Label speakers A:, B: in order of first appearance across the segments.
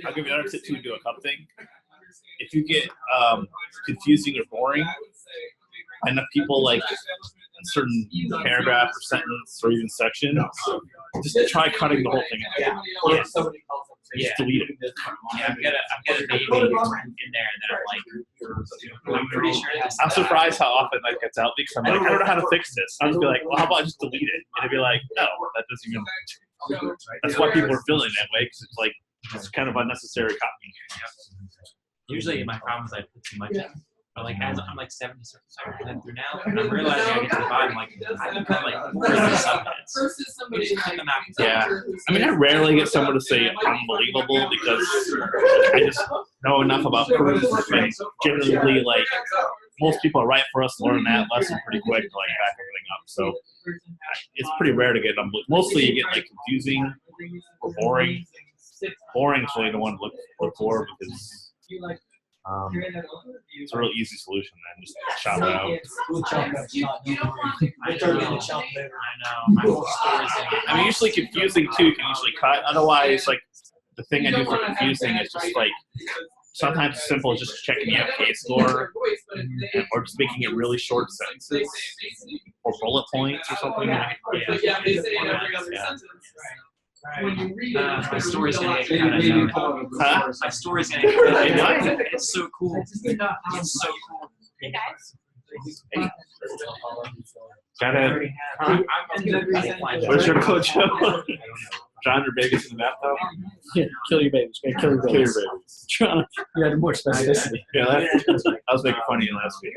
A: I'll give you another tip too to do a cup thing. If you get confusing or boring, enough people like a certain paragraph or sentence or even section, just try cutting the whole thing out. Just delete it.
B: Yeah, I've got a baby in there that I'm pretty sure
A: I'm surprised how often that gets out because I'm like, I don't know how to fix this. I'll just be like, well, how about I just delete it? And it'd be like, no, that doesn't even. That's why people are feeling that way because it's like it's kind of unnecessary copying.
B: Usually my problem is I put too much in. But like as I'm like 70% through now, and I'm realizing I get to the bottom, like I can cut like 40 subheads.
A: Yeah, I mean, I rarely get someone to say unbelievable because I just know enough about proof and generally like most people write for us to learn that lesson pretty quick to like back everything up. So it's pretty rare to get unbelievable. Mostly you get like confusing or boring. Boring is really the one to look for because. It's a real easy solution, man. Just chop it out.
B: My whole story is
A: I mean, usually confusing too can usually cut. Otherwise, like the thing I do for confusing is just like sometimes it's simple, just checking the FK score, or just making it really short sentences or bullet points or something.
B: My story's gonna get kind of known.
A: Huh?
B: My story's gonna get kind of known. It's so cool. It's so cool.
C: Hey guys.
A: Hey. Gotta. Where's your coach? John or Vegas in the bathtub?
D: Yeah, kill your babies. Kill your babies.
A: Kill your babies.
D: John, you had more specificity.
A: Yeah, I was making fun of you last week.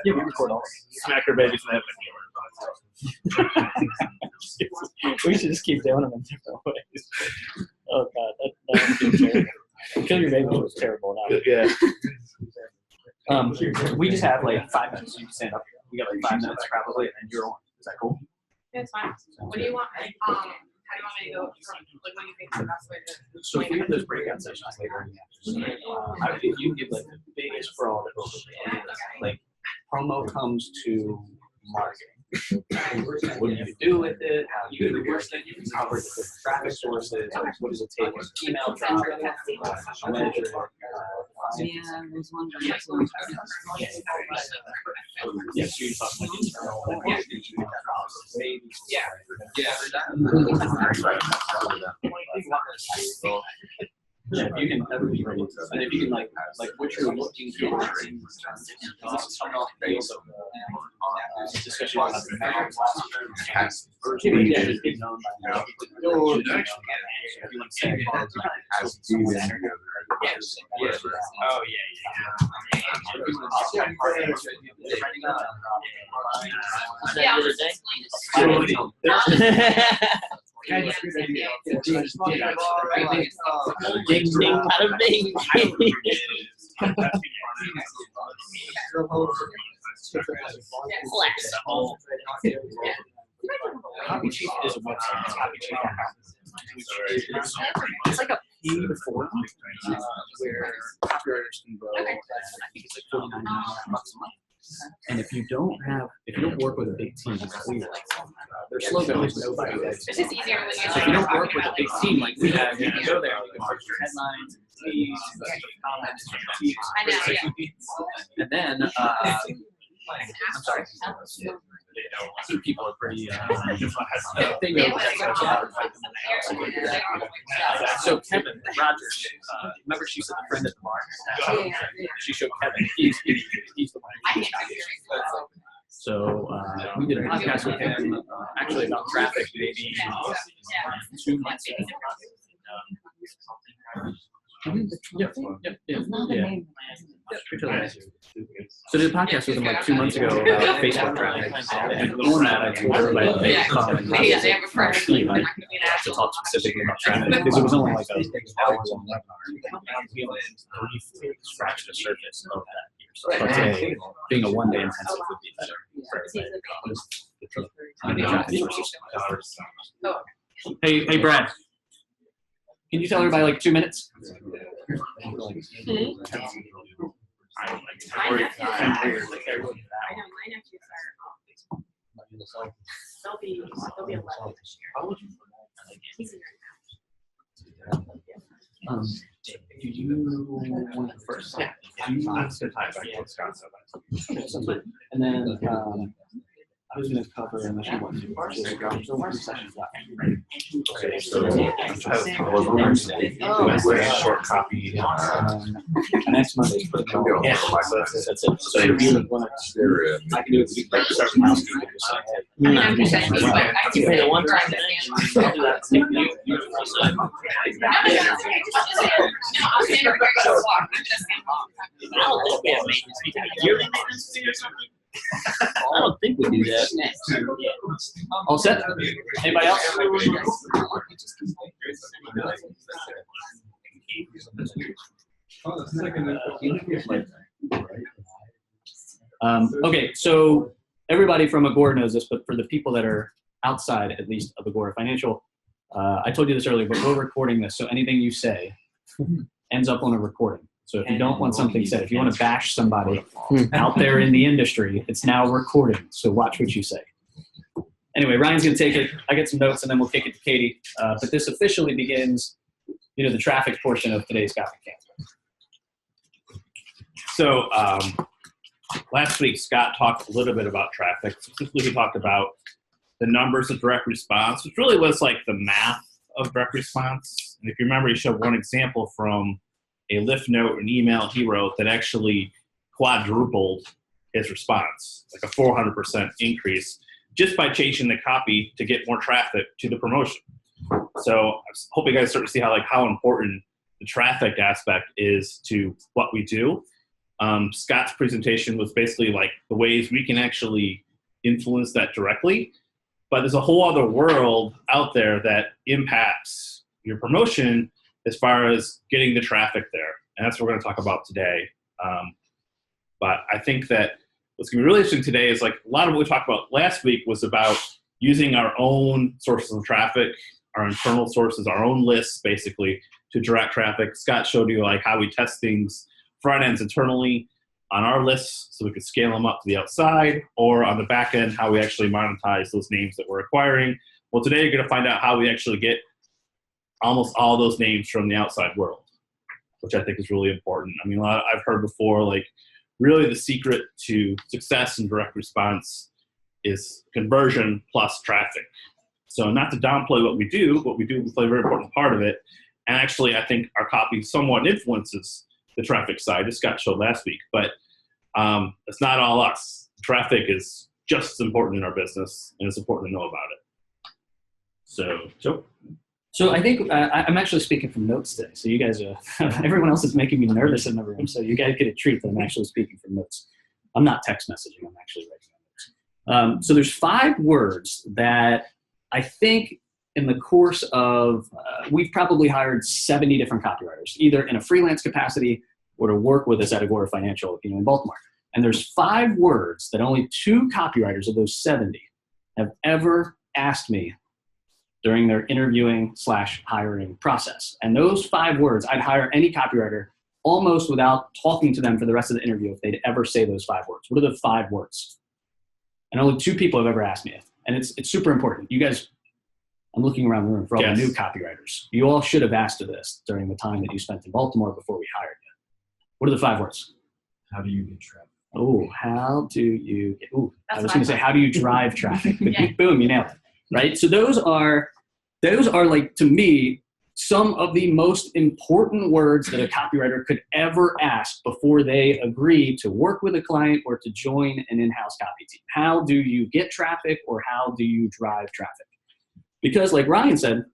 D: Yeah, we record all.
A: Smack your babies in the head.
D: We should just keep doing them in different ways. Oh god, that would be terrible. Kill your baby was terrible.
A: Yeah.
D: We just have like 5 minutes. You can stand up here. We got like 5 minutes probably, and then you're on. Is that cool?
C: Yeah, it's fine. What do you want? How do you want me to go? Like, what do you think is the best way to?
D: So if we have those breakout sessions later in the afternoon, I would think you give like the biggest fraud of like promo comes to marketing. What do you do with it? How do you do the worst thing? You can cover the different traffic sources. What does it take? Email drop, measure.
E: Yeah, there's one.
D: Yes, you talk about yeah, if you can ever be ready, and if you can like what you're looking for, discussion on
B: Oh
D: Copy Chief is a website. Copy Chief. It's like a paid forum where copywriters can go. I think it's like $49 a month. And if you don't work with a big team, it's clear. Their slogan is nobody does.
C: It's just easier when you.
D: So if you don't work with a big team like we have, you can go there, you can post your headlines, tweets, comments, critiques.
C: I know, yeah.
D: And then, I'm sorry. I think people are pretty. They know so Kevin Rogers, remember she said a friend at the bar. She showed Kevin. He's the one. So we did a podcast with him, actually about traffic, maybe 2 months ago. Yep. So did a podcast with him like 2 months ago about Facebook traffic, and on that I told everybody to make a comment to talk specifically about traffic because it was only like a hours on the webinar. We only briefly scratched the surface of that here. So I'd being a one-day intensive would be better for everybody. Hey Brad. Can you tell everybody like 2 minutes?
C: I know my nephews are. They'll be 11 this year. He's in your house.
D: Do you want to go first?
A: Yeah. That's good time back to Wisconsin.
D: And then I was going to cover unless you want to. There's only 2 sessions left.
A: Okay, so have short copy.
D: Next Monday.
A: Yeah, so that's it.
D: So if you want to, I can do it. We can start from housekeeping.
C: I mean, I'm just saying, I
A: You pay the one time
C: thing.
A: I'll do that.
C: No, I'll stand up right to walk. I'm just saying walk.
A: I don't think we have maintenance. We have yearly maintenance fee or something. I don't think we do that.
D: All set? Anybody else? Okay, so everybody from Agora knows this, but for the people that are outside, at least, of Agora Financial, I told you this earlier, but we're recording this, so anything you say ends up on a recording. So if you don't want something said, if you want to bash somebody out there in the industry, it's now recorded. So watch what you say. Anyway, Ryan's going to take it. I get some notes, and then we'll kick it to Katie. But this officially begins, the traffic portion of today's Copy Camp.
A: So last week, Scott talked a little bit about traffic. Specifically, he talked about the numbers of direct response, which really was like the math of direct response. And if you remember, he showed one example from a Lyft note, an email he wrote that actually quadrupled his response, like a 400% increase, just by changing the copy to get more traffic to the promotion. So I hope you guys start to see how important the traffic aspect is to what we do. Scott's presentation was basically like the ways we can actually influence that directly, but there's a whole other world out there that impacts your promotion as far as getting the traffic there. And that's what we're going to talk about today. But I think that what's going to be really interesting today is like a lot of what we talked about last week was about using our own sources of traffic, our internal sources, our own lists basically to direct traffic. Scott showed you like how we test things front ends internally on our lists so we could scale them up to the outside, or on the back end, how we actually monetize those names that we're acquiring. Well, today you're going to find out how we actually get almost all those names from the outside world, which I think is really important. I mean, I've heard before, like, really the secret to success in direct response is conversion plus traffic. So not to downplay what we do we play a very important part of it. And actually, I think our copy somewhat influences the traffic side, as Scott showed last week. But it's not all us. Traffic is just as important in our business, and it's important to know about it. So
D: So I think I'm actually speaking from notes today. So you guys are, everyone else is making me nervous in the room. So you guys get a treat that I'm actually speaking from notes. I'm not text messaging. I'm actually writing notes. So there's 5 words that I think in the course of, we've probably hired 70 different copywriters, either in a freelance capacity or to work with us at Agora Financial, in Baltimore. And there's 5 words that only 2 copywriters of those 70 have ever asked me during their interviewing/hiring process. And those 5 words, I'd hire any copywriter almost without talking to them for the rest of the interview if they'd ever say those 5 words. What are the 5 words? And only 2 people have ever asked me it. And it's super important. You guys, I'm looking around the room for all the new copywriters. You all should have asked this during the time that you spent in Baltimore before we hired you. What are the 5 words?
B: How do you get traffic?
D: Oh, how do you get, I was going to say, how do you drive traffic?
C: Yeah.
D: Boom, you nailed it. Right? So those are like, to me, some of the most important words that a copywriter could ever ask before they agree to work with a client or to join an in-house copy team. How do you get traffic, or how do you drive traffic? Because like Ryan said,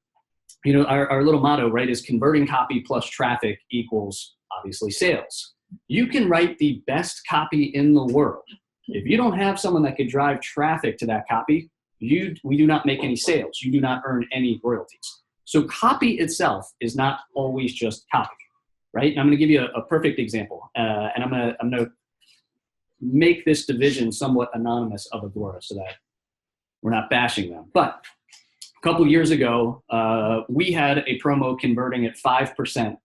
D: our little motto, right, is converting copy plus traffic equals obviously sales. You can write the best copy in the world. If you don't have someone that could drive traffic to that copy, we do not make any sales. You do not earn any royalties. So copy itself is not always just copy, right? And I'm going to give you a perfect example, and I'm going to make this division somewhat anonymous of Agora so that we're not bashing them. But a couple years ago, we had a promo converting at 5%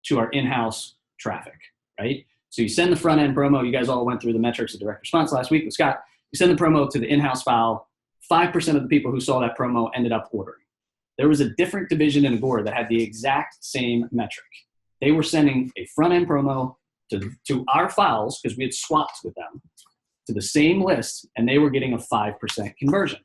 D: to our in-house traffic, right? So you send the front end promo. You guys all went through the metrics of direct response last week with Scott. You send the promo to the in-house file. 5% of the people who saw that promo ended up ordering. there was a different division in Agora that had the exact same metric. They were sending a front-end promo to our files, because we had swapped with them, to the same list, and they were getting a 5% conversion.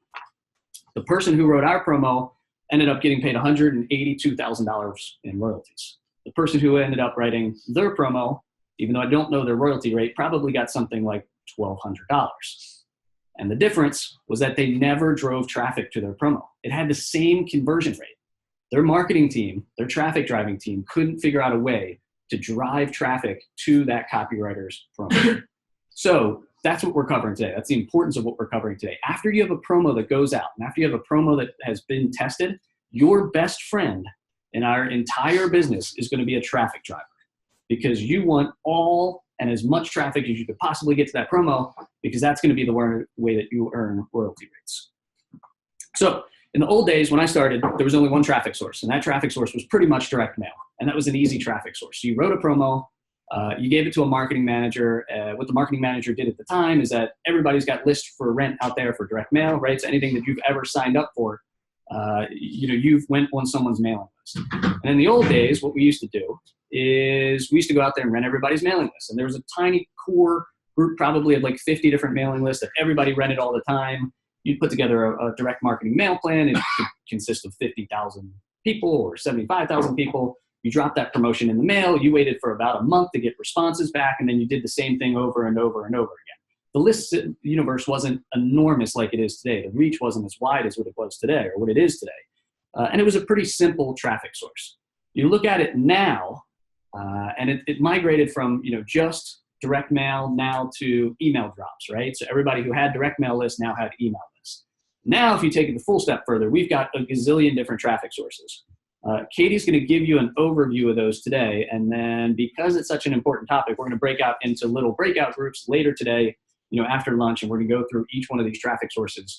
D: The person who wrote our promo ended up getting paid $182,000 in royalties. The person who ended up writing their promo, even though I don't know their royalty rate, probably got something like $1,200. And the difference was that they never drove traffic to their promo. It had the same conversion rate. Their marketing team, their traffic driving team, couldn't figure out a way to drive traffic to that copywriter's promo. So that's what we're covering today. That's the importance of what we're covering today. After you have a promo that goes out, and after you have a promo that has been tested, your best friend in our entire business is going to be a traffic driver, because you want all and as much traffic as you could possibly get to that promo, because that's going to be the way that you earn royalty rates. So in the old days, when I started, there was only one traffic source, and that traffic source was pretty much direct mail. And that was an easy traffic source. So you wrote a promo, you gave it to a marketing manager. What the marketing manager did at the time is that everybody's got lists for rent out there for direct mail, right? So anything that you've ever signed up for, you've went on someone's mailing list. And in the old days, what we used to do is we used to go out there and rent everybody's mailing list. And there was a tiny core group, probably of like 50 different mailing lists that everybody rented all the time. You'd put together a direct marketing mail plan. It could consist of 50,000 people or 75,000 people. You dropped that promotion in the mail. You waited for about a month to get responses back, and then you did the same thing over and over and over again. The list universe wasn't enormous like it is today. The reach wasn't as wide as what it was today or what it is today. And it was a pretty simple traffic source. You look at it now, and it migrated from just direct mail now to email drops, right? So everybody who had direct mail lists now had email lists. Now, if you take it the full step further, we've got a gazillion different traffic sources. Katie's going to give you an overview of those today, and then because it's such an important topic, we're going to break out into little breakout groups later today, after lunch, and we're going to go through each one of these traffic sources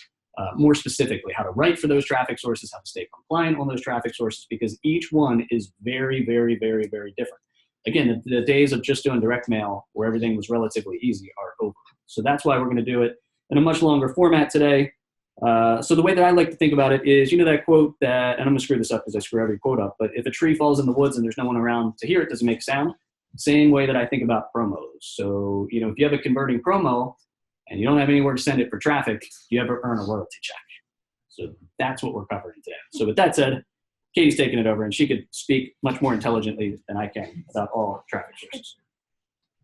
D: more specifically, how to write for those traffic sources, how to stay compliant on those traffic sources, because each one is very, very, very, very different. Again, the days of just doing direct mail where everything was relatively easy are over. So that's why we're going to do it in a much longer format today. So the way that I like to think about it is, that quote that, and I'm going to screw this up because I screw every quote up, but if a tree falls in the woods and there's no one around to hear it, does it make a sound? Same way that I think about promos. So, if you have a converting promo and you don't have anywhere to send it for traffic, you ever earn a royalty check. So that's what we're covering today. So with that said, Katie's taking it over, and she could speak much more intelligently than I can about all traffic sources.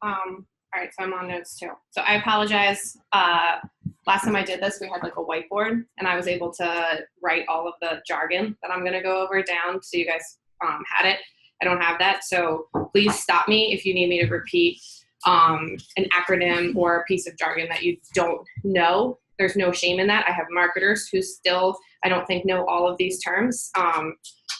C: All right, so I'm on notes too. So I apologize. Last time I did this, we had like a whiteboard, and I was able to write all of the jargon that I'm going to go over down, so you guys had it. I don't have that, so please stop me if you need me to repeat an acronym or a piece of jargon that you don't know. There's no shame in that. I have marketers who still, I don't think, know all of these terms.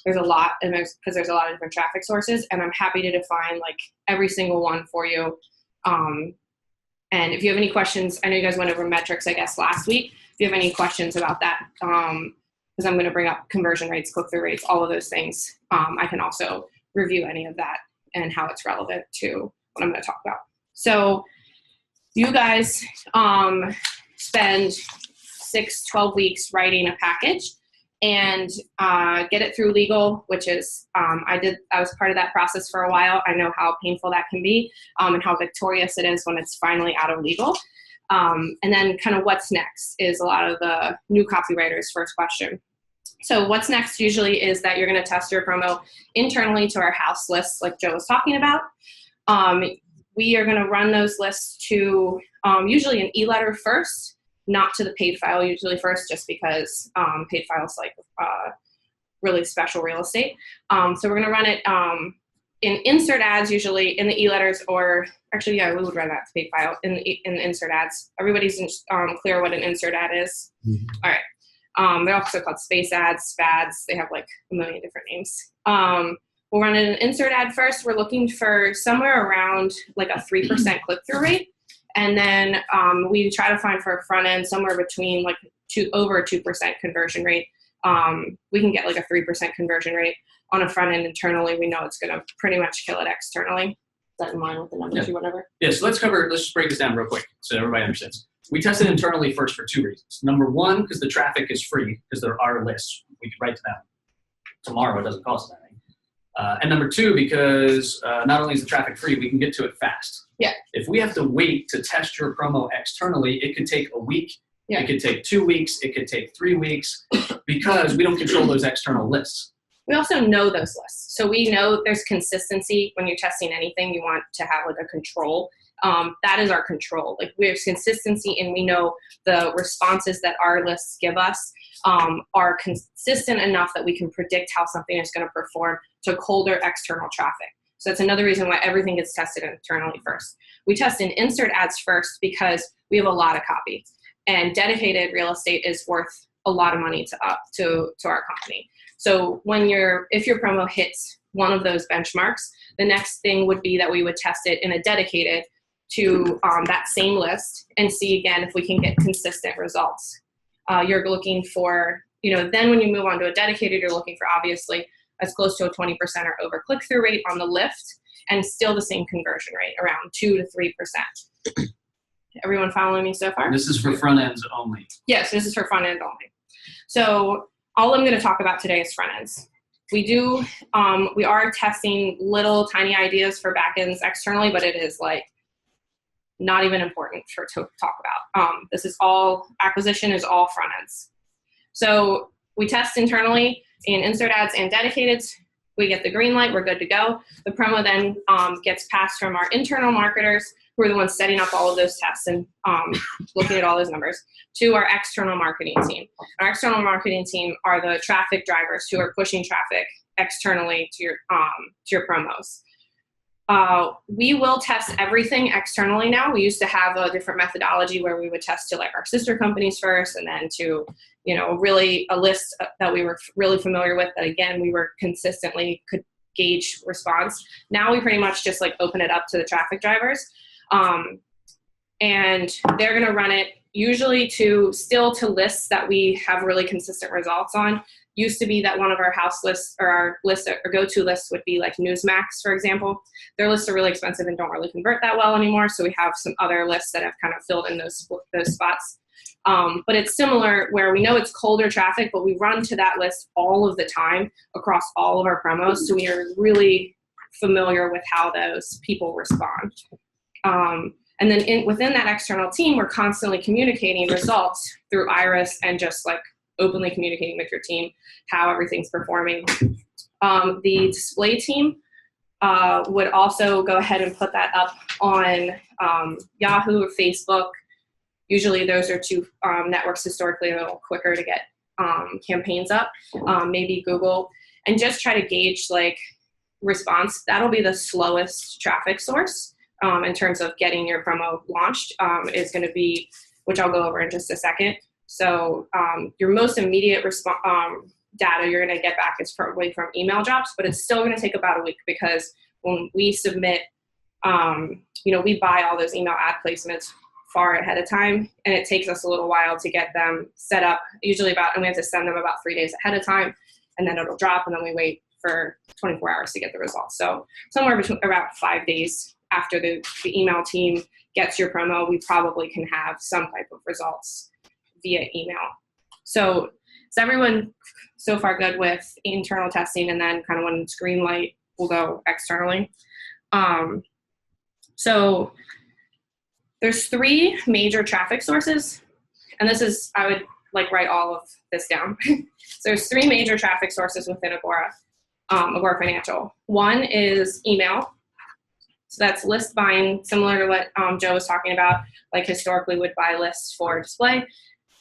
C: There's a lot, because there's a lot of different traffic sources, and I'm happy to define like every single one for you. And if you have any questions, I know you guys went over metrics, I guess, last week. If you have any questions about that, because I'm going to bring up conversion rates, click-through rates, all of those things, I can also review any of that and how it's relevant to what I'm going to talk about. So you guys spend 12 weeks writing a package and get it through legal, which is, I was part of that process for a while. I know how painful that can be and how victorious it is when it's finally out of legal. And then kind of what's next is a lot of the new copywriters' first question. So what's next usually is that you're going to test your promo internally to our house lists like Joe was talking about. We are going to run those lists to usually an e-letter first, not to the paid file usually first, just because paid files like really special real estate. So we're going to run it in insert ads usually in the e-letters, or actually, yeah, we would run that to paid file in the insert ads. Everybody's clear what an insert ad is? Mm-hmm. All right. They're also called space ads, SPADs. They have like a million different names. We'll run an insert ad first. We're looking for somewhere around like a 3% click-through rate. And then we try to find for a front end somewhere between like over a 2% conversion rate. We can get like a 3% conversion rate on a front end internally. We know it's going to pretty much kill it externally. Is that in line with the numbers you went over?
D: Yeah, so let's just break this down real quick so everybody understands. We tested internally first for two reasons. Number one, because the traffic is free, because there are lists. We can write to them. tomorrow. It doesn't cost anything. And number two, because not only is the traffic free, we can get to it fast.
C: Yeah.
D: If we have to wait to test your promo externally, it could take a week.
C: Yeah.
D: It could take 2 weeks. It could take 3 weeks because we don't control those external lists.
C: We also know those lists. So we know there's consistency when you're testing anything. You want to have like a control. That is our control. Like we have consistency and we know the responses that our lists give us are consistent enough that we can predict how something is going to perform to colder external traffic. So that's another reason why everything gets tested internally first. We test in insert ads first because we have a lot of copy, and dedicated real estate is worth a lot of money to our company. So if your promo hits one of those benchmarks, the next thing would be that we would test it in a dedicated to that same list and see again if we can get consistent results. You're looking for, then when you move on to a dedicated, you're looking for obviously as close to a 20% or over click-through rate on the lift and still the same conversion rate, around 2 to 3%. Everyone following me so far?
D: This is for front ends only.
C: Yes, this is for front end only. So all I'm going to talk about today is front ends. We are testing little tiny ideas for back ends externally, but it is like not even important to talk about. This is all, acquisition is all front ends. So we test internally in insert ads and dedicated. We get the green light, we're good to go. The promo then gets passed from our internal marketers, who are the ones setting up all of those tests and looking at all those numbers, to our external marketing team. Our external marketing team are the traffic drivers who are pushing traffic externally to your promos. We will test everything externally now. We used to have a different methodology where we would test to like our sister companies first, and then to, really a list that we were really familiar with that again, we were consistently could gauge response. Now we pretty much just like open it up to the traffic drivers. And they're going to run it usually to lists that we have really consistent results on. Used to be that one of our house lists or our list or go-to lists would be like Newsmax, for example. Their lists are really expensive and don't really convert that well anymore. So we have some other lists that have kind of filled in those spots. But it's similar where we know it's colder traffic, but we run to that list all of the time across all of our promos. So we are really familiar with how those people respond. And then within that external team, we're constantly communicating results through Iris and just like openly communicating with your team how everything's performing. The display team would also go ahead and put that up on Yahoo or Facebook. Usually those are two networks historically a little quicker to get campaigns up, maybe Google, and just try to gauge like response. That'll be the slowest traffic source. In terms of getting your promo launched, is going to be, which I'll go over in just a second. So your most immediate data you're going to get back is probably from email drops, but it's still going to take about a week because when we submit, we buy all those email ad placements far ahead of time, and it takes us a little while to get them set up, and we have to send them about 3 days ahead of time, and then it'll drop, and then we wait for 24 hours to get the results. So somewhere between about 5 days after the email team gets your promo, we probably can have some type of results via email. So is everyone so far good with internal testing, and then kind of when it's green light, we'll go externally? So there's 3 major traffic sources, and this is, I would like write all of this down. So there's 3 major traffic sources within Agora Financial. One is email. So that's list buying, similar to what Joe was talking about, like historically would buy lists for display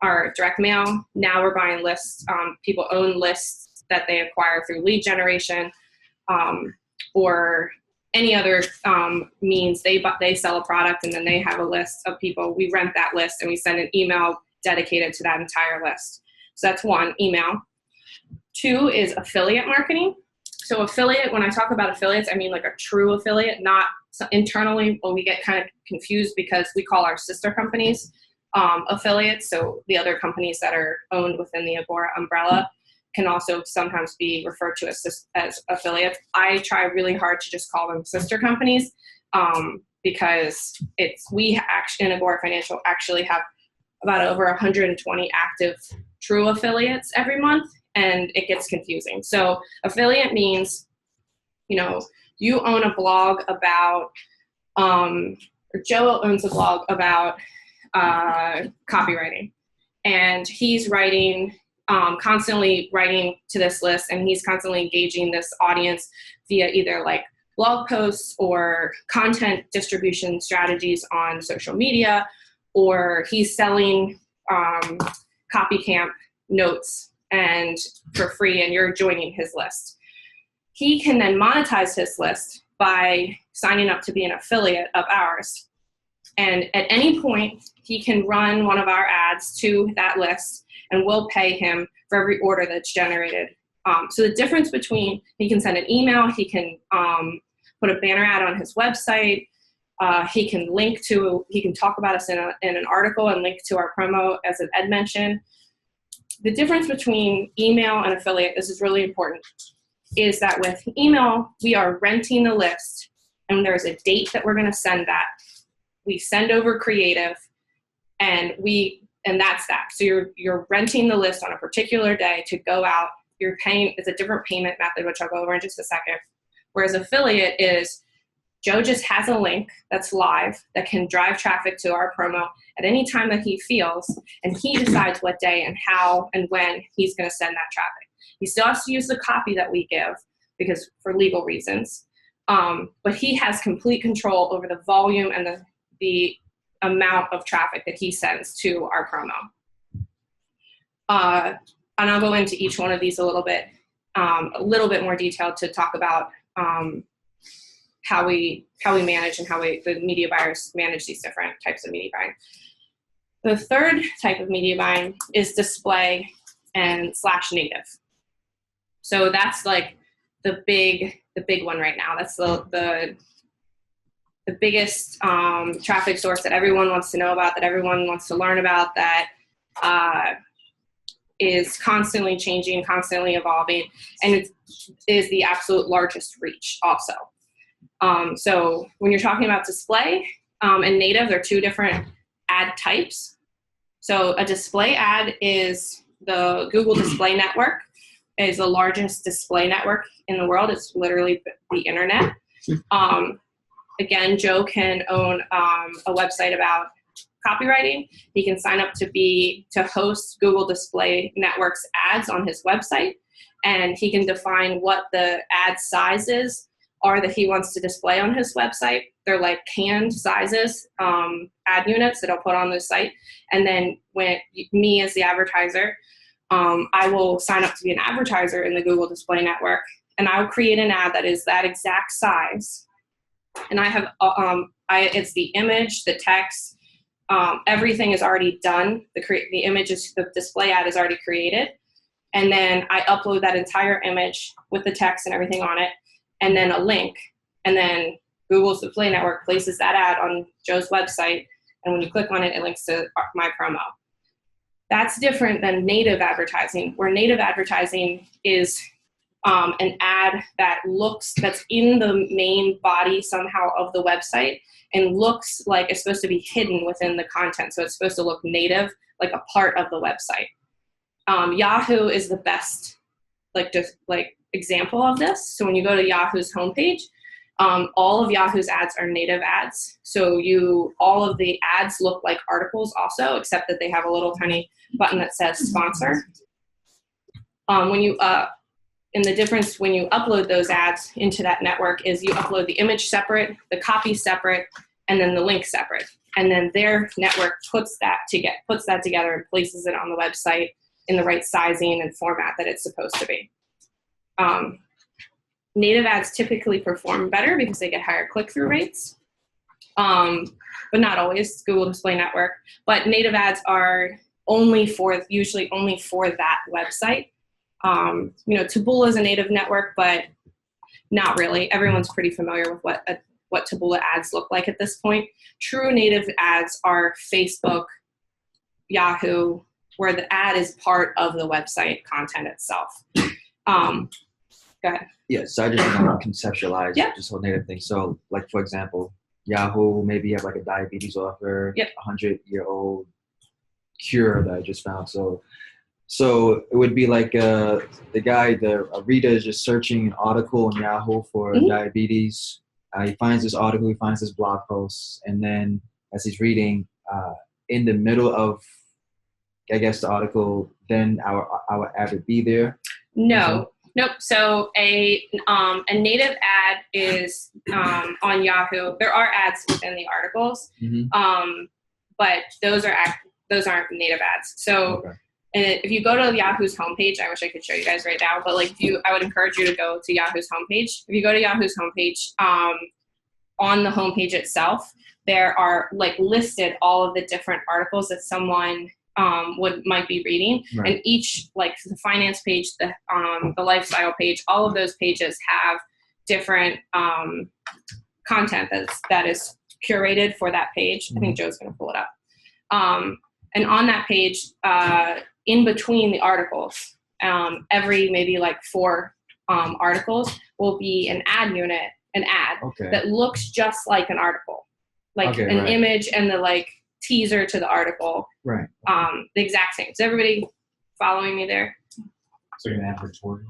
C: or direct mail. Now we're buying lists. People own lists that they acquire through lead generation or any other means. They sell a product and then they have a list of people. We rent that list and we send an email dedicated to that entire list. So that's 1, email. 2 is affiliate marketing. So affiliate, when I talk about affiliates, I mean like a true affiliate, not internally. Well, we get kind of confused because we call our sister companies affiliates. So the other companies that are owned within the Agora umbrella can also sometimes be referred to as affiliates. I try really hard to just call them sister companies because we in Agora Financial actually have about over 120 active true affiliates every month. and it gets confusing. So affiliate means, you own a blog about, or Joe owns a blog about copywriting, and he's constantly writing to this list, and he's constantly engaging this audience via either like blog posts or content distribution strategies on social media, or he's selling copy camp notes and for free, and you're joining his list. He can then monetize his list by signing up to be an affiliate of ours. And at any point, he can run one of our ads to that list, and we'll pay him for every order that's generated. So the difference between, he can send an email, he can put a banner ad on his website, he can talk about us in an article and link to our promo, as Ed mentioned. The difference between email and affiliate, this is really important, is that with email, we are renting the list, and there's a date that we're going to send that. We send over creative, and that's that. So you're renting the list on a particular day to go out. You're paying, it's a different payment method, which I'll go over in just a second. Whereas affiliate is, Joe just has a link that's live that can drive traffic to our promo at any time that he feels, and he decides what day and how and when he's going to send that traffic. He still has to use the copy that we give, because for legal reasons, but he has complete control over the volume and the amount of traffic that he sends to our promo. And I'll go into each one of these a little bit more detailed to talk about how we manage and how the media buyers manage these different types of media buying. The third type of media buying is display and /native. So that's like the big one right now. That's the biggest traffic source that everyone wants to know about, that everyone wants to learn about, that is constantly changing, constantly evolving, and it is the absolute largest reach also. So when you're talking about display and native, they're two different ad types. So a display ad is the Google Display Network. It is the largest display network in the world. It's literally the internet. Again, Joe can own a website about copywriting. He can sign up to host Google Display Network's ads on his website, and he can define what the ad sizes are that he wants to display on his website. They're like canned sizes, ad units that I'll put on the site. And then when me as the advertiser, I will sign up to be an advertiser in the Google Display Network, and I'll create an ad that is that exact size. And I have, it's the image, the text, everything is already done. The image the display ad is already created. And then I upload that entire image with the text and everything on it, and then a link. And then Google's Display Network places that ad on Joe's website. And when you click on it, it links to my promo. That's different than native advertising, where native advertising is an ad that's in the main body somehow of the website and looks like it's supposed to be hidden within the content. So it's supposed to look native, like a part of the website. Yahoo is the best example of this. So when you go to Yahoo's homepage, all of Yahoo's ads are native ads. So all of the ads look like articles also, except that they have a little tiny button that says sponsor. And the difference when you upload those ads into that network is you upload the image separate, the copy separate, and then the link separate. And then their network puts that together and places it on the website in the right sizing and format that it's supposed to be. Native ads typically perform better because they get higher click-through rates, but not always, Google Display Network. But native ads are usually only for that website. Taboola is a native network, but not really. Everyone's pretty familiar with what Taboola ads look like at this point. True native ads are Facebook, Yahoo, where the ad is part of the website content itself. Go ahead.
F: Yeah, so I just want to conceptualize this whole native thing. So, like, for example, Yahoo, maybe you have like a diabetes offer, 100-year-old cure that I just found. So So it would be like a reader is just searching an article on Yahoo for diabetes. He finds this article, he finds this blog post, and then as he's reading, in the middle of, I guess, the article, then our ad would be there.
C: No, nope. So a native ad is on Yahoo. There are ads within the articles, but those aren't native ads. So.
F: Okay.
C: And if you go to Yahoo's homepage, I wish I could show you guys right now, but like I would encourage you to go to Yahoo's homepage. If you go to Yahoo's homepage, on the homepage itself, there are like listed all of the different articles that someone might be reading, and each, like the finance page, the lifestyle page, all of those pages have different content that is curated for that page. I think Joe's going to pull it up. And on that page, in between the articles, every maybe like 4 articles will be an ad unit, that looks just like an article, like an image and the like teaser to the article.
F: Right.
C: The exact same. Is everybody following me there?
D: So you're gonna have tutorial?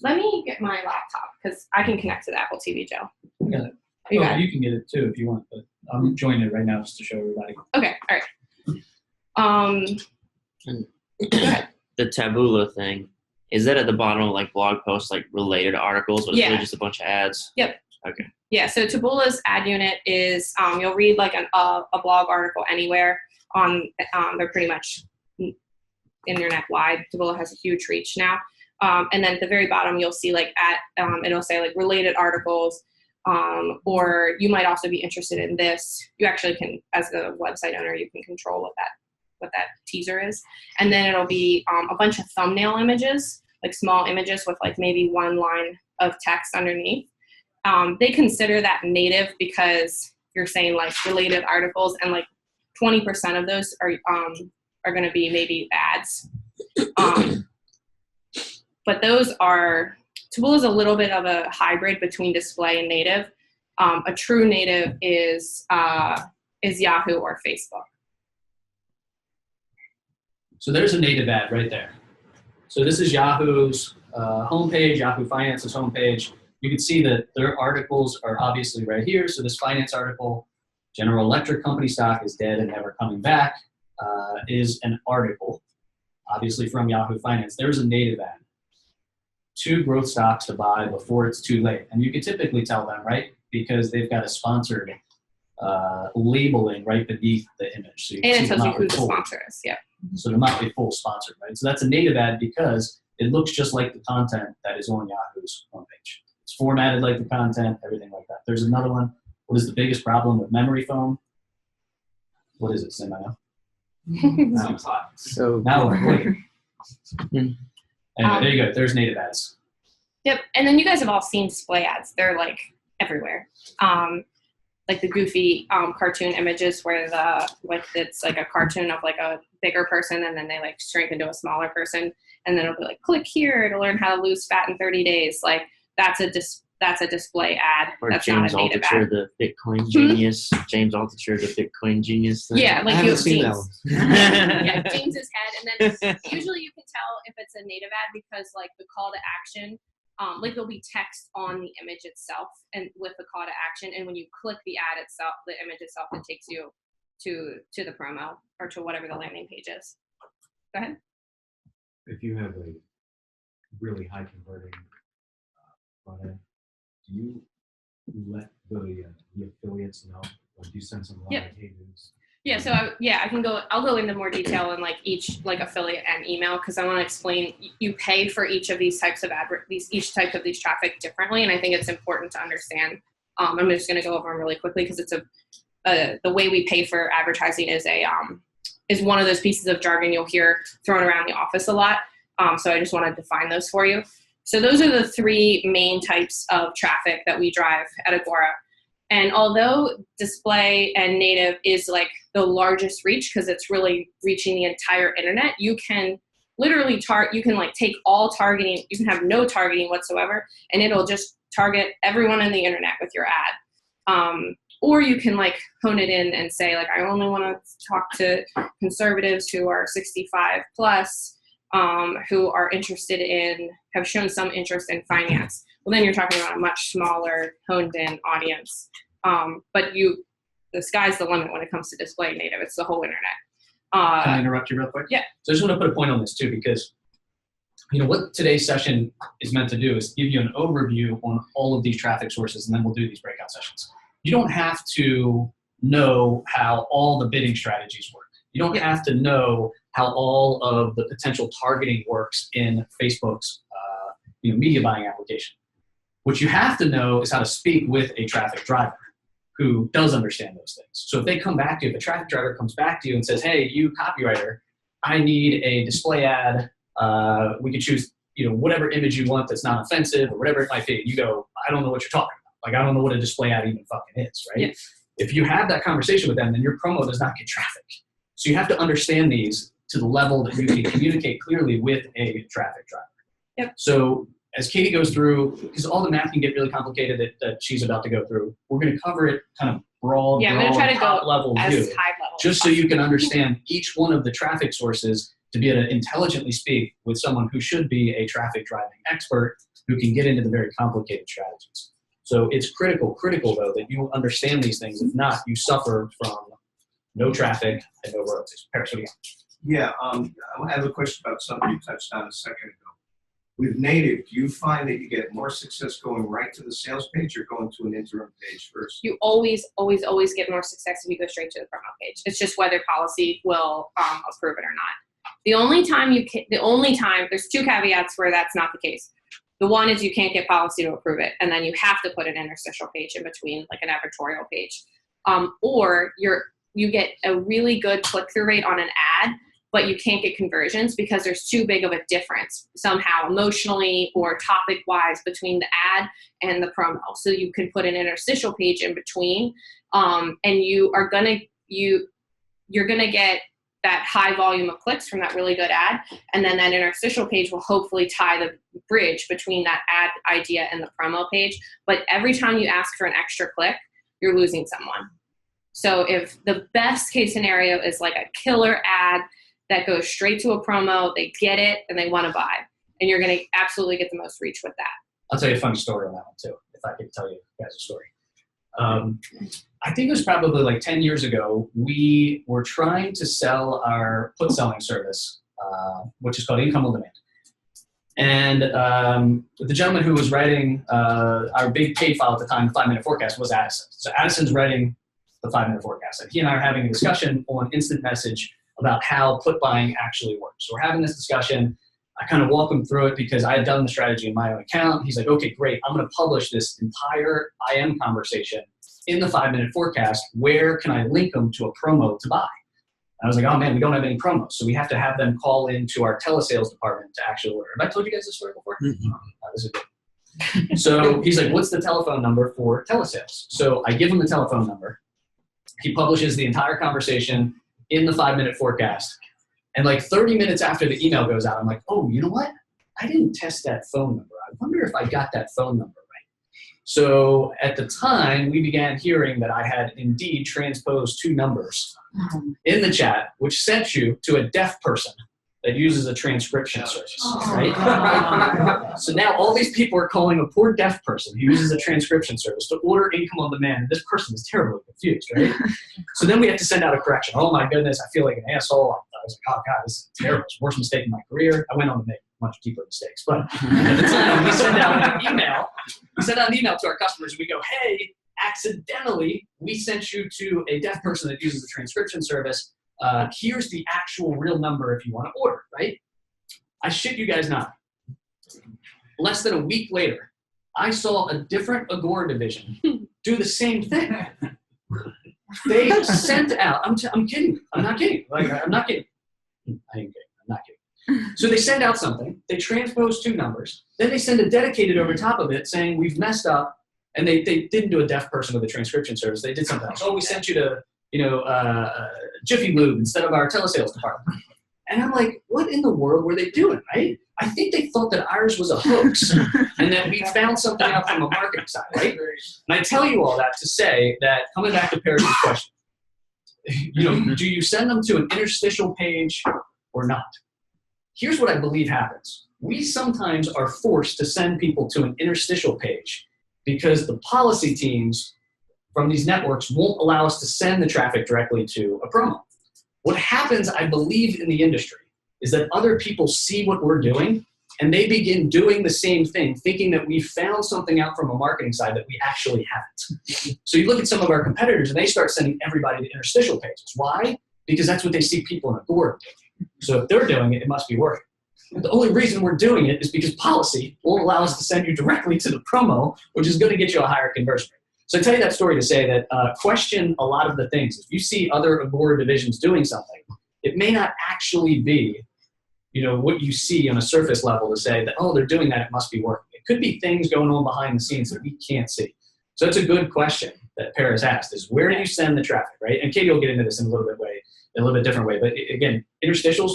C: Let me get my laptop because I can connect to the Apple TV, Joe.
D: Got it.
C: You got it?
D: You can get it too if you want, but I'm joining it right now just to show everybody.
C: Okay. All right. Go ahead.
G: The Taboola thing, is that at the bottom of like blog posts, like related articles, or is it just a bunch of ads?
C: Yep.
G: Okay.
C: Yeah. So Taboola's ad unit is you'll read like a blog article anywhere on. They're pretty much internet wide. Taboola has a huge reach now. And then at the very bottom, you'll see like it'll say like related articles. Or you might also be interested in this. You actually can, as the website owner, you can control what that teaser is. And then it'll be a bunch of thumbnail images, like small images with like maybe 1 line of text underneath. They consider that native because you're saying like related articles, and like 20% of those are going to be maybe ads. But Taboola is a little bit of a hybrid between display and native. A true native is Yahoo or Facebook.
D: So there's a native ad right there. So this is Yahoo's homepage, Yahoo Finance's homepage. You can see that their articles are obviously right here. So this finance article, General Electric Company stock is dead and never coming back, is an article, obviously from Yahoo Finance. There's a native ad. 2 growth stocks to buy before it's too late. And you can typically tell them, right? Because they've got a sponsored labeling right beneath the image. So you
C: And it
D: can
C: tells you who the sponsor is, yeah.
D: So the Motley Fool sponsored, right? So that's a native ad because it looks just like the content that is on Yahoo's homepage. It's formatted like the content, everything like that. There's another one. What is the biggest problem with memory foam? What is it, Sim? I know.
F: So
D: Now we're clicking. Anyway, there you go. There's native ads.
C: Yep. And then you guys have all seen display ads. They're like everywhere. Like the goofy cartoon images where it's like a cartoon of like a bigger person, and then they like shrink into a smaller person, and then it'll be like, click here to learn how to lose fat in 30 days. Like that's a display ad.
G: Or
C: that's
G: James
C: not a native
G: Altucher,
C: ad.
G: the Bitcoin genius. James Altucher, the Bitcoin genius. Thing.
C: Yeah, like
F: I
C: you
F: haven't
C: have
F: seen that
C: James.
F: one.
C: Yeah, James's head, and then usually you can tell if it's a native ad because like the call to action, like there'll be text on the image itself and with the call to action, and when you click the ad itself, the image itself, it takes you to the promo or to whatever the landing page is. Go ahead.
H: If you have a really high converting front end, do you let the affiliates know, or do you send some like, hey, news?
C: Yeah, so I'll go into more detail in like each like affiliate and email because I want to explain. You pay for each of these types of each type of these traffic differently, and I think it's important to understand. I'm just going to go over them really quickly because it's the way we pay for advertising is one of those pieces of jargon you'll hear thrown around the office a lot. So I just want to define those for you. So those are the 3 main types of traffic that we drive at Agora. And although display and native is like the largest reach because it's really reaching the entire internet, you can literally you can like take all targeting, you can have no targeting whatsoever, and it'll just target everyone on the internet with your ad. Or you can like hone it in and say like, I only want to talk to conservatives who are 65 plus, who are interested in, have shown some interest in finance. Well, then you're talking about a much smaller, honed in audience. But the sky's the limit when it comes to display native. It's the whole internet.
D: Can I interrupt you real quick?
C: Yeah.
D: So I just want to put a point on this too, because what today's session is meant to do is give you an overview on all of these traffic sources, and then we'll do these breakout sessions. You don't have to know how all the bidding strategies work. You don't have to know how all of the potential targeting works in Facebook's media buying application. What you have to know is how to speak with a traffic driver who does understand those things. So if they come back to you, if the traffic driver comes back to you and says, hey, you copywriter, I need a display ad. We can choose whatever image you want that's not offensive or whatever it might be. You go, I don't know what you're talking about. Like, I don't know what a display ad even fucking is, right?
C: Yes.
D: If you have that conversation with them, then your promo does not get traffic. So you have to understand these to the level that you can communicate clearly with a traffic driver.
C: Yep.
D: So as Katie goes through, because all the math can get really complicated that she's about to go through, we're going to cover it kind of broad,
C: I'm going to try to
D: top
C: go
D: level
C: as
D: view,
C: high level.
D: just so you can understand each one of the traffic sources to be able to intelligently speak with someone who should be a traffic driving expert who can get into the very complicated strategies. So it's critical though, that you understand these things. If not, you suffer from no traffic and no royalties. Paris, what do you got?
I: Yeah, I have a question about something you touched on a second ago. With native, do you find that you get more success going right to the sales page or going to an interim page first?
C: You always get more success if you go straight to the promo page. It's just whether policy will approve it or not. The only time there's two caveats where that's not the case. The one is you can't get policy to approve it, and then you have to put an interstitial page in between, like an advertorial page. Or you get a really good click-through rate on an ad, but you can't get conversions because there's too big of a difference somehow emotionally or topic-wise between the ad and the promo. So you can put an interstitial page in between, and you're gonna get that high volume of clicks from that really good ad, and then that interstitial page will hopefully tie the bridge between that ad idea and the promo page. But every time you ask for an extra click, you're losing someone. So if the best case scenario is like a killer ad that goes straight to a promo, they get it and they want to buy, and you're going to absolutely get the most reach with that.
D: I'll tell you a funny story on that one too, if I could tell you guys a story. I think it was probably like 10 years ago, we were trying to sell our put selling service, which is called Income on Demand. And the gentleman who was writing our big paid file at the time, the 5-minute forecast, was Addison. So Addison's writing the 5-minute forecast. And he and I are having a discussion on instant message about how put buying actually works. So we're having this discussion. I kind of walk him through it because I had done the strategy in my own account. He's like, okay, great. I'm going to publish this entire IM conversation in the 5-minute forecast. Where can I link them to a promo to buy? And I was like, oh man, we don't have any promos. So we have to have them call into our telesales department to actually order. Have I told you guys this story before?
F: Mm-hmm.
D: This is good. So he's like, what's the telephone number for telesales? So I give him the telephone number. He publishes the entire conversation in the 5-minute forecast. And like 30 minutes after the email goes out, I'm like, oh, you know what? I didn't test that phone number. I wonder if I got that phone number right. So at the time, we began hearing that I had indeed transposed 2 numbers in the chat, which sent you to a deaf person that uses a transcription service, right? So now all these people are calling a poor deaf person who uses a transcription service to order Income on Demand, and this person is terribly confused, right? So then we have to send out a correction. Oh my goodness, I feel like an asshole. I was like, oh God, this is terrible. It's the worst mistake in my career. I went on to make much deeper mistakes. But at the time, we send out an email. We send out an email to our customers, and we go, hey, accidentally, we sent you to a deaf person that uses a transcription service. Here's the actual real number if you want to order, right? I shit you guys not. Less than a week later, I saw a different Agora division do the same thing. They sent out, I'm kidding. I'm not kidding. Like, I'm not kidding. I ain't kidding. I'm not kidding. So they send out something. They transpose 2 numbers. Then they send a dedicated over top of it saying, we've messed up. And they didn't do a deaf person with a transcription service. They did something else. Oh, we sent you to, Jiffy Lube instead of our telesales department. And I'm like, what in the world were they doing, right? I think they thought that ours was a hoax and that we found something out from a marketing side, right? And I tell you all that to say that, coming back to Paris's question, do you send them to an interstitial page or not? Here's what I believe happens. We sometimes are forced to send people to an interstitial page because the policy teams from these networks won't allow us to send the traffic directly to a promo. What happens, I believe, in the industry is that other people see what we're doing and they begin doing the same thing, thinking that we found something out from a marketing side that we actually haven't. So you look at some of our competitors and they start sending everybody to interstitial pages. Why? Because that's what they see people in Agora doing. So if they're doing it, it must be working. The only reason we're doing it is because policy won't allow us to send you directly to the promo, which is going to get you a higher conversion rate. So I tell you that story to say that question a lot of the things. If you see other Agora divisions doing something, it may not actually be, what you see on a surface level to say that, oh, they're doing that, it must be working. It could be things going on behind the scenes that we can't see. So it's a good question that Paris asked, is where do you send the traffic, right? And Katie will get into this in a little bit different way. But again, interstitials,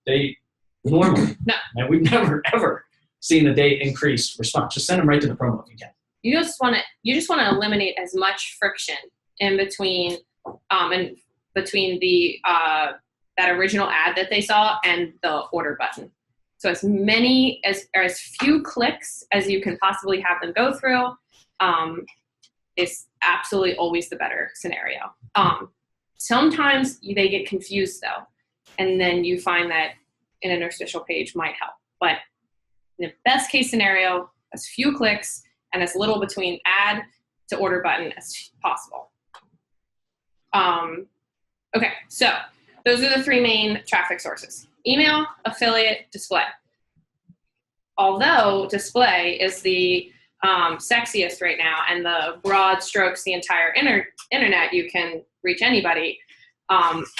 D: they normally, and we've never ever seen the day increase response. Just send them right to the promo if you can.
C: You just want to eliminate as much friction in between the that original ad that they saw and the order button. So as few clicks as you can possibly have them go through is absolutely always the better scenario. Sometimes they get confused though, and then you find that an interstitial page might help. But in the best case scenario, as few clicks and as little between ad to order button as possible. Okay, so those are the three main traffic sources: email, affiliate, display. Although display is the sexiest right now and the broad strokes the entire internet, you can reach anybody.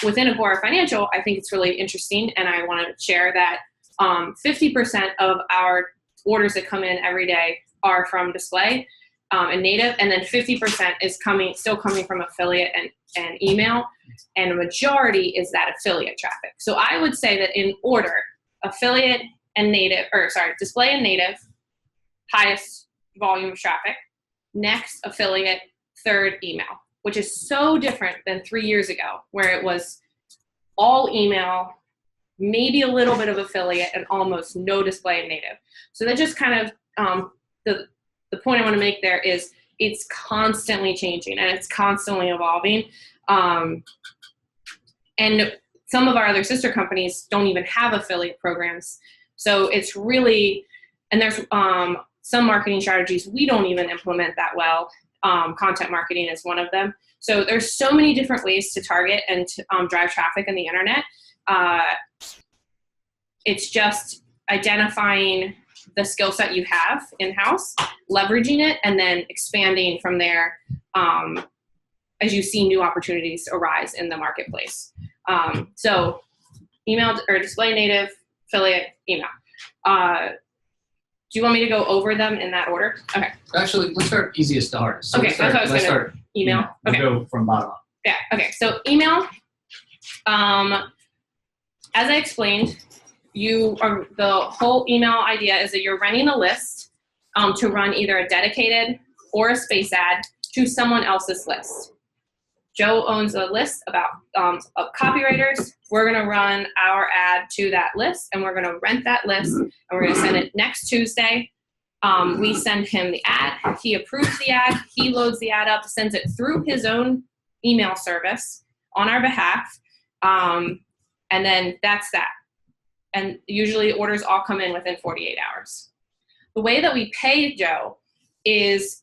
C: Within Agora Financial, I think it's really interesting, and I want to share that 50% of our orders that come in every day are from display and native, and then 50% is still coming from affiliate and email, and a majority is that affiliate traffic. So I would say that in order, affiliate and native, display and native, highest volume of traffic, next affiliate, third email, which is so different than 3 years ago where it was all email, maybe a little bit of affiliate, and almost no display and native. So that just kind of, the point I want to make there is it's constantly changing and it's constantly evolving. And some of our other sister companies don't even have affiliate programs. So it's really, and there's some marketing strategies we don't even implement that well. Content marketing is one of them. So there's so many different ways to target and to drive traffic on the internet. It's just identifying the skill set you have in-house, leveraging it, and then expanding from there as you see new opportunities arise in the marketplace. So email or display native, affiliate, email. Do you want me to go over them in that order? Okay.
D: Actually, let's start easiest to hardest. So
C: Okay, that's what I was
D: let's
C: gonna-
D: start
C: Email.
D: We'll
C: Okay.
D: go from bottom up.
C: Yeah, okay, so email, as I explained, the whole email idea is that you're running a list to run either a dedicated or a space ad to someone else's list. Joe owns a list of copywriters. We're gonna run our ad to that list, and we're gonna rent that list, and we're gonna send it next Tuesday. We send him the ad, he approves the ad, he loads the ad up, sends it through his own email service on our behalf, and then that's that. And usually orders all come in within 48 hours. The way that we pay Joe is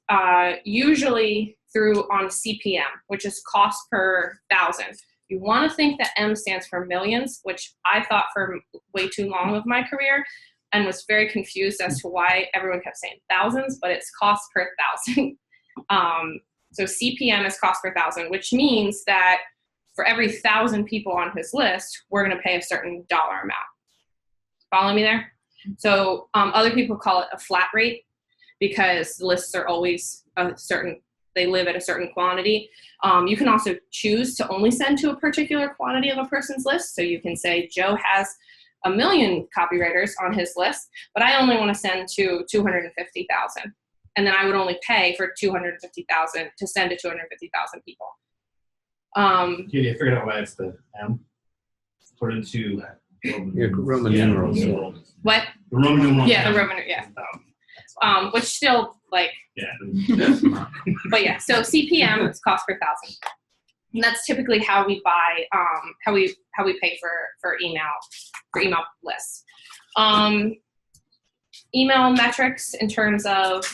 C: usually on CPM, which is cost per thousand. You want to think that M stands for millions, which I thought for way too long of my career and was very confused as to why everyone kept saying thousands, but it's cost per thousand. So CPM is cost per thousand, which means that for every 1,000 people on his list, we're going to pay a certain dollar amount. Follow me there? So other people call it a flat rate because lists are always a certain they live at a certain quantity. You can also choose to only send to a particular quantity of a person's list. So you can say, Joe has 1 million copywriters on his list, but I only want to send to 250,000. And then I would only pay for 250,000 to send to 250,000 people.
A: You figured out why it's the M? Put into
D: Roman numerals.
C: What?
A: The Roman numeral.
C: Yeah, the Roman, yeah. Which still, like,
A: Yeah.
C: but yeah, so CPM is cost per thousand. And that's typically how we buy, how we pay for email lists. Email metrics in terms of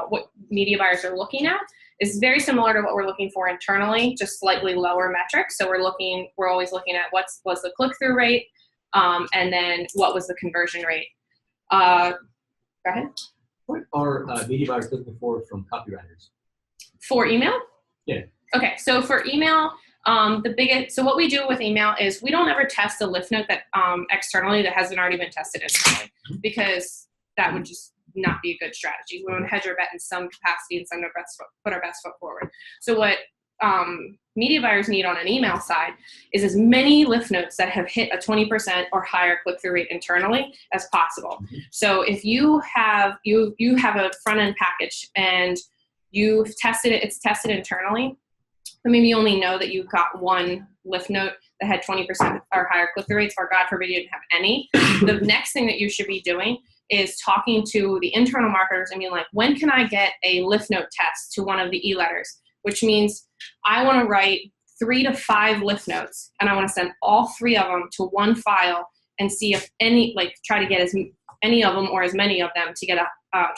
C: what media buyers are looking at is very similar to what we're looking for internally, just slightly lower metrics. So we're always looking at what's the click-through rate, and then what was the conversion rate. Go ahead.
D: What are media buyers looking for from copywriters?
C: For email?
D: Yeah.
C: Okay, so for email, so what we do with email is we don't ever test a lift note that externally that hasn't already been tested internally, because that would just not be a good strategy. We want to hedge our bet in some capacity and put our best foot forward. So what media buyers need on an email side is as many lift notes that have hit a 20% or higher click-through rate internally as possible. So if you have a front-end package and you've tested it, it's tested internally, but maybe you only know that you got one lift note that had 20% or higher click-through rates, or God forbid you didn't have any. The next thing that you should be doing is talking to the internal marketers and being like, when can I get a lift note test to one of the e-letters? Which means I want to write 3 to 5 lift notes, and I want to send all 3 of them to one file and see if try to get as any of them or as many of them to get a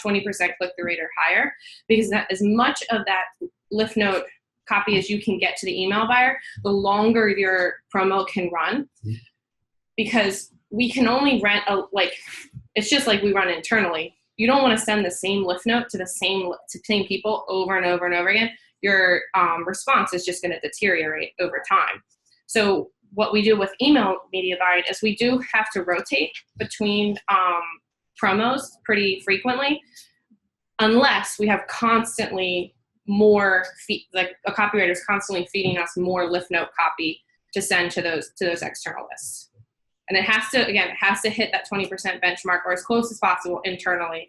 C: 20% click-through rate or higher, because that as much of that lift note copy as you can get to the email buyer, the longer your promo can run, because we can only rent it's just like we run internally. You don't want to send the same lift note to the same people over and over and over again. Your response is just going to deteriorate over time. So what we do with email media buying is we do have to rotate between promos pretty frequently, unless we have constantly more a copywriter is constantly feeding us more lift note copy to send to those external lists. And it has to hit that 20% benchmark or as close as possible internally.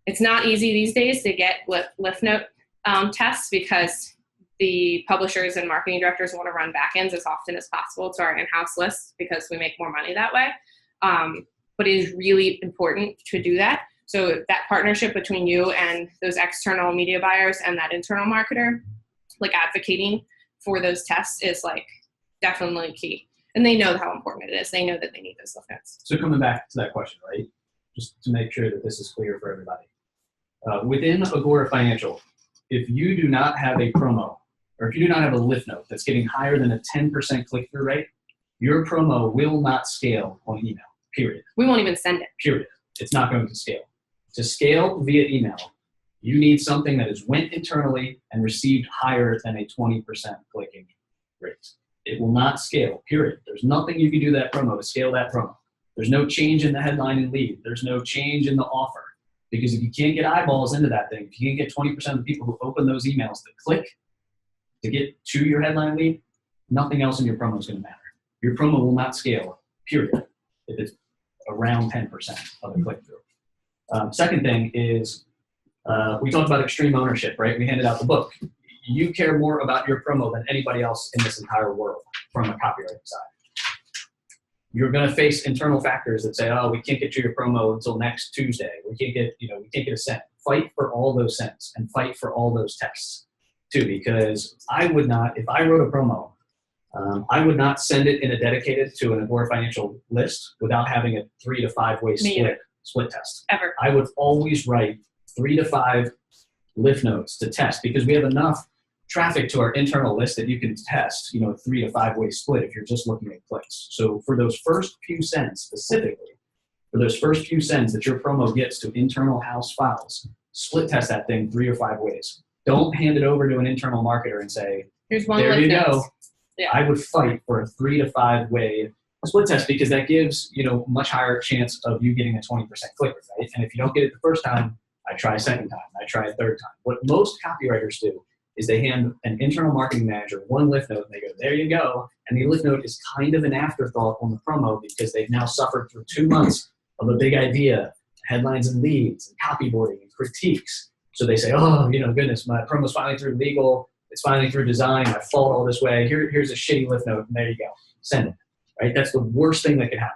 C: It's not easy these days to get lift note tests, because the publishers and marketing directors want to run backends as often as possible to our in-house lists, because we make more money that way. But it is really important to do that. So that partnership between you and those external media buyers and that internal marketer, advocating for those tests, is definitely key. And they know how important it is. They know that they need those lift notes.
D: So coming back to that question, right? Just to make sure that this is clear for everybody. Within Agora Financial, if you do not have a promo, or if you do not have a lift note that's getting higher than a 10% click-through rate, your promo will not scale on email, period.
C: We won't even send it.
D: Period. It's not going to scale. To scale via email, you need something that is went internally and received higher than a 20% clicking rate. It will not scale, period. There's nothing you can do that promo to scale that promo. There's no change in the headline and lead. There's no change in the offer. Because if you can't get eyeballs into that thing, if you can't get 20% of the people who open those emails to click to get to your headline lead, nothing else in your promo is going to matter. Your promo will not scale, period, if it's around 10% of the click-through. Second thing is, we talked about extreme ownership, right? We handed out the book. You care more about your promo than anybody else in this entire world from a copywriting side. You're going to face internal factors that say, oh, we can't get you your promo until next Tuesday. We can't get a cent. Fight for all those cents and fight for all those tests too, because I would not, if I wrote a promo, I would not send it in a dedicated to an Agora Financial list without having a 3 to 5 way split test.
C: Ever.
D: I would always write 3 to 5 lift notes to test, because we have enough traffic to our internal list that you can test, a 3 to 5 way split if you're just looking at clicks. So for those first few cents specifically, for those first few cents that your promo gets to internal house files, split test that thing 3 or 5 ways. Don't hand it over to an internal marketer and say,
C: here's one
D: there you go.
C: Yeah.
D: I would fight for a 3 to 5 way split test, because that gives, much higher chance of you getting a 20% click rate, right? And if you don't get it the first time, I try a second time. I try a third time. What most copywriters do is they hand an internal marketing manager one lift note and they go, there you go. And the lift note is kind of an afterthought on the promo because they've now suffered through 2 months of a big idea, headlines and leads, and copyboarding and critiques. So they say, oh, goodness, my promo's finally through legal. It's finally through design. I fought all this way. Here's a shitty lift note, and there you go. Send it. Right? That's the worst thing that could happen.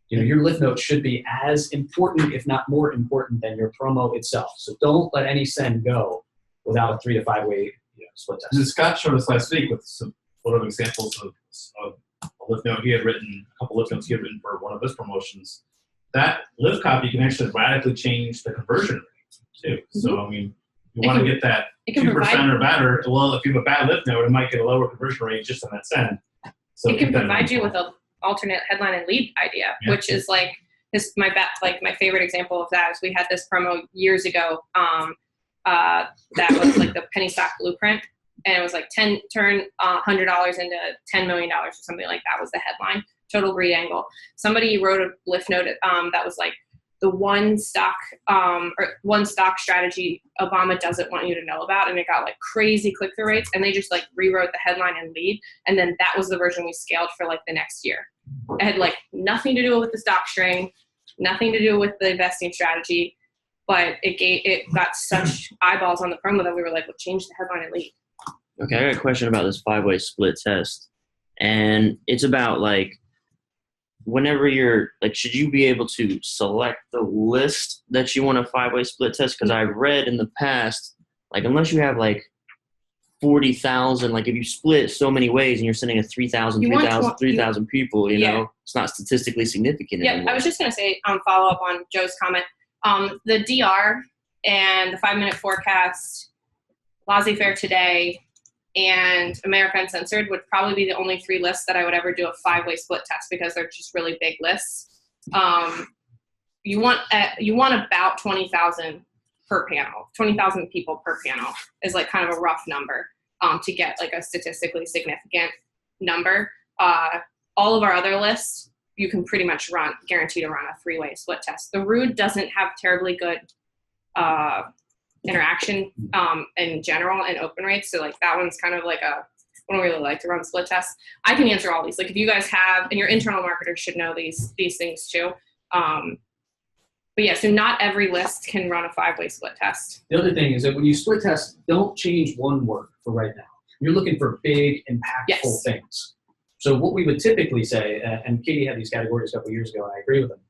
D: Your lift note should be as important, if not more important, than your promo itself. So don't let any send go without a 3 to 5 way split test.
A: And Scott showed us last week with some photo examples of a lift note he had written, a couple lift notes he had written for one of his promotions. That lift copy can actually radically change the conversion rate too. So you want to get that 2% or better. Well, if you have a bad lift note, it might get a lower conversion rate just on that send. So
C: it can provide you with an alternate headline and lead idea, which is like this. My favorite example of that is we had this promo years ago. That was like the penny stock blueprint, and it was like turn $100 into $10 million or something like that was the headline. Total greed angle. Somebody wrote a lift note that was like the one stock strategy Obama doesn't want you to know about, and it got like crazy click-through rates, and they just like rewrote the headline and lead, and then that was the version we scaled for like the next year. It had like nothing to do with the stock string, nothing to do with the investing strategy, but it got such eyeballs on the promo that we were like, well, change the headline and lead.
G: Okay, I got a question about this 5-way split test, and it's about like, whenever you're like, should you be able to select the list that you want a 5-way split test? Because I've read in the past, like, unless you have like 40,000, like if you split so many ways and you're sending a 3,000 people, you know, it's not statistically significant.
C: Yeah,
G: anymore.
C: I was just going to say, follow up on Joe's comment. The DR and the 5-minute forecast, Laissez-faire Today, and America Uncensored would probably be the only 3 lists that I would ever do a 5-way split test because they're just really big lists. You want about 20,000 per panel. 20,000 people per panel is like kind of a rough number to get like a statistically significant number. All of our other lists, you can pretty much guarantee to run a 3-way split test. The Rude doesn't have terribly good interaction in general and open rates, so like that one's kind of like I don't really like to run split tests. I can answer all these, like if you guys have, and your internal marketers should know these things too. But yeah, so not every list can run a 5-way split test.
D: The other thing is that when you split test, don't change one word for right now. You're looking for big, impactful things. So what we would typically say, and Katie had these categories a couple years ago, and I agree with them,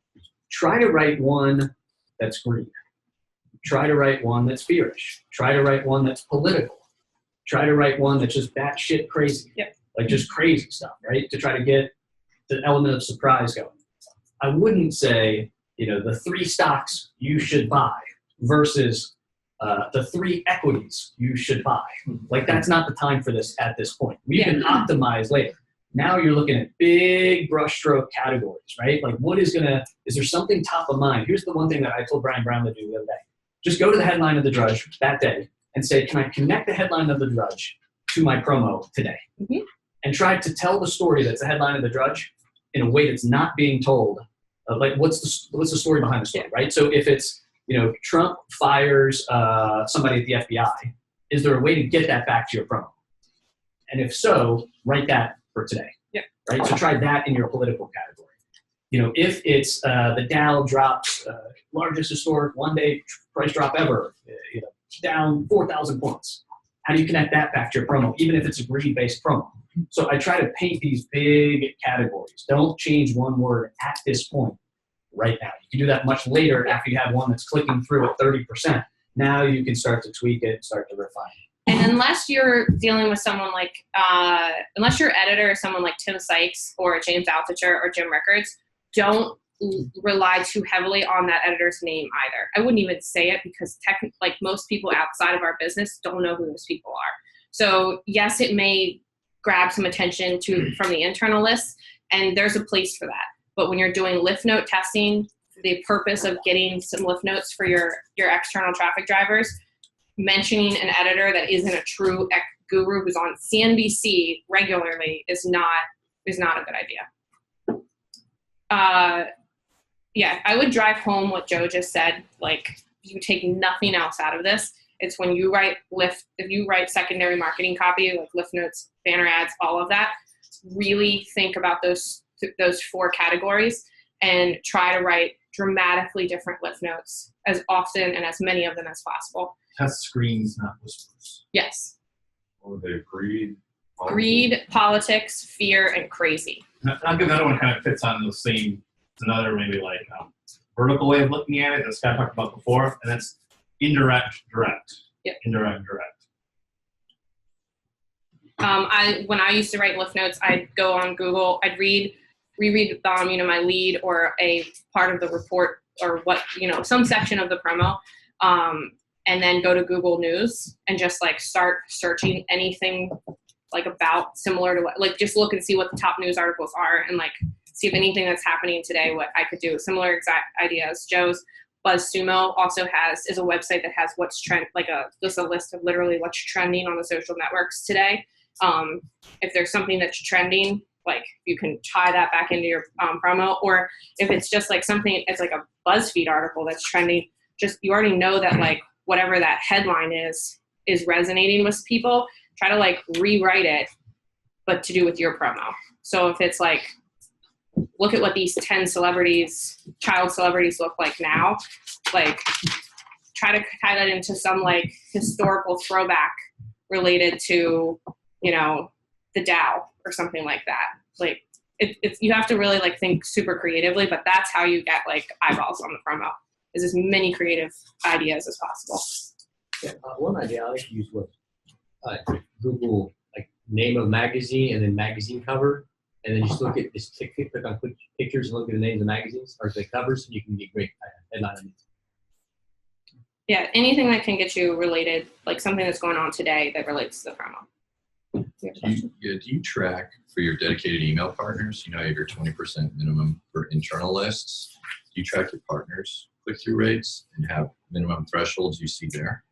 D: try to write one that's greed. Try to write one that's fearish. Try to write one that's political. Try to write one that's just batshit crazy. Like just crazy stuff, right? To try to get the element of surprise going. I wouldn't say, the 3 stocks you should buy versus the 3 equities you should buy. Like that's not the time for this at this point. We can optimize later. Now you're looking at big brushstroke categories, right? Like is there something top of mind? Here's the one thing that I told Brian Brown to do the other day. Just go to the headline of the Drudge that day and say, can I connect the headline of the Drudge to my promo today?
C: Mm-hmm.
D: And try to tell the story that's the headline of the Drudge in a way that's not being told. Like what's the story behind the story, right? So if it's, Trump fires somebody at the FBI, is there a way to get that back to your promo? And if so, write that for today. Right? So try that in your political category. If it's the Dow drops, largest historic one-day price drop ever, down 4,000 points. How do you connect that back to your promo, even if it's a greed-based promo? So I try to paint these big categories. Don't change one word at this point right now. You can do that much later after you have one that's clicking through at 30%. Now you can start to tweak it and start to refine it.
C: And unless you're dealing with someone like, unless your editor is someone like Tim Sykes or James Altucher or Jim Rickards, don't rely too heavily on that editor's name either. I wouldn't even say it because like most people outside of our business don't know who those people are. So yes, it may grab some attention from the internal list, and there's a place for that. But when you're doing lift note testing, for the purpose of getting some lift notes for your external traffic drivers, mentioning an editor that isn't a true guru who's on CNBC regularly is not a good idea. I would drive home what Joe just said. Like, you take nothing else out of this, it's when you write if you write secondary marketing copy, like lift notes, banner ads, all of that, really think about those 4 categories and try to write dramatically different lift notes as often and as many of them as possible.
J: Test screens, not whispers.
C: Yes.
K: Or they greed.
C: Greed, politics, fear, and crazy.
J: I'll give another one kind of fits on the same, it's another maybe like vertical way of looking at it that Scott talked about before, and that's indirect, direct.
C: Yep.
J: Indirect, direct.
C: When I used to write lift notes, I'd go on Google, I'd reread my lead or a part of the report or some section of the promo, and then go to Google News and just like start searching anything like about similar to like just look and see what the top news articles are and like see if anything that's happening today, what I could do. Similar exact ideas. Joe's BuzzSumo also is a website that has what's trend, just a list of literally what's trending on the social networks today. If there's something that's trending, like you can tie that back into your promo, or if it's just like something, it's like a BuzzFeed article that's trending, just you already know that like whatever that headline is resonating with people, try to like rewrite it, but to do with your promo. So if it's like, look at what these 10 child celebrities look like now, like try to tie that into some like historical throwback related to, the Dow or something like that. Like it's you have to really like think super creatively, but that's how you get like eyeballs on the promo, is as many creative ideas as possible.
L: Yeah, one idea I like to use was Google like name of magazine and then magazine cover, and then just click on pictures and look at the names of magazines or the covers, and you can get great headline on it.
C: Yeah, anything that can get you related, like something that's going on today that relates to the promo.
K: Do you track for your dedicated email partners? You have your 20% minimum for internal lists. Do you track your partners' click-through rates and have minimum thresholds you see there?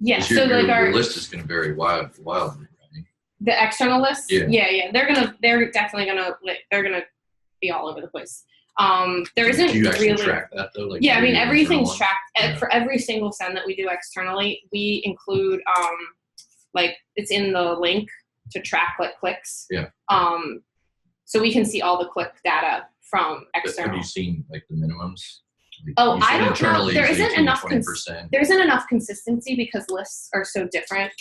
C: Yeah. So
K: your
C: our
K: list is going to vary wildly, right?
C: The external list.
K: Yeah.
C: They're definitely gonna be all over the place. There isn't
K: Do you actually
C: really
K: track that though? Like,
C: yeah, I mean everything's
K: internal
C: tracked. For every single send that we do externally, we include like it's in the link to track like clicks.
K: Yeah.
C: So we can see all the click data from external.
K: Have you seen like the minimums?
C: Oh, I don't know. There isn't
K: 18,
C: enough.
K: 20%.
C: There isn't enough consistency because lists are so different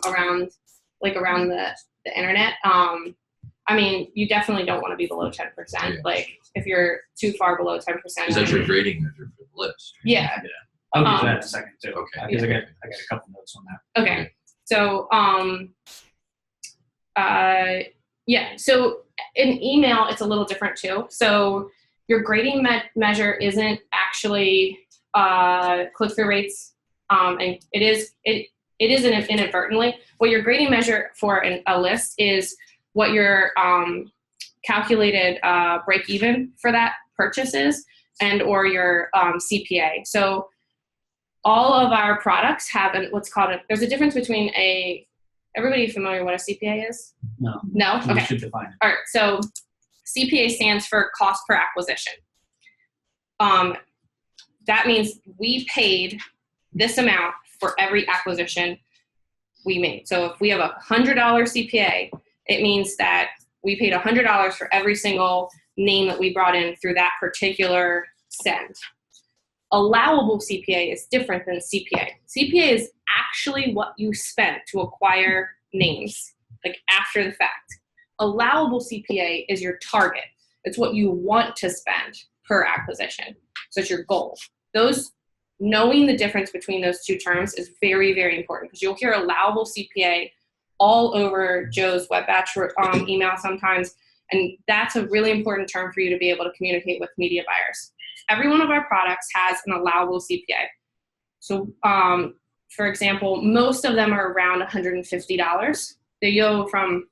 C: around the internet. I mean, you definitely don't want to be below 10%.
K: Yeah.
C: Like if you're too far below 10%.
K: Is that your grading measure for the list?
C: Yeah.
J: I'll get to that in a second too.
K: Okay.
J: Because I got a couple notes on that.
C: Okay. So yeah. So in email, it's a little different too. So your grading measure isn't actually click-through rates, and it is inadvertently. What your grading measure for a list is what your calculated break even for that purchase is, and or your CPA. So all of our products have what's called there's a difference between everybody familiar what a CPA is?
J: No.
C: No?
J: You
C: Okay.
J: should define it.
C: All right. So CPA stands for cost per acquisition. That means we paid this amount for every acquisition we made. So if we have $100 CPA, it means that we paid $100 for every single name that we brought in through that particular send. Allowable CPA is different than CPA. CPA is actually what you spent to acquire names, like after the fact. Allowable CPA is your target. It's what you want to spend per acquisition. So it's your goal. Knowing the difference between those two terms is very, very important because you'll hear allowable CPA all over Joe's web batch email sometimes, and that's a really important term for you to be able to communicate with media buyers. Every one of our products has an allowable CPA. So, for example, most of them are around $150. They go from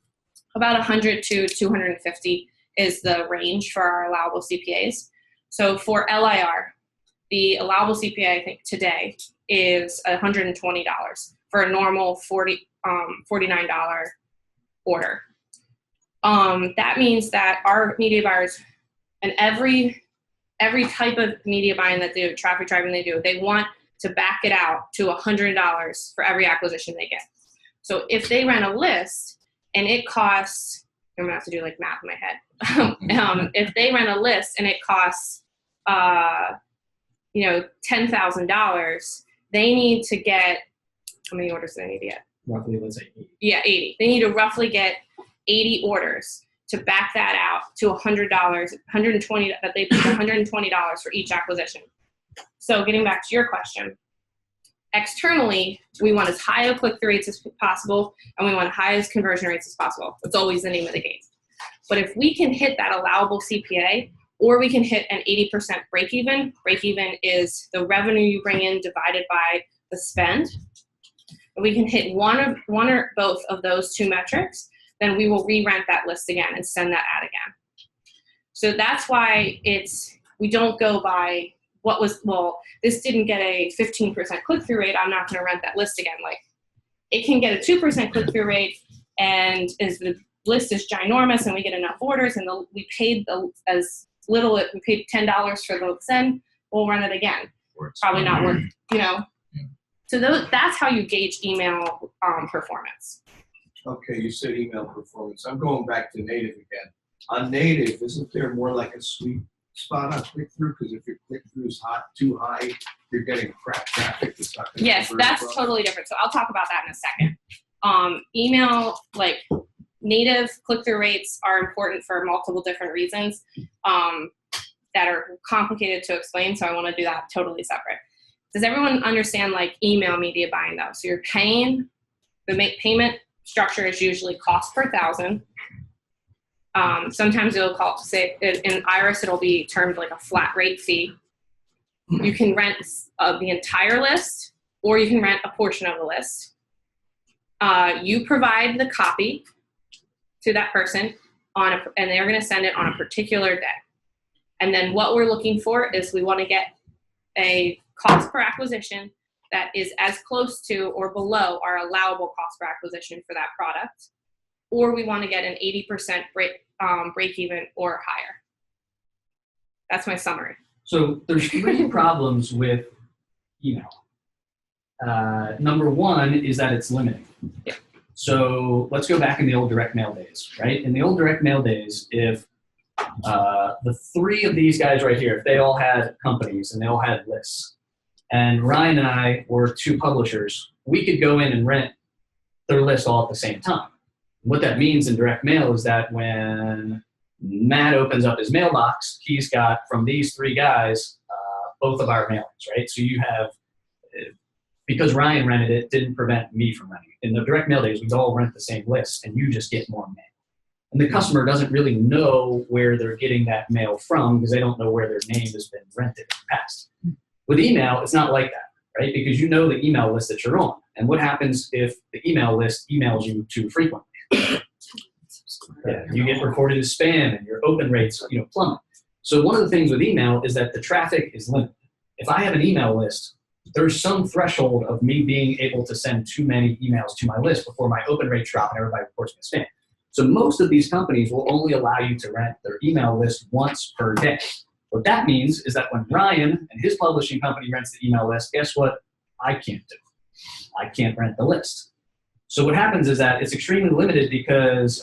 C: about $100 to $250 is the range for our allowable CPAs. So for LIR, the allowable CPA, I think today is $120 for a normal $49 order. That means that our media buyers and every every type of media buying that they do, traffic driving they do, they want to back it out to $100 for every acquisition they get. So if they rent a list and it costs, I'm gonna have to do like math in my head. If they rent a list and it costs, $10,000, they need to get, how many orders do they need to get?
D: Roughly, let's say 80.
C: Yeah, 80. They need to roughly get 80 orders to back that out to $100, $120, that they pay $120 for each acquisition. So getting back to your question, externally, we want as high a click-through rates as possible, and we want high as conversion rates as possible. That's always the name of the game. But if we can hit that allowable CPA, or we can hit an 80% break-even. Break-even is the revenue you bring in divided by the spend. If we can hit one or both of those two metrics, then we will re-rent that list again and send that ad again. So that's why we don't go by this didn't get a 15% click-through rate, I'm not gonna rent that list again. Like, it can get a 2% click-through rate, and as the list is ginormous and we get enough orders and we paid we paid $10 for the send, we'll run it again. Probably not worth, So that's how you gauge email performance.
I: Okay, you said email performance. I'm going back to native again. On native, isn't there more like a sweet spot on click-through? Because if your click-through is too high, you're getting crap traffic. That's not gonna
C: Yes,
I: convert
C: that's
I: well.
C: totally different. So I'll talk about that in a second. Email, like native click-through rates are important for multiple different reasons that are complicated to explain. So I want to do that totally separate. Does everyone understand like email media buying though? So you're paying, payment structure is usually cost per thousand. Sometimes it'll say in Iris, it'll be termed like a flat rate fee. You can rent the entire list, or you can rent a portion of the list. You provide the copy to that person and they're going to send it on a particular day. And then what we're looking for is we want to get a cost per acquisition that is as close to or below our allowable cost per acquisition for that product, or we want to get an 80% break even or higher. That's my summary.
D: So there's three problems with email. Number one is that it's limiting.
C: Yeah.
D: So let's go back in the old direct mail days, right? In the old direct mail days, if the three of these guys right here, if they all had companies and they all had lists, and Ryan and I were two publishers, we could go in and rent their list all at the same time. What that means in direct mail is that when Matt opens up his mailbox, he's got from these three guys, both of our mailings, right? So you have, because Ryan rented it, didn't prevent me from renting it. In the direct mail days, we'd all rent the same list and you just get more mail. And the customer doesn't really know where they're getting that mail from because they don't know where their name has been rented in the past. With email, it's not like that, right? Because you know the email list that you're on. And what happens if the email list emails you too frequently? Yeah, you get reported as spam and your open rates plummet. So one of the things with email is that the traffic is limited. If I have an email list, there's some threshold of me being able to send too many emails to my list before my open rates drop and everybody reports me as spam. So most of these companies will only allow you to rent their email list once per day. What that means is that when Ryan and his publishing company rents the email list, guess what I can't do? I can't rent the list. So what happens is that it's extremely limited because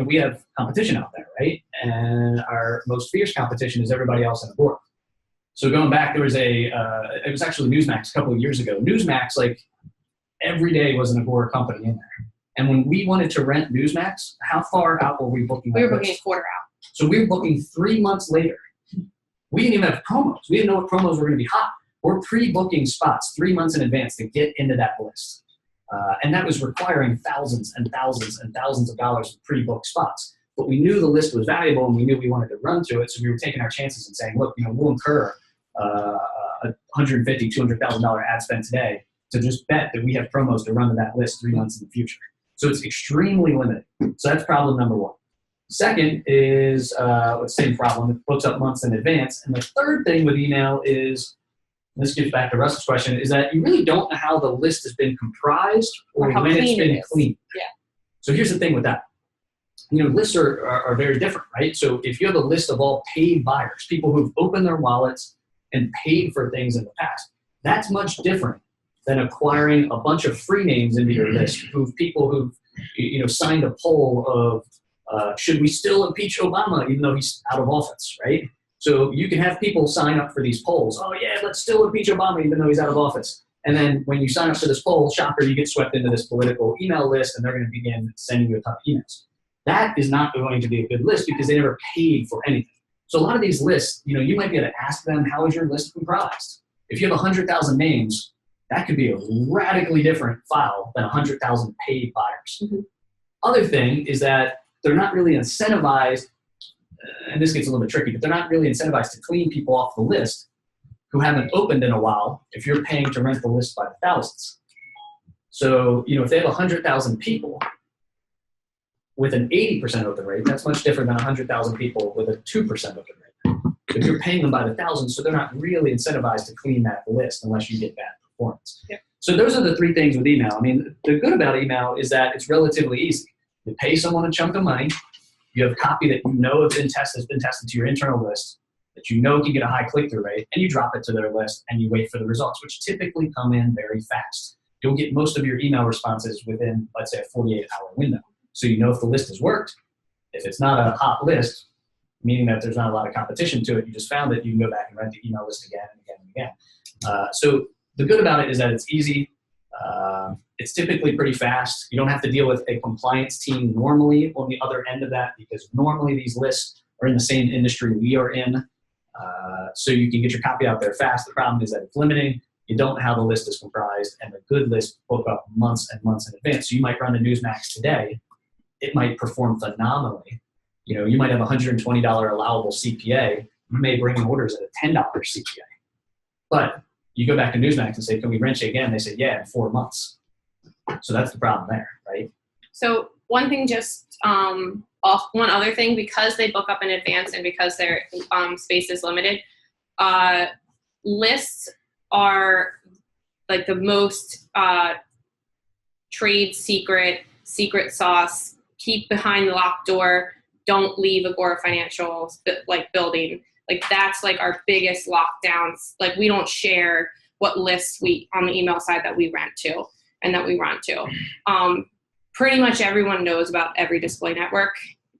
D: we have competition out there, right? And our most fierce competition is everybody else on the board. So going back, there was it was actually Newsmax a couple of years ago. Newsmax, like every day was an Agora company in there. And when we wanted to rent Newsmax, how far out were we booking?
C: We were booking a quarter out.
D: So we were booking 3 months later. We didn't even have promos. We didn't know what promos were going to be hot. We're pre-booking spots 3 months in advance to get into that list. And that was requiring thousands and thousands and thousands of dollars of pre-booked spots. But we knew the list was valuable and we knew we wanted to run to it. So we were taking our chances and saying, look, we'll incur a $150,000, $200,000 ad spend today to just bet that we have promos to run to that list 3 months in the future. So it's extremely limited. So that's problem number one. Second is the same problem. It books up months in advance. And the third thing with email is, this gets back to Russ's question, is that you really don't know how the list has been comprised or when it's been cleaned.
C: Yeah.
D: So here's the thing with that. lists are very different, right? So if you have a list of all paid buyers, people who've opened their wallets and paid for things in the past, that's much different than acquiring a bunch of free names into your list, people who've signed a poll of should we still impeach Obama even though he's out of office, right? So you can have people sign up for these polls. Oh yeah, let's still impeach Obama even though he's out of office. And then when you sign up for this poll, shocker, you get swept into this political email list and they're going to begin sending you a ton of emails. That is not going to be a good list because they never paid for anything. So a lot of these lists, you might be able to ask them, how is your list comprised? If you have 100,000 names, that could be a radically different file than 100,000 paid buyers.
C: Mm-hmm.
D: Other thing is that they're not really incentivized, and this gets a little bit tricky, but they're not really incentivized to clean people off the list who haven't opened in a while if you're paying to rent the list by the thousands. So, if they have 100,000 people with an 80% open rate, that's much different than 100,000 people with a 2% open rate. If you're paying them by the thousands, so they're not really incentivized to clean that list unless you get bad performance.
C: Yep.
D: So those are the three things with email. I mean, the good about email is that it's relatively easy. You pay someone a chunk of money, you have a copy that has been tested to your internal list, that can get a high click-through rate, and you drop it to their list and you wait for the results, which typically come in very fast. You'll get most of your email responses within, let's say, a 48-hour window. So if the list has worked. If it's not a hot list, meaning that there's not a lot of competition to it, you just found it, you can go back and rent the email list again and again and again. So the good about it is that it's easy. It's typically pretty fast. You don't have to deal with a compliance team normally on the other end of that because normally these lists are in the same industry we are in. So you can get your copy out there fast. The problem is that it's limiting. You don't know how the list is comprised, and the good list book up months and months in advance. So you might run a Newsmax today. It might perform phenomenally. You might have a $120 allowable CPA. You may bring in orders at a $10 CPA. But you go back to Newsmax and say, can we rent you again? They say, yeah, in 4 months. So that's the problem there, right?
C: So one thing, one other thing, because they book up in advance and because their space is limited, lists are like the most trade secret sauce, keep behind the locked door, don't leave Agora Financial building. Like that's like our biggest lockdowns. Like we don't share what lists on the email side that we rent to and that we run to. Pretty much everyone knows about every display network.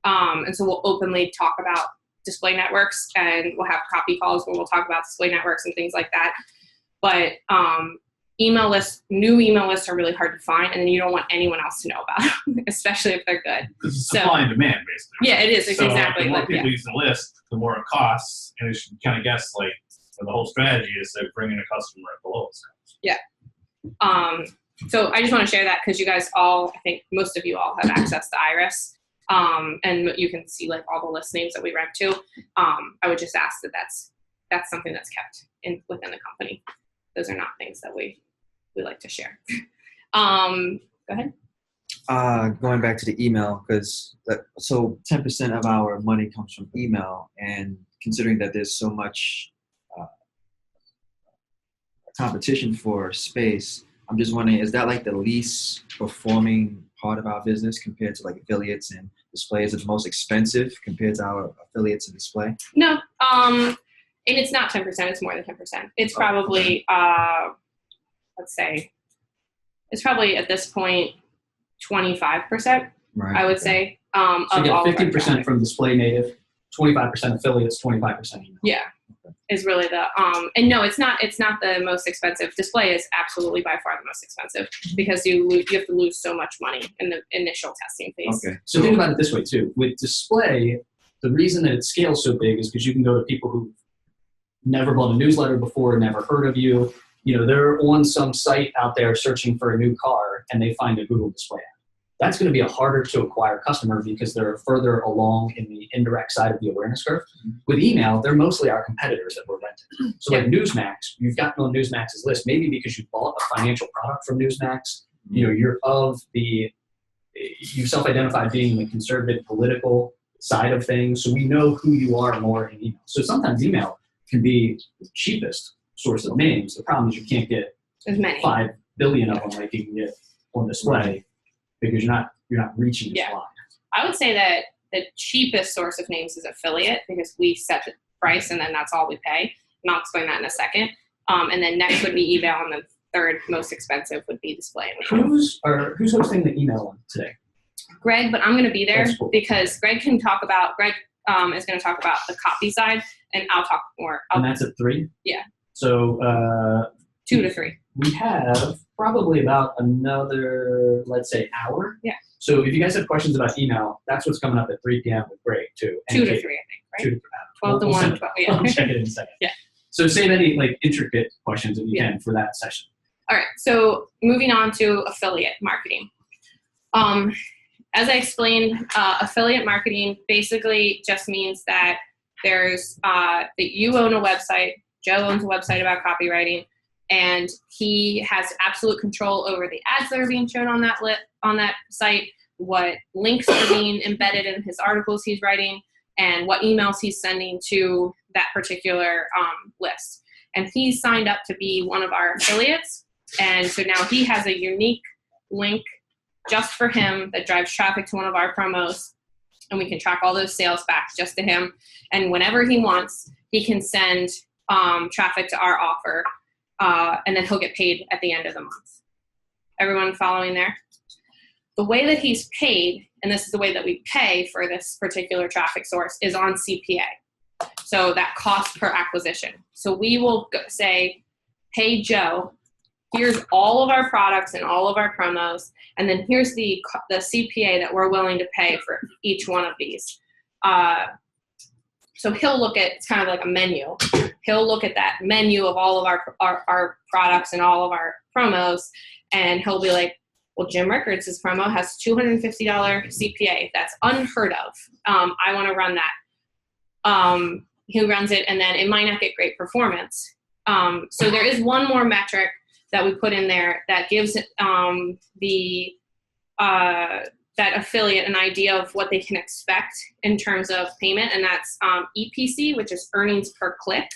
C: And so we'll openly talk about display networks and we'll have copy calls where we'll talk about display networks and things like that. But new email lists are really hard to find, and then you don't want anyone else to know about them, especially if they're good.
J: Because it's supply and demand, basically.
C: Yeah, it is.
J: So
C: Exactly.
J: the more people use the list, the more it costs, and you should kind of guess, the whole strategy is to bring in a customer at the lowest cost.
C: Yeah. So I just want to share that because you guys all, I think most of you all have access to Iris. And you can see all the list names that we rent to. I would just ask that that's something that's kept within the company. Those are not things that we like to share. Go ahead.
F: Going back to the email, so 10% of our money comes from email, and considering that there's so much competition for space, I'm just wondering, is that the least performing part of our business compared to affiliates and display? Is it the most expensive compared to our affiliates and display?
C: No, and it's not 10%, it's more than 10%. It's probably, let's say, it's probably at this point 25%,
F: right,
C: I would say.
D: So you get 50% from display native, 25% affiliates, 25% email.
C: Yeah, is really the and no, it's not the most expensive. Display is absolutely by far the most expensive because you have to lose so much money in the initial testing phase.
D: Okay. So think about it this way too. With display, the reason that it scales so big is because you can go to people who've never bought a newsletter before, never heard of you. They're on some site out there searching for a new car and they find a Google display ad. That's going to be a harder to acquire customer because they're further along in the indirect side of the awareness curve. With email, they're mostly our competitors that we're renting. So Newsmax, you've gotten on Newsmax's list, maybe because you bought a financial product from Newsmax. You're you self-identified being the conservative political side of things. So we know who you are more in email. So sometimes email can be the cheapest source of names. The problem is you can't get
C: as many
D: 5 billion of them like you can get on display because you're not reaching as wide.
C: I would say that the cheapest source of names is affiliate because we set the price and then that's all we pay. And I'll explain that in a second. And then next would be email, and the third most expensive would be display.
D: Who's hosting the email one today?
C: Greg, but I'm going to be there
D: That's cool.
C: because Greg is going to talk about the copy side, and I'll talk more.
D: And that's at 3?
C: Yeah.
D: So
C: 2 to 3.
D: we have probably about another, let's say, hour.
C: Yeah.
D: So if you guys have questions about email, that's what's coming up at 3 p.m. with Greg too.
C: 2 to 3, I think, right?
D: 2 to 3.
C: 12 to
D: We'll
C: 1,
D: send it.
C: 12, yeah.
D: I'll check it in a second.
C: Yeah.
D: So save any like intricate questions if you
C: Yeah.
D: can for that session.
C: All right, so moving on to affiliate marketing. As I explained, affiliate marketing basically just means that there's that you own a website, Joe owns a website about copywriting, and he has absolute control over the ads that are being shown on that site, what links are being embedded in his articles he's writing, and what emails he's sending to that particular list. And he's signed up to be one of our affiliates. And so now he has a unique link just for him that drives traffic to one of our promos. And we can track all those sales back just to him. And whenever he wants, he can send traffic to our offer. And then he'll get paid at the end of the month. Everyone following there? The way that he's paid, and this is the way that we pay for this particular traffic source, is on CPA. So that cost per acquisition. So we will say, hey, Joe, here's all of our products and all of our promos, and then here's the CPA that we're willing to pay for each one of these. So he'll look at, it's kind of like a menu. He'll look at that menu of all of our products and all of our promos, and he'll be like, well, Jim Rickards' promo has $250 CPA. That's unheard of. I want to run that. He runs it, and then it might not get great performance. So there is one more metric that we put in there that gives that affiliate an idea of what they can expect in terms of payment, and that's EPC, which is earnings per click.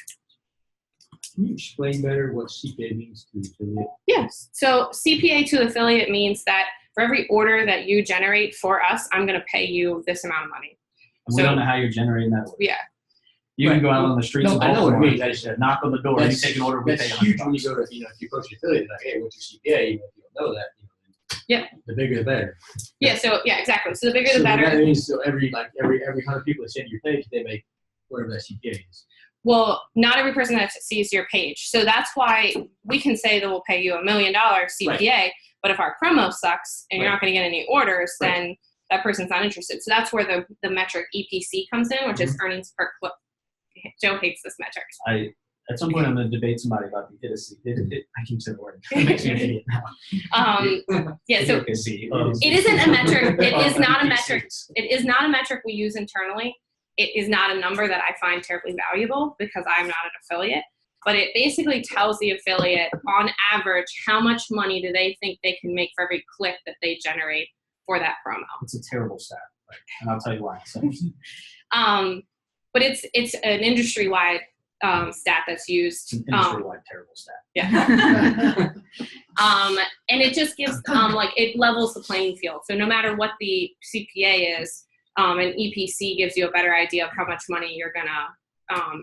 L: Can you explain better what CPA means to affiliate?
C: Yes. So CPA to affiliate means that for every order that you generate for us, I'm going to pay you this amount of money.
D: And we don't know how you're generating that order.
C: Yeah.
D: You can go out on the streets
L: No,
D: of
L: I know what it
D: Baltimore,
L: means. I just-
D: knock on the door, you
L: That's-
D: take an order, we pay
L: That's
D: $100.
L: huge when you go to, if you approach an affiliate, like, hey, what's your CPA? Even if you don't know that,
C: Yeah.
L: the bigger the better.
C: Yeah. So yeah, exactly. So the bigger
L: So
C: the better.
L: That means so every 100 people that send your page, they make whatever that CPA is.
C: Well, not every person that sees your page. So that's why we can say that we'll pay you $1 million CPA, but if our promo sucks and you're not going to get any orders, then that person's not interested. So that's where the metric EPC comes in, which is earnings per click. Joe hates this metric.
D: At some point, I'm going to debate somebody about the I keep saying the word. It makes me an idiot now.
C: Yeah, so it isn't a metric. It is not a metric. It is not a metric we use internally. It is not a number that I find terribly valuable because I'm not an affiliate. But it basically tells the affiliate, on average, how much money do they think they can make for every click that they generate for that promo.
D: It's a terrible stat, and I'll tell you why. So.
C: But it's an industry-wide stat that's used.
D: It's an industry-wide terrible stat.
C: Yeah. And it just gives it levels the playing field. So no matter what the CPA is, an EPC gives you a better idea of how much money you're gonna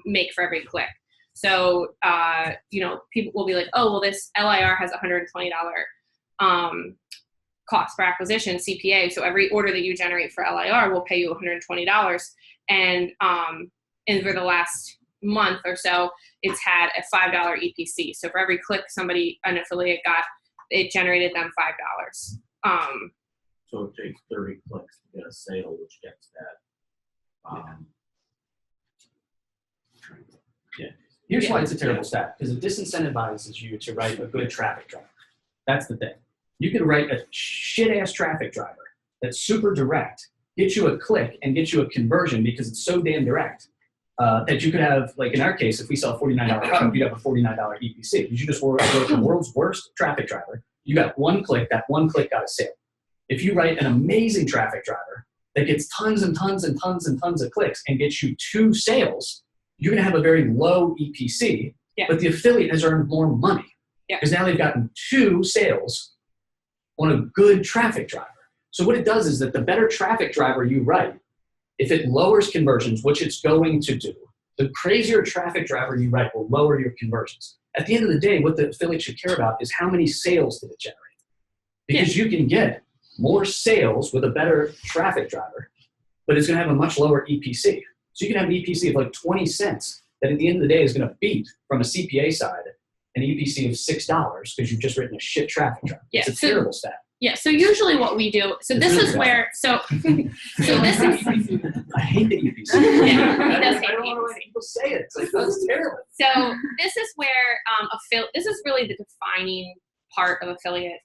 C: make for every click. So people will be like, oh well, this LIR has $120 cost per acquisition CPA. So every order that you generate for LIR will pay you $120. And over the last month or so, it's had a $5 EPC. So for every click an affiliate got, it generated them $5.
M: So it takes 30 clicks to get a sale, which gets that.
D: Yeah. Here's why it's a terrible stat, because it disincentivizes you to write a good traffic driver. That's the thing. You could write a shit-ass traffic driver that's super direct, get you a click, and get you a conversion because it's so damn direct that you could have, like in our case, if we sell a $49 product, you'd have a $49 EPC. You just wrote the world's worst traffic driver. You got one click, that one click got a sale. If you write an amazing traffic driver that gets tons and tons and tons and tons of clicks and gets you 2 sales, you're going to have a very low EPC, but the affiliate has earned more money because now they've gotten 2 sales on a good traffic driver. So what it does is that the better traffic driver you write, if it lowers conversions, which it's going to do, the crazier traffic driver you write will lower your conversions. At the end of the day, what the affiliate should care about is how many sales did it generate. Because you can get more sales with a better traffic driver, but it's going to have a much lower EPC. So you can have an EPC of like 20 cents that at the end of the day is going to beat from a CPA side an EPC of $6 because you've just written a shit traffic driver.
C: Yeah,
D: It's a terrible stat.
C: Yeah, so usually what we do, so this is where, so this is,
D: I hate the EPC.
C: Yeah, he does hate
D: I don't
C: the
D: want to let people say it. It's like, that's terrible.
C: so this is where, this is really the defining part of affiliate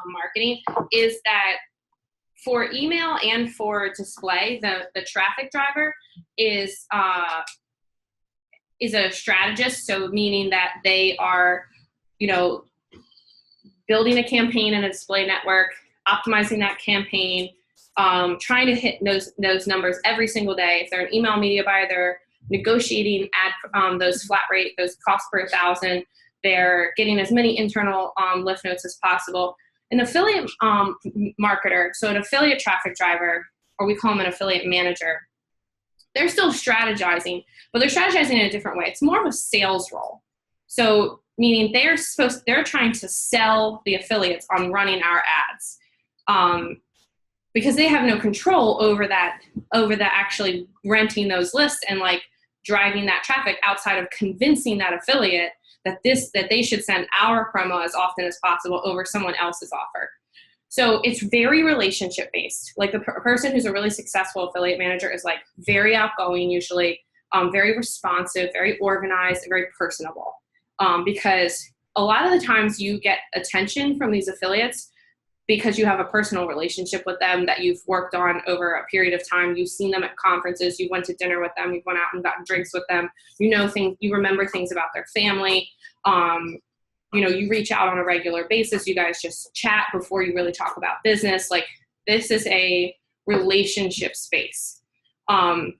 C: marketing, is that for email and for display, the traffic driver is a strategist, so meaning that they are, building a campaign and a display network, optimizing that campaign, trying to hit those numbers every single day. If they're an email media buyer, they're negotiating those flat rate, those cost per 1,000. They're getting as many internal lift notes as possible. An affiliate marketer, so an affiliate traffic driver, or we call them an affiliate manager, they're still strategizing, but they're strategizing in a different way. It's more of a sales role. So meaning they're trying to sell the affiliates on running our ads, because they have no control over that actually renting those lists and like driving that traffic outside of convincing that affiliate that they should send our promo as often as possible over someone else's offer. So it's very relationship based. Like the person who's a really successful affiliate manager is like very outgoing, usually very responsive, very organized, very personable. Because a lot of the times you get attention from these affiliates because you have a personal relationship with them that you've worked on over a period of time. You've seen them at conferences, you went to dinner with them, you went out and gotten drinks with them, you remember things about their family. You reach out on a regular basis, you guys just chat before you really talk about business. Like, this is a relationship space.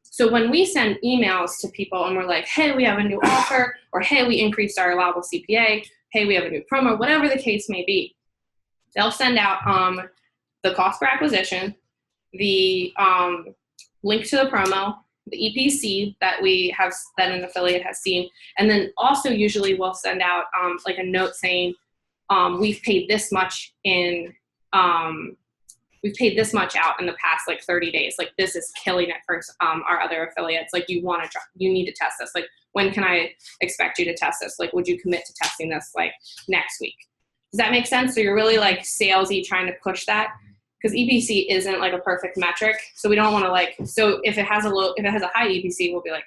C: So when we send emails to people and we're like, hey, we have a new offer, or hey, we increased our allowable CPA, hey, we have a new promo, whatever the case may be, they'll send out the cost per acquisition, the link to the promo, the EPC that an affiliate has seen, and then also usually we'll send out like a note saying we've paid this much out in the past like 30 days. Like, this is killing it for our other affiliates. Like, you need to test this. Like, when can I expect you to test this? Like, would you commit to testing this like next week? Does that make sense? So you're really like salesy trying to push that, because EPC isn't like a perfect metric. So we don't want to so if it has a high EPC, we'll be like,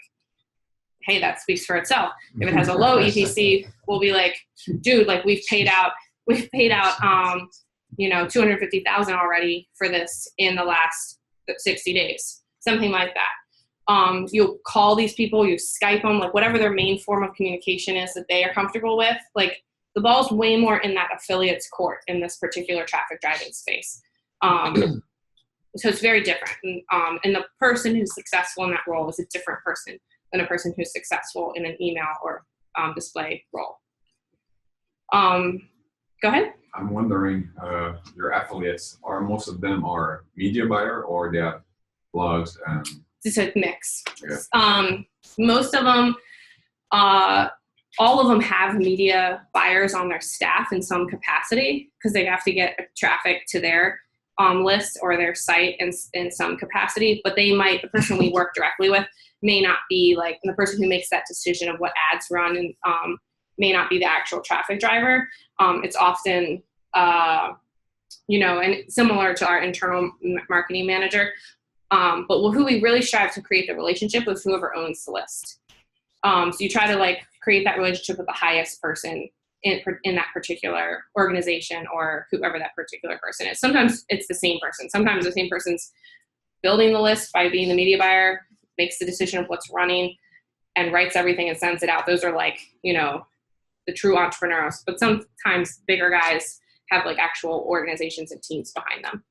C: hey, that speaks for itself. If it has a low EPC, we'll be like, dude, like we've paid out 250,000 already for this in the last 60 days, something like that. You'll call these people, you Skype them, like whatever their main form of communication is that they are comfortable with. Like, the ball's way more in that affiliate's court in this particular traffic driving space. So it's very different. And the person who's successful in that role is a different person than a person who's successful in an email or display role. Go ahead.
N: I'm wondering, your affiliates, are most of them are media buyer, or they have blogs and?
C: It's a mix.
N: Yeah.
C: Most of them, all of them have media buyers on their staff in some capacity, because they have to get traffic to their list or their site in some capacity. But the person we work directly with may not be like, the person who makes that decision of what ads run and may not be the actual traffic driver. It's often, and similar to our internal marketing manager. But who we really strive to create the relationship with whoever owns the list. So you try to like create that relationship with the highest person in that particular organization, or whoever that particular person is. Sometimes it's the same person. Sometimes the same person's building the list by being the media buyer, makes the decision of what's running, and writes everything and sends it out. Those are like, the true entrepreneurs. But sometimes bigger guys have like actual organizations and teams behind them.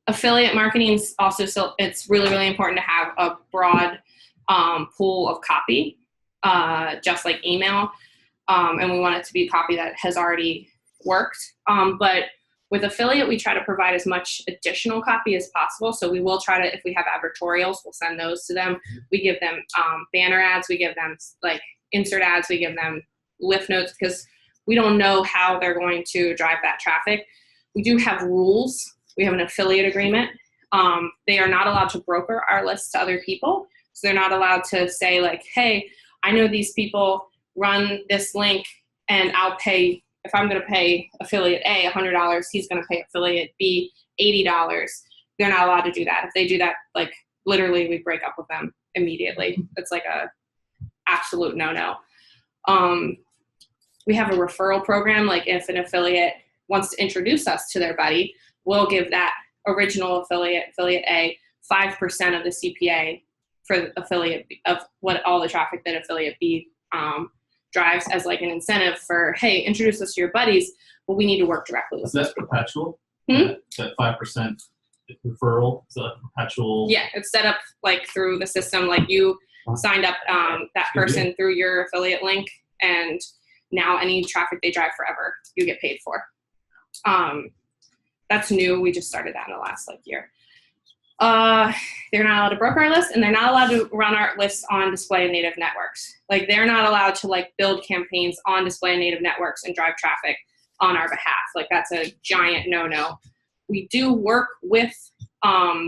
C: Affiliate marketing is also still, it's really, really important to have a broad pool of copy, just like email. And we want it to be copy that has already worked. But With affiliate, we try to provide as much additional copy as possible. So we will try to, if we have advertorials, we'll send those to them. We give them banner ads, we give them like insert ads, we give them lift notes, because we don't know how they're going to drive that traffic. We do have rules. We have an affiliate agreement. They are not allowed to broker our list to other people. So they're not allowed to say like, hey, I know these people run this link and I'll pay, if I'm going to pay affiliate A $100, he's going to pay affiliate B $80. They're not allowed to do that. If they do that, like literally we break up with them immediately. It's like a absolute no-no. We have a referral program. Like if an affiliate wants to introduce us to their buddy, we'll give that original affiliate A, 5% of the CPA for affiliate B, of what all the traffic that affiliate B drives as like an incentive for, hey, introduce us to your buddies, but we need to work directly with
J: Is that perpetual?
C: Hmm?
J: That 5% referral, is that perpetual?
C: Yeah, it's set up like through the system. Like you signed up that person through your affiliate link, and now any traffic they drive forever, you get paid for. That's new. We just started that in the last like year. They're not allowed to broker our list, and they're not allowed to run our lists on display and native networks. Like they're not allowed to like build campaigns on display and native networks and drive traffic on our behalf. Like that's a giant no-no. We do work with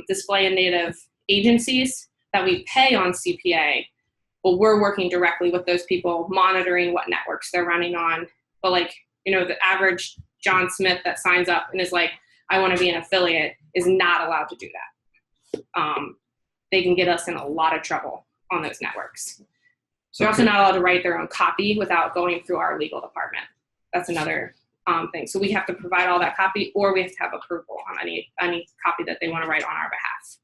C: display and native agencies that we pay on CPA, but we're working directly with those people, monitoring what networks they're running on. But like, you know, the average John Smith that signs up and is like, I want to be an affiliate, is not allowed to do that. They can get us in a lot of trouble on those networks. So they're also not allowed to write their own copy without going through our legal department. That's another thing. So we have to provide all that copy, or we have to have approval on any copy that they want to write on our behalf.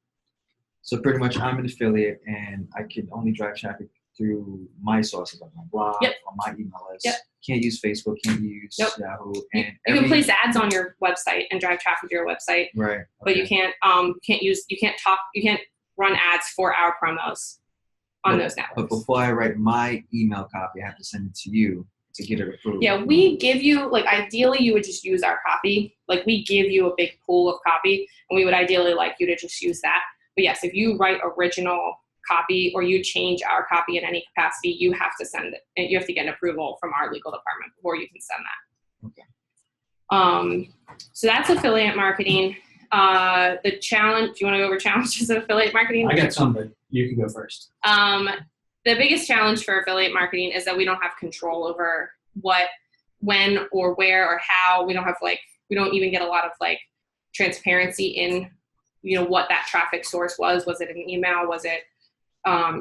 F: So pretty much I'm an affiliate and I can only drive traffic through my sources, like my blog, on my email list. Can't use Facebook, can't use Yahoo. And
C: you can place ads on your website and drive traffic to your website.
F: Right.
C: But you can't run ads for our promos on those networks.
F: But before I write my email copy, I have to send it to you to get it approved.
C: Yeah, we give you, like, ideally you would just use our copy. Like, we give you a big pool of copy, and we would ideally like you to just use that. But yes, if you write original copy or you change our copy in any capacity, you have to send it, and you have to get an approval from our legal department before you can send that.
F: Okay.
C: So that's affiliate marketing. The challenge, do you want to go over challenges of affiliate marketing?
D: I got some, but you can go first.
C: The biggest challenge for affiliate marketing is that we don't have control over what, when, or where, or how. We don't even get a lot of like transparency in, you know, what that traffic source was. Was it an email? Was it,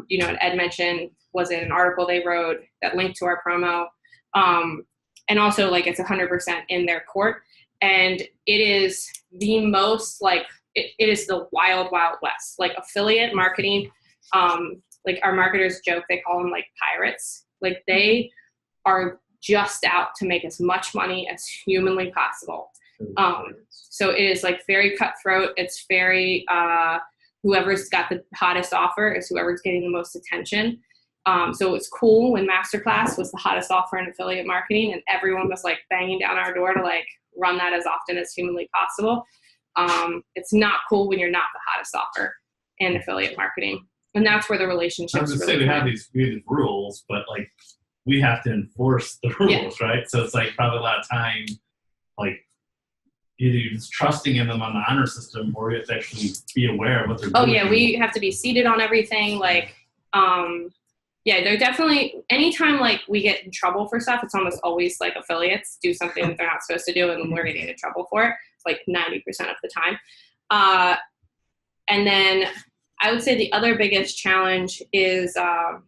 C: you know, Ed mentioned, was it an article they wrote that linked to our promo? And also, like, it's 100% in their court. And it is the most, like, it is the wild, wild west. Like, affiliate marketing, like, our marketers joke, they call them, like, pirates. Like, they are just out to make as much money as humanly possible. So it is, like, very cutthroat. It's very, whoever's got the hottest offer is whoever's getting the most attention. So it's cool when Masterclass was the hottest offer in affiliate marketing, and everyone was like banging down our door to like run that as often as humanly possible. It's not cool when you're not the hottest offer in affiliate marketing, and that's where the relationships.
J: I was gonna say we have these rules, but like we have to enforce the rules, right? So it's like probably a lot of time, like either you're just trusting in them on the honor system, or you have to actually be aware of what they're doing.
C: Oh yeah, we have to be seated on everything. Like, yeah, they're definitely, anytime like we get in trouble for stuff, it's almost always like affiliates do something that they're not supposed to do, and we're getting in trouble for it. It's like 90% of the time. And then I would say the other biggest challenge is, I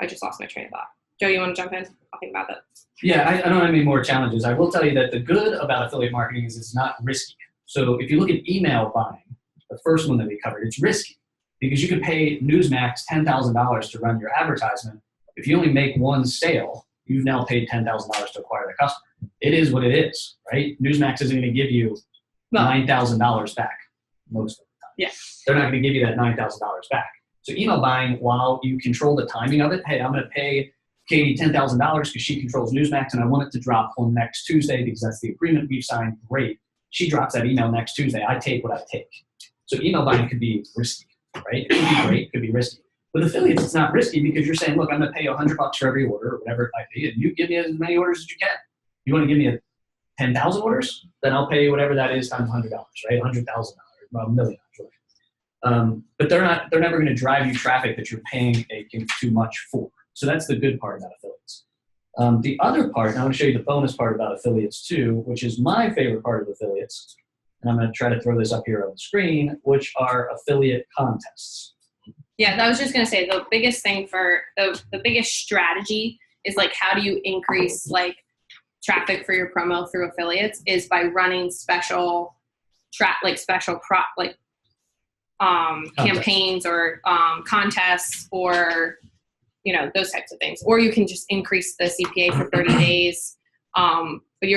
C: just lost my train of thought. Joe, you want to jump in? I'll think about that.
D: Yeah, I don't have any more challenges. I will tell you that the good about affiliate marketing is it's not risky. So if you look at email buying, the first one that we covered, it's risky because you could pay Newsmax $10,000 to run your advertisement. If you only make one sale, you've now paid $10,000 to acquire the customer. It is what it is, right? Newsmax isn't going to give you $9,000 back most of the time.
C: Yeah.
D: They're not going to give you that $9,000 back. So email buying, while you control the timing of it, hey, I'm going to pay Katie $10,000 because she controls Newsmax, and I want it to drop on next Tuesday because that's the agreement we've signed. Great. She drops that email next Tuesday. I take what I take. So email buying could be risky, right? It could be great. It could be risky. With affiliates, it's not risky because you're saying, look, I'm going to pay you $100 for every order or whatever it might be, and you give me as many orders as you can. You want to give me 10,000 orders? Then I'll pay you whatever that is times $100, right? $100,000, about $1 million. But they're never going to drive you traffic that you're paying too much for. So that's the good part about affiliates. The other part, and I want to show you the bonus part about affiliates too, which is my favorite part of affiliates. And I'm going to try to throw this up here on the screen, which are affiliate contests.
C: Yeah, I was just going to say the biggest thing for the biggest strategy is like how do you increase like traffic for your promo through affiliates is by running special campaigns or contests or those types of things. Or you can just increase the CPA for 30 days. But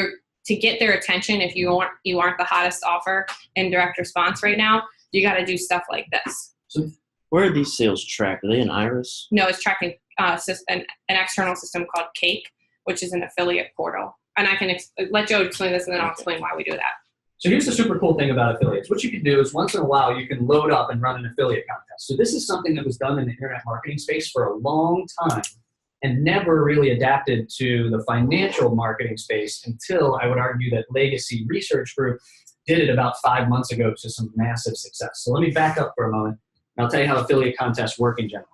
C: to get their attention, if you aren't the hottest offer in direct response right now, you got to do stuff like this.
G: So where are these sales tracked? Are they in Iris?
C: No, it's tracking an external system called Cake, which is an affiliate portal. And I can let Joe explain this, and then I'll explain why we do that.
D: So here's the super cool thing about affiliates. What you can do is once in a while, you can load up and run an affiliate contest. So this is something that was done in the internet marketing space for a long time and never really adapted to the financial marketing space until I would argue that Legacy Research Group did it about 5 months ago to some massive success. So let me back up for a moment, and I'll tell you how affiliate contests work in general.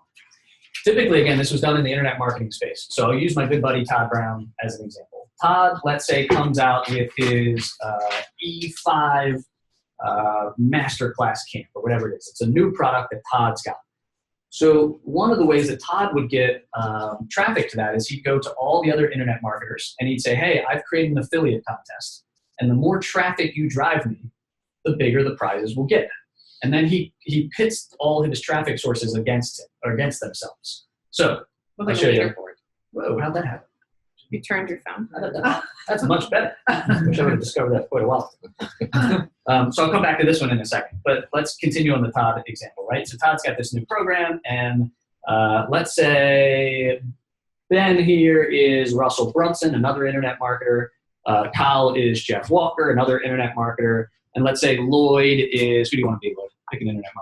D: Typically, again, this was done in the internet marketing space. So I'll use my good buddy Todd Brown as an example. Todd, let's say, comes out with his E5 masterclass camp or whatever it is. It's a new product that Todd's got. So one of the ways that Todd would get traffic to that is he'd go to all the other internet marketers and he'd say, hey, I've created an affiliate contest. And the more traffic you drive me, the bigger the prizes will get. And then he pits all of his traffic sources against it or against themselves. So
C: With
D: I'll
C: like
D: show
C: a
D: you.
C: leaderboard.
D: Whoa, how'd that happen?
C: You turned your phone.
D: That's much better. Wish I would have discovered that quite a while ago. So I'll come back to this one in a second, but let's continue on the Todd example, right? So Todd's got this new program, and let's say Ben here is Russell Brunson, another internet marketer. Kyle is Jeff Walker, another internet marketer. And let's say Lloyd is, who do you want to be, Lloyd? Pick an internet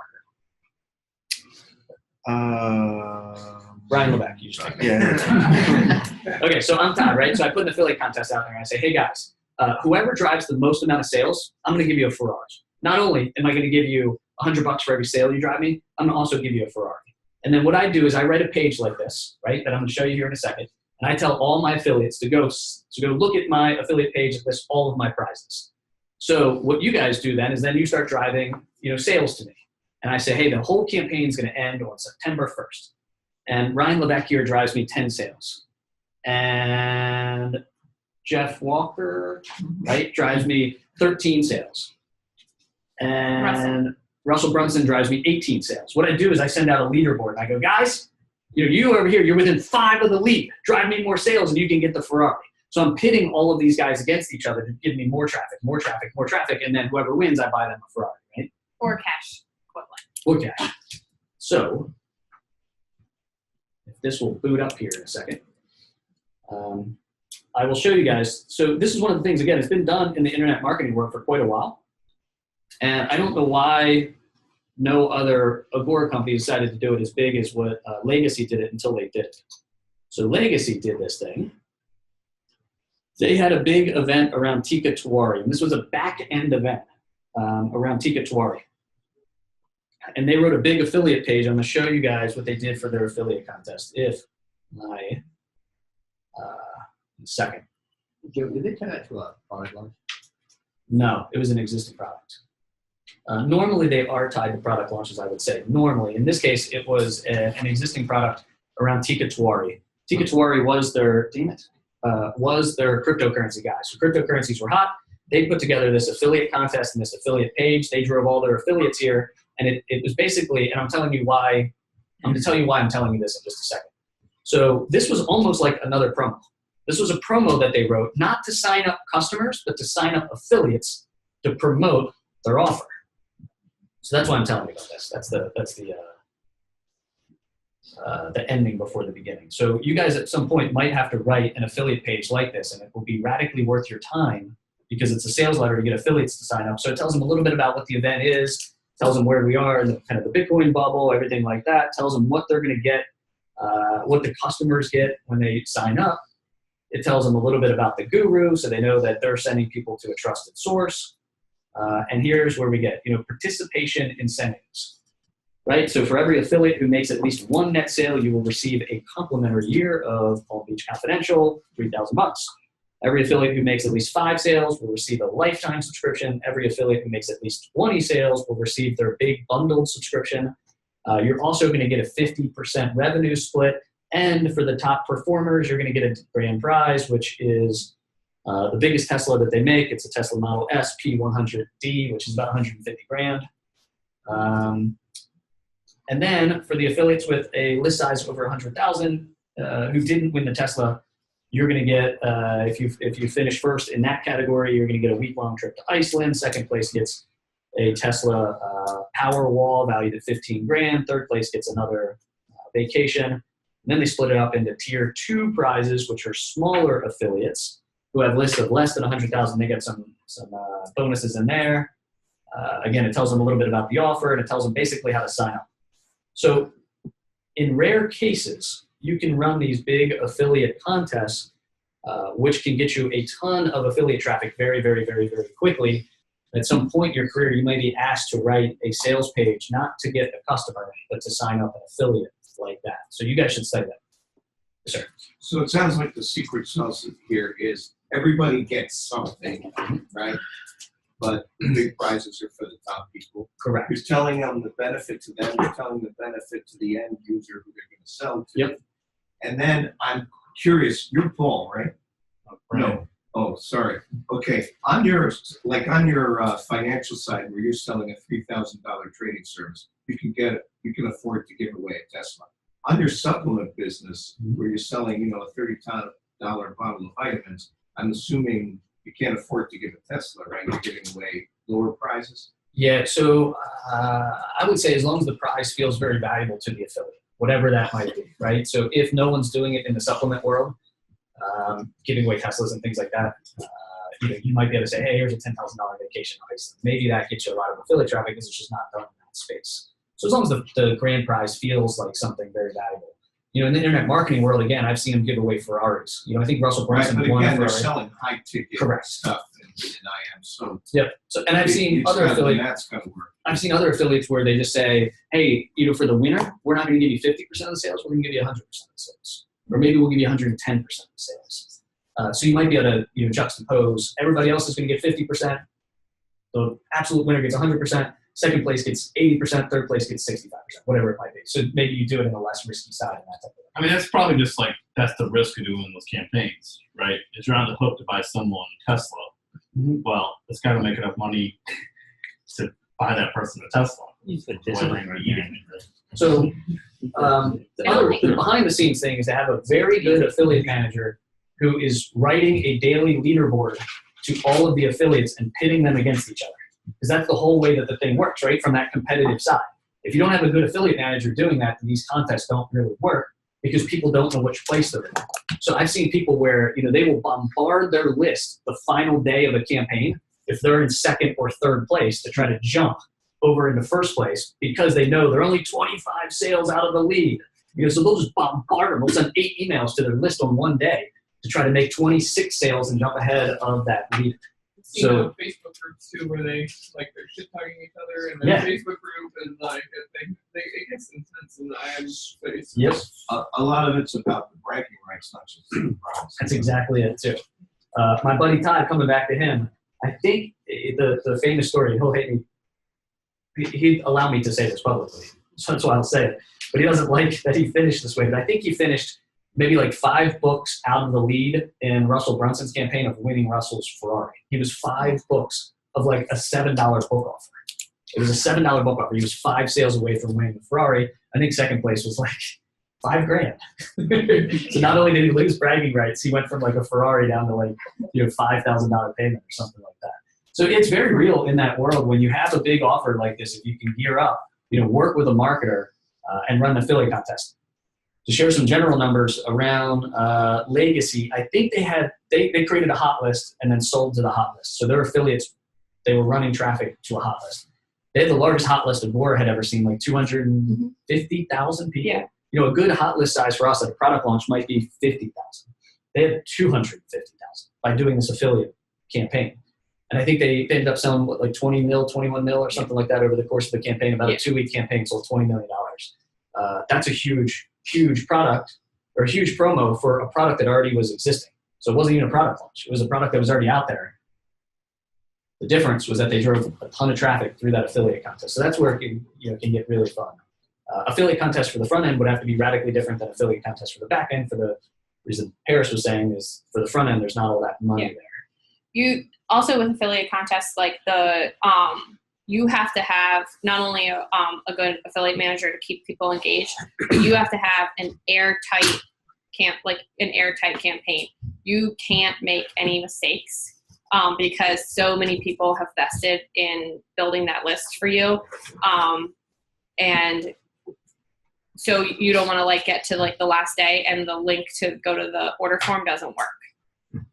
D: marketer. Brian Lebeck, you just
F: Yeah.
D: Okay, so I'm Todd, right? So I put an affiliate contest out there and I say, hey guys, whoever drives the most amount of sales, I'm going to give you a Ferrari. Not only am I going to give you $100 for every sale you drive me, I'm going to also give you a Ferrari. And then what I do is I write a page like this, right, that I'm going to show you here in a second. And I tell all my affiliates to go look at my affiliate page that lists all of my prizes. So what you guys do then is then you start driving, sales to me. And I say, hey, the whole campaign is going to end on September 1st. And Ryan Lebeck here drives me 10 sales. And Jeff Walker, right, drives me 13 sales. And Russell Brunson drives me 18 sales. What I do is I send out a leaderboard and I go, guys, you over here, you're within 5 of the lead. Drive me more sales and you can get the Ferrari. So I'm pitting all of these guys against each other to give me more traffic, more traffic, more traffic. And then whoever wins, I buy them a Ferrari, right?
C: Or cash equivalent.
D: Or cash. So if this will boot up here in a second. I will show you guys. So this is one of the things, again, it's been done in the internet marketing world for quite a while. And I don't know why no other Agora company decided to do it as big as what Legacy did it until they did it. So Legacy did this thing. They had a big event around Tika Tiwari. And this was a back-end event around Tika Tiwari. And they wrote a big affiliate page. I'm going to show you guys what they did for their affiliate contest. Second.
L: Did they tie that to a product launch?
D: No, it was an existing product. Normally, they are tied to product launches, I would say. Normally. In this case, it was an existing product around Tika Tiwari. Tika Tiwari was their, was their cryptocurrency guys. So cryptocurrencies were hot. They put together this affiliate contest and this affiliate page. They drove all their affiliates here. And it was basically, and I'm telling you why, I'm going to tell you why I'm telling you this in just a second. So this was almost like another promo. This was a promo that they wrote, not to sign up customers, but to sign up affiliates to promote their offer. So that's why I'm telling you about this. the ending before the beginning. So you guys at some point might have to write an affiliate page like this, and it will be radically worth your time because it's a sales letter to get affiliates to sign up. So it tells them a little bit about what the event is, tells them where we are in the kind of the Bitcoin bubble, everything like that, tells them what they're going to get, what the customers get when they sign up. It tells them a little bit about the guru, so they know that they're sending people to a trusted source. And here's where we get, participation incentives, right? So for every affiliate who makes at least one net sale, you will receive a complimentary year of Palm Beach Confidential, $3,000. Every affiliate who makes at least 5 sales will receive a lifetime subscription. Every affiliate who makes at least 20 sales will receive their big bundled subscription. You're also going to get a 50% revenue split. And for the top performers, you're going to get a grand prize, which is the biggest Tesla that they make. It's a Tesla Model S P100D, which is about 150 grand. And then for the affiliates with a list size over 100,000 who didn't win the Tesla, you're going to get, if you finish first in that category, you're going to get a week-long trip to Iceland. Second place gets a Tesla power wall valued at 15 grand. Third place gets another vacation. And then they split it up into tier 2 prizes, which are smaller affiliates who have lists of less than 100,000. They get some bonuses in there. Again, it tells them a little bit about the offer, and it tells them basically how to sign up. So in rare cases, you can run these big affiliate contests, which can get you a ton of affiliate traffic very, very, very, very quickly. At some point in your career, you may be asked to write a sales page, not to get a customer, but to sign up an affiliate like that. So you guys should study that. Yes, sir.
I: So it sounds like the secret sauce here is everybody gets something, right? But the big prizes are for the top people.
D: Correct.
I: You're telling them the benefit to them. You're telling the benefit to the end user who they're going to sell to.
D: Yep.
I: And then I'm curious. You're Paul, right?
J: Right.
I: No. Oh, sorry. Okay. On your financial side, where you're selling a $3,000 trading service, you can afford to give away a Tesla. On your supplement business, where you're selling, a $30 bottle of vitamins, I'm assuming you can't afford to give a Tesla, right? You're giving away lower prizes.
D: Yeah, so I would say as long as the prize feels very valuable to the affiliate, whatever that might be, right? So if no one's doing it in the supplement world, giving away Teslas and things like that, you might be able to say, hey, here's a $10,000 vacation to Iceland. Maybe that gets you a lot of affiliate traffic because it's just not done in that space. So as long as the grand prize feels like something very valuable. In the internet marketing world, again, I've seen them give away Ferraris. I think Russell Brunson won a
I: they're
D: Ferrari.
I: selling high ticket
D: Correct.
I: stuff in IM. So
D: yep. So, and I've seen other affiliates.
I: That's going to work.
D: I've seen other affiliates where they just say, hey, for the winner, we're not going to give you 50% of the sales. We're going to give you 100% of the sales, or maybe we'll give you 110% of the sales. So you might be able to juxtapose. Everybody else is going to get 50%. The absolute winner gets 100%. Second place gets 80%, third place gets 65%, whatever it might be. So maybe you do it in a less risky side. And that type of
J: that's probably just that's the risk of doing those campaigns, right? Is you're on the hook to buy someone Tesla.
D: Mm-hmm.
J: Well, it's got to make enough money to buy that person a Tesla.
D: So the behind the scenes thing is to have a very good affiliate manager who is writing a daily leaderboard to all of the affiliates and pitting them against each other. Because that's the whole way that the thing works, right? From that competitive side. If you don't have a good affiliate manager doing that, then these contests don't really work because people don't know which place they're in. So I've seen people where, they will bombard their list the final day of a campaign if they're in second or third place to try to jump over into first place because they know they're only 25 sales out of the lead. So they'll just bombard them. They'll send 8 emails to their list on one day to try to make 26 sales and jump ahead of that lead. So
O: Facebook groups too, where they're shit talking each other in their Facebook group, and it gets intense in the IM space.
D: Yep.
I: A lot of it's about the bragging rights, not just the prize.
D: That's exactly it too. My buddy Todd, coming back to him, I think the famous story. He'll hate me. He'd allow me to say this publicly, so that's why I'll say it. But he doesn't like that he finished this way. But I think he finished maybe 5 books out of the lead in Russell Brunson's campaign of winning Russell's Ferrari. He was 5 books of a $7 book offer. It was a $7 book offer. He was 5 sales away from winning the Ferrari. I think second place was $5 grand. So not only did he lose bragging rights, he went from a Ferrari down to $5,000 payment or something like that. So it's very real in that world when you have a big offer like this. If you can gear up, work with a marketer and run an affiliate contest. to share some general numbers around Legacy, I think they created a hot list and then sold to the hot list. So their affiliates, they were running traffic to a hot list. They had the largest hot list Agora had ever seen, like 250,000 people.
C: Yeah.
D: You know, a good hot list size for us at a product launch might be 50,000. They had 250,000 by doing this affiliate campaign. And I think they ended up selling like 20 mil, 21 mil or something like that over the course of the campaign. About a 2-week campaign sold $20 million. That's a huge product or a huge promo for a product that already was existing. So it wasn't even a product launch. It was a product that was already out there. The difference was that they drove a ton of traffic through that affiliate contest. So that's where it can get really fun. Affiliate contest for the front end would have to be radically different than affiliate contest for the back end. For the reason Paris was saying is for the front end, there's not all that money there.
C: You also with affiliate contests, like you have to have not only a good affiliate manager to keep people engaged, but you have to have an airtight campaign. You can't make any mistakes because so many people have vested in building that list for you, and so you don't want to like get to like the last day and the link to go to the order form doesn't work.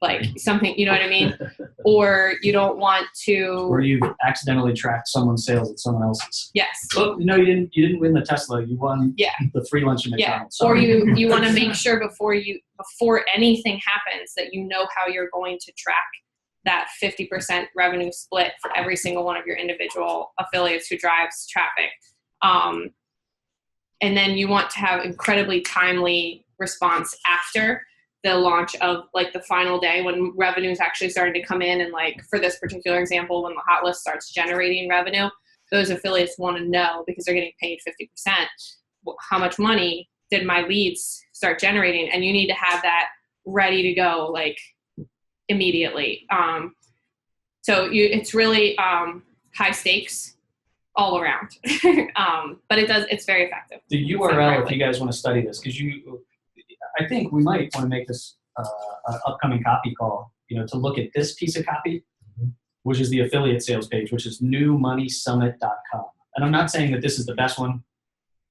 C: Like something, you know what I mean? Or you don't want to.
D: Or you accidentally tracked someone's sales at someone else's.
C: Yes.
D: Oh no, you didn't win the Tesla. You won the free lunch at McDonald's.
C: Yeah. Or you want to make sure before anything happens that you know how you're going to track that 50% revenue split for every single one of your individual affiliates who drives traffic. And then you want to have incredibly timely response after the launch of like the final day when revenue is actually starting to come in. And like for this particular example, when the hot list starts generating revenue, those affiliates want to know because they're getting paid 50%. How much money did my leads start generating? And you need to have that ready to go like immediately. So it's really high stakes all around. But it's very effective.
D: The URL, if you guys want to study this, because I think we might want to make this an upcoming copy call, to look at this piece of copy, which is the affiliate sales page, which is newmoneysummit.com. And I'm not saying that this is the best one.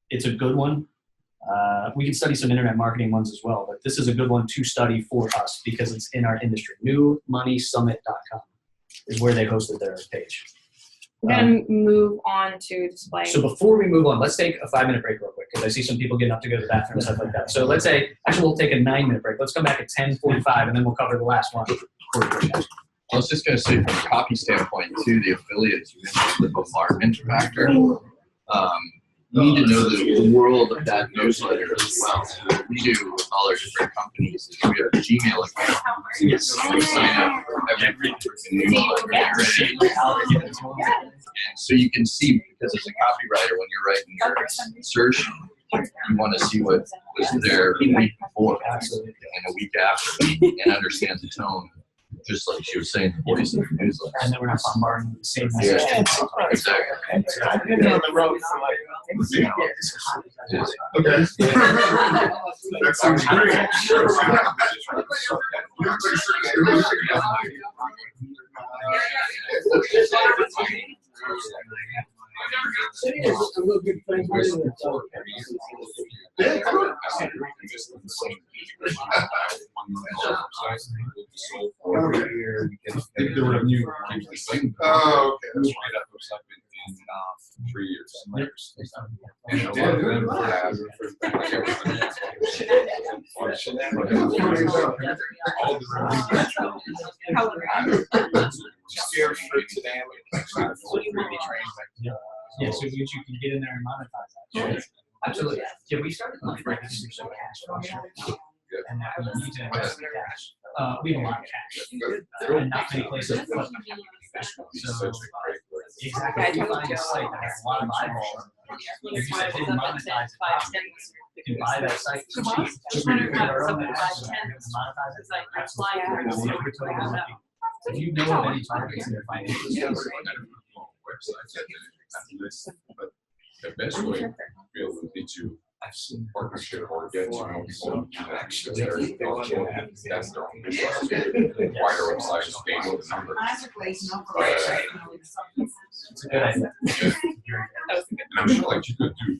D: It's a good one. We can study some internet marketing ones as well, but this is a good one to study for us because it's in our industry. Newmoneysummit.com is where they hosted their page.
C: We're going to move on to display.
D: So before we move on, let's take a 5-minute break real quick because I see some people getting up to go to the bathroom and stuff like that. So let's say, actually we'll take a 9-minute break. Let's come back at 10:45 and then we'll cover the last one.
K: I was just going to say, from a copy standpoint, too, the affiliates, you mentioned the bombardment factor. You need to know the world of that newsletter as well. What we do with all our different companies is we have a Gmail account. You sign up for every newsletter. And so you can see, because as a copywriter, when you're writing your search, you want to see what was there the week before and a week after and understand the tone. Just like she was saying, the voice of the newsletter.
D: And then we're not bombarding the same message.
K: Yeah, exactly.
O: I've been on the road for like,
I: Okay. That sounds great. Oh, okay.
N: In 3 years. And it did.
D: Yeah, so you can get in there and monetize that. Absolutely. Yeah, we started looking at this cash structure, and that we need to invest in cash. We have a lot of cash, and not many places to put it. So, exactly. If you find a site that has a lot of eyeballs, if you said didn't monetize it, you can buy that site for cheap. Just monetize it. Absolutely. If you know of any targets in their financial
N: But the best way to feel would be to partnership or get to know people that's their own business. Why their website is stable, the numbers.
D: It's a good idea.
C: That was good.
N: And I'm sure like you could do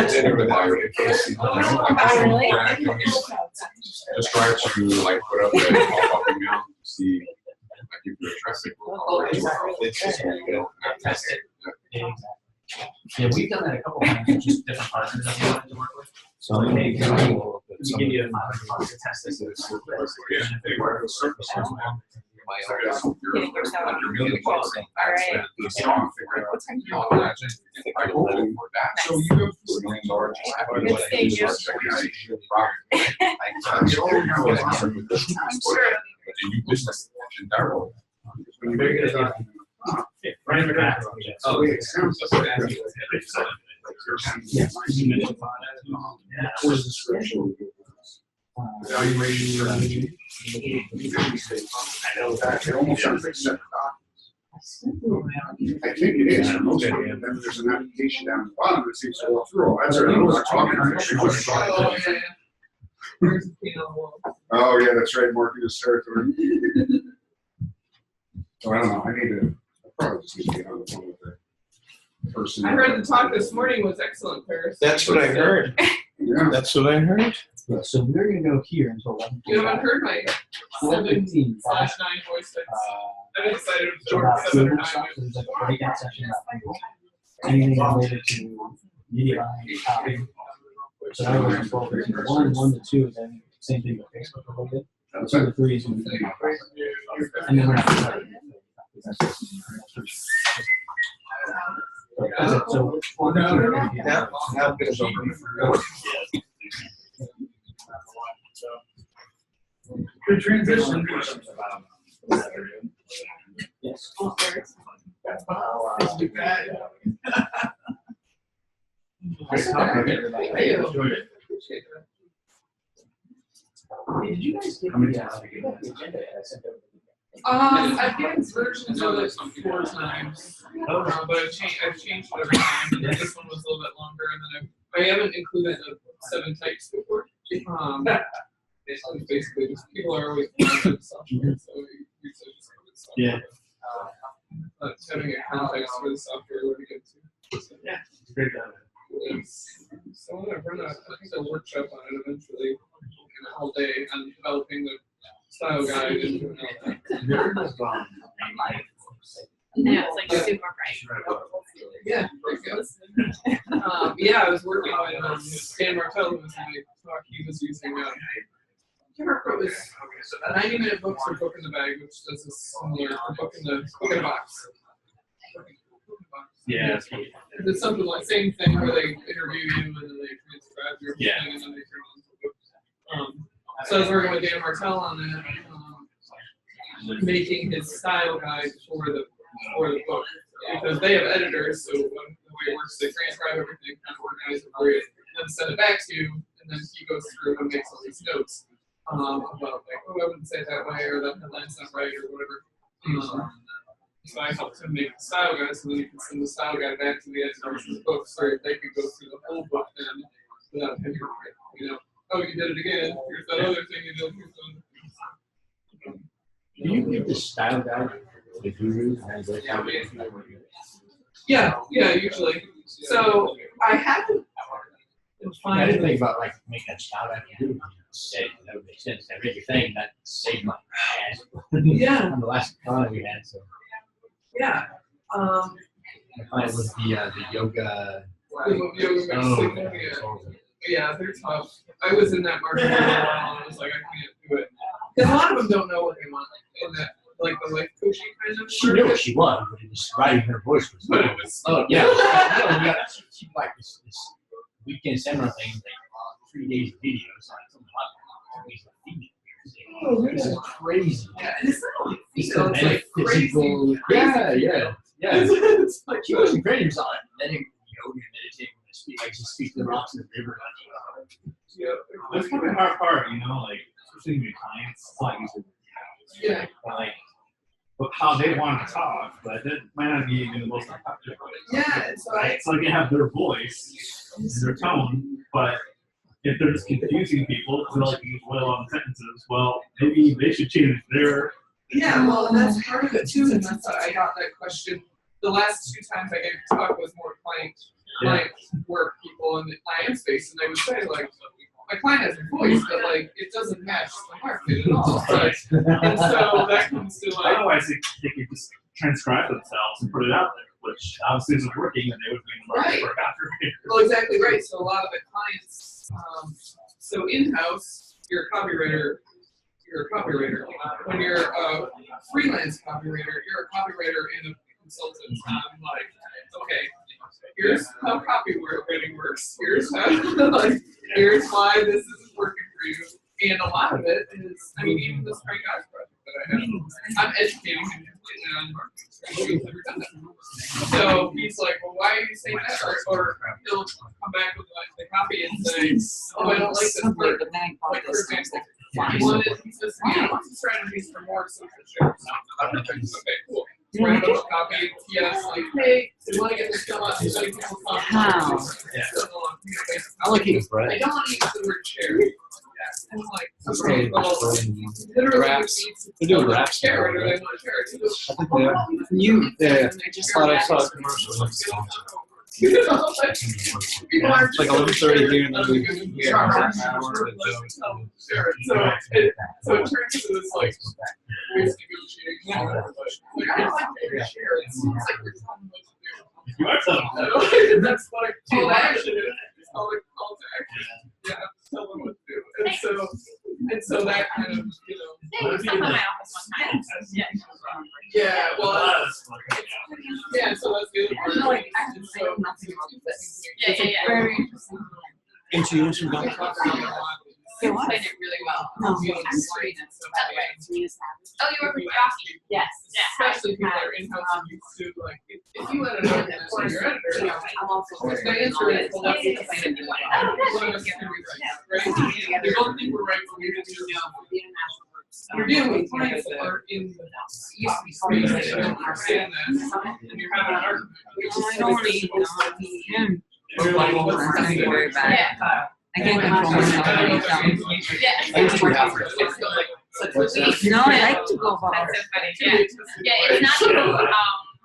I: Dinner with Ira.
N: just try to like put up a pop-up email, see like if you're traffic.
B: Yeah, we've done that a couple times with just different partners that we wanted to work with.
D: So hey,
B: we give you a $500 to test this. And if they work, it's surface as well.
C: Getting yourself.
N: Under million bucks.
C: All right.
N: So I'm figuring out. I hope for that. So you have $4 million.
C: Good stage.
N: I'm sure. You business in that role.
B: Very good. Right in the back.
N: Oh,
B: Yeah.
P: I think it is. Most of them, then there's an application down at the bottom that seems to walk through. That's what I was talking about. Oh, yeah, that's right, marking this territory. So I don't know, I probably just need to get on the phone with the person.
O: I heard the talk this morning was excellent, Paris.
I: That's what I heard.
P: Yeah.
I: That's what I heard.
D: Yeah, so we're gonna go here until 11:45.
O: You haven't heard my
D: 12:15.
O: 7/9 voice text. I'm excited to
D: So
O: start
D: about
O: 7 or 9.
D: there's like a breakout session about people. Anything related to media buying, copy. So I was involved in 1 to 2, then same thing with Facebook a little bit. 2 to 3 is going to be and then we're not starting. That's it. So
I: Now it's over.
J: Good transition.
D: Yes.
J: Great talking, everybody. I enjoyed it.
D: Did you guys get the agenda? I sent over?
O: I've given versions of it 4 times, but I've changed it every time. And this one was a little bit longer, and then I haven't included the 7 types before. It's basically just people are always software, so we use software.
J: Yeah.
O: But having a context for the software would be good too. So,
J: Yeah, great job.
O: so I'm gonna run a workshop on it eventually, all day on developing the style guide and doing all that.
C: Yeah, it's like super bright.
O: Yeah, there it goes. Yeah, I was working with Dan Martell, who was in my talk. He was using I can't remember if it was 90-minute books or Book in the Bag, which does a similar book in the box.
J: Yeah.
O: It's something like same thing where they interview you and then they transcribe your thing and then they turn it into a book. So I was working with Dan Martell on that, making his style guide for the book because they have editors. So the way it works, they transcribe everything, kind of organize it for you, then send it back to you, and then he goes through and makes all these notes about like, oh, I wouldn't say it that way, or that headline's not right, or whatever. So I helped him make the style guide, so then he could send the style guide back to the editors of the book, so they could go through the whole book then without him, oh, you did it again. Here's that other thing you did.
L: Do you give the style guide to the guru?
O: Yeah, usually. So I haven't.
L: I didn't think about like making a style guide to guru. That would make sense. I read your thing, that saved my ass.
O: Yeah.
L: On the last con we had, so.
O: Yeah.
L: I find it was the yoga.
O: Yeah, they're tough. I was in that market for a while, and I was like, I can't do it. Because a lot of them don't know what they want in that, like the life coaching kind of.
L: She knew what she was, but it was writing her voice was.
O: But it was.
L: Oh yeah. She like this weekend seminar thing, like 3 days of videos. This is crazy.
O: Yeah, and it's not only
L: It's
O: like crazy.
L: Yeah.
O: It's like
L: She wasn't crazy. It was all meditating, yoga, meditating, like just speak to the rocks in the river.
O: Yeah.
J: That's kind of the hard part, like, especially with clients, it's not easy.
O: Yeah.
J: But how they want to talk, but that might not be even the most effective way.
O: Yeah, so
J: So they can have their voice and their tone, but if they're just confusing people, they're like use well-on sentences, well, maybe they should change their.
O: Yeah, well, and that's part of it too, and that's how I got that question the last 2 times I gave a talk was more client work people in the IM space, and they would say like, my client has a voice, but like it doesn't match the market at all. Right? And so that comes to like.
J: Otherwise, they could just transcribe themselves and put it out there, which obviously isn't working, and they would be in the market for a copywriter.
O: Well, exactly right. So a lot of the clients, so in-house, you're a copywriter. You're a copywriter. When you're a freelance copywriter, you're a copywriter and a consultant. Like, okay, here's how copywriting works. Here's how, like, here's why this isn't working for you. And a lot of it is, I mean, even this Frank Guys project that I have, I'm educating him completely on marketing strategy. He's never done that. So he's like, well, why are you saying that? Or he'll come back with like the copy and say, oh, I don't like this word. Like, for example, he says, yeah, what's the strategies for more social shares? Okay, cool. Write a copy, yes, like, hey, we want to get this done out so many people come.
E: How?
L: I like eating bread.
O: I don't want to use the word share. I'm like, literally,
L: They're doing wraps.
O: share it or they want to share it.
L: I think they are. I just thought I saw a commercial.
O: You know, like, people are
L: It's like 11:30 here, and then we have half an hour.
O: Sure. So it turns into this like waste negotiating. Like, I don't like to share. It seems like we're talking about
J: You are telling me.
O: that's like call to action. It's called a call to action. Yeah, tell them what to do. And so that kind of, you know.
C: Some of my office one time.
O: Yeah, well, yeah, so that's the other part. And so,
C: Yeah.
E: Very interesting.
L: Intuition.
C: You explained it really well.
E: No,
C: I'm sorry. Oh, you were for Rocky? Yes.
O: Especially people that are in-house and used to, like, if you let an editor say your editor,
C: I'm also.
O: if they answer it, well, that's the thing. One of us can be right. They both think we're right, but we didn't know. You're dealing with clients that are in the space that don't understand that, and you're having an argument.
E: I don't want to eat him. It's gonna be very bad. I can't control myself.
L: I used to have it.
E: No, I like to go far.
C: That's so funny. Yeah, it's not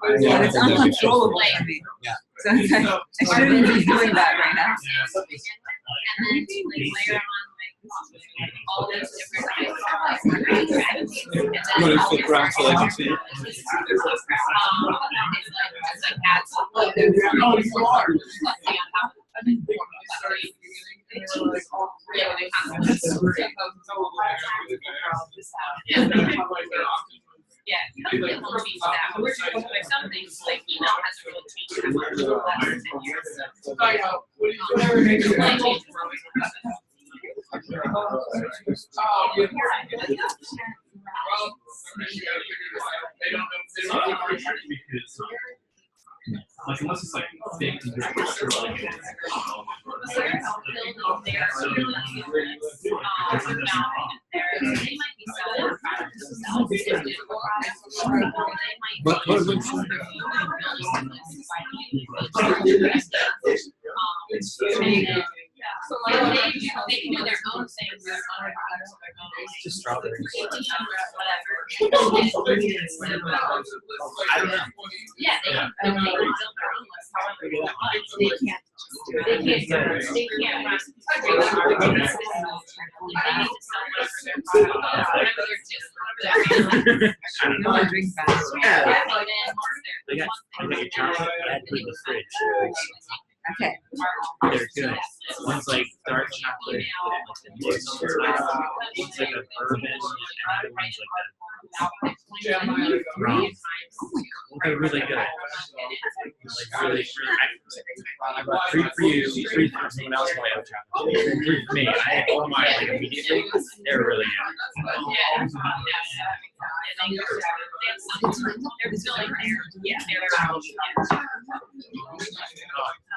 E: But it's uncontrollable for me.
L: Yeah.
E: So it's like, I shouldn't be doing that right now.
C: and then like layer on like all those different types of
L: You want to flip around so they can see it?
C: it's like that's what they're doing.
O: Oh, you are.
C: Reflecting on top of it. Yeah, they have yeah, you don't get little change that. But we're doing like some things like email hasn't really changed that much over the last 10 years.
J: Like unless it's like fake and you're sure like it
C: So like they can do their own things.
L: Just strawberries.
C: Whatever.
L: I don't know.
C: Yeah, they can build their own list however they want. They can't run. They need to sell whatever they're just.
E: You want to drink fast.
L: Yeah. I got your chocolate. I had to put in the fridge.
E: Okay.
L: They're good. One's like dark chocolate, one's like a bourbon, and the other one's like a brown. They're really good. Like really sure. I bought 3 for you, 3 for someone else while I have chocolate. 3 for me. I ate all mine like immediately. They're really good.
C: They're still like there. Yeah,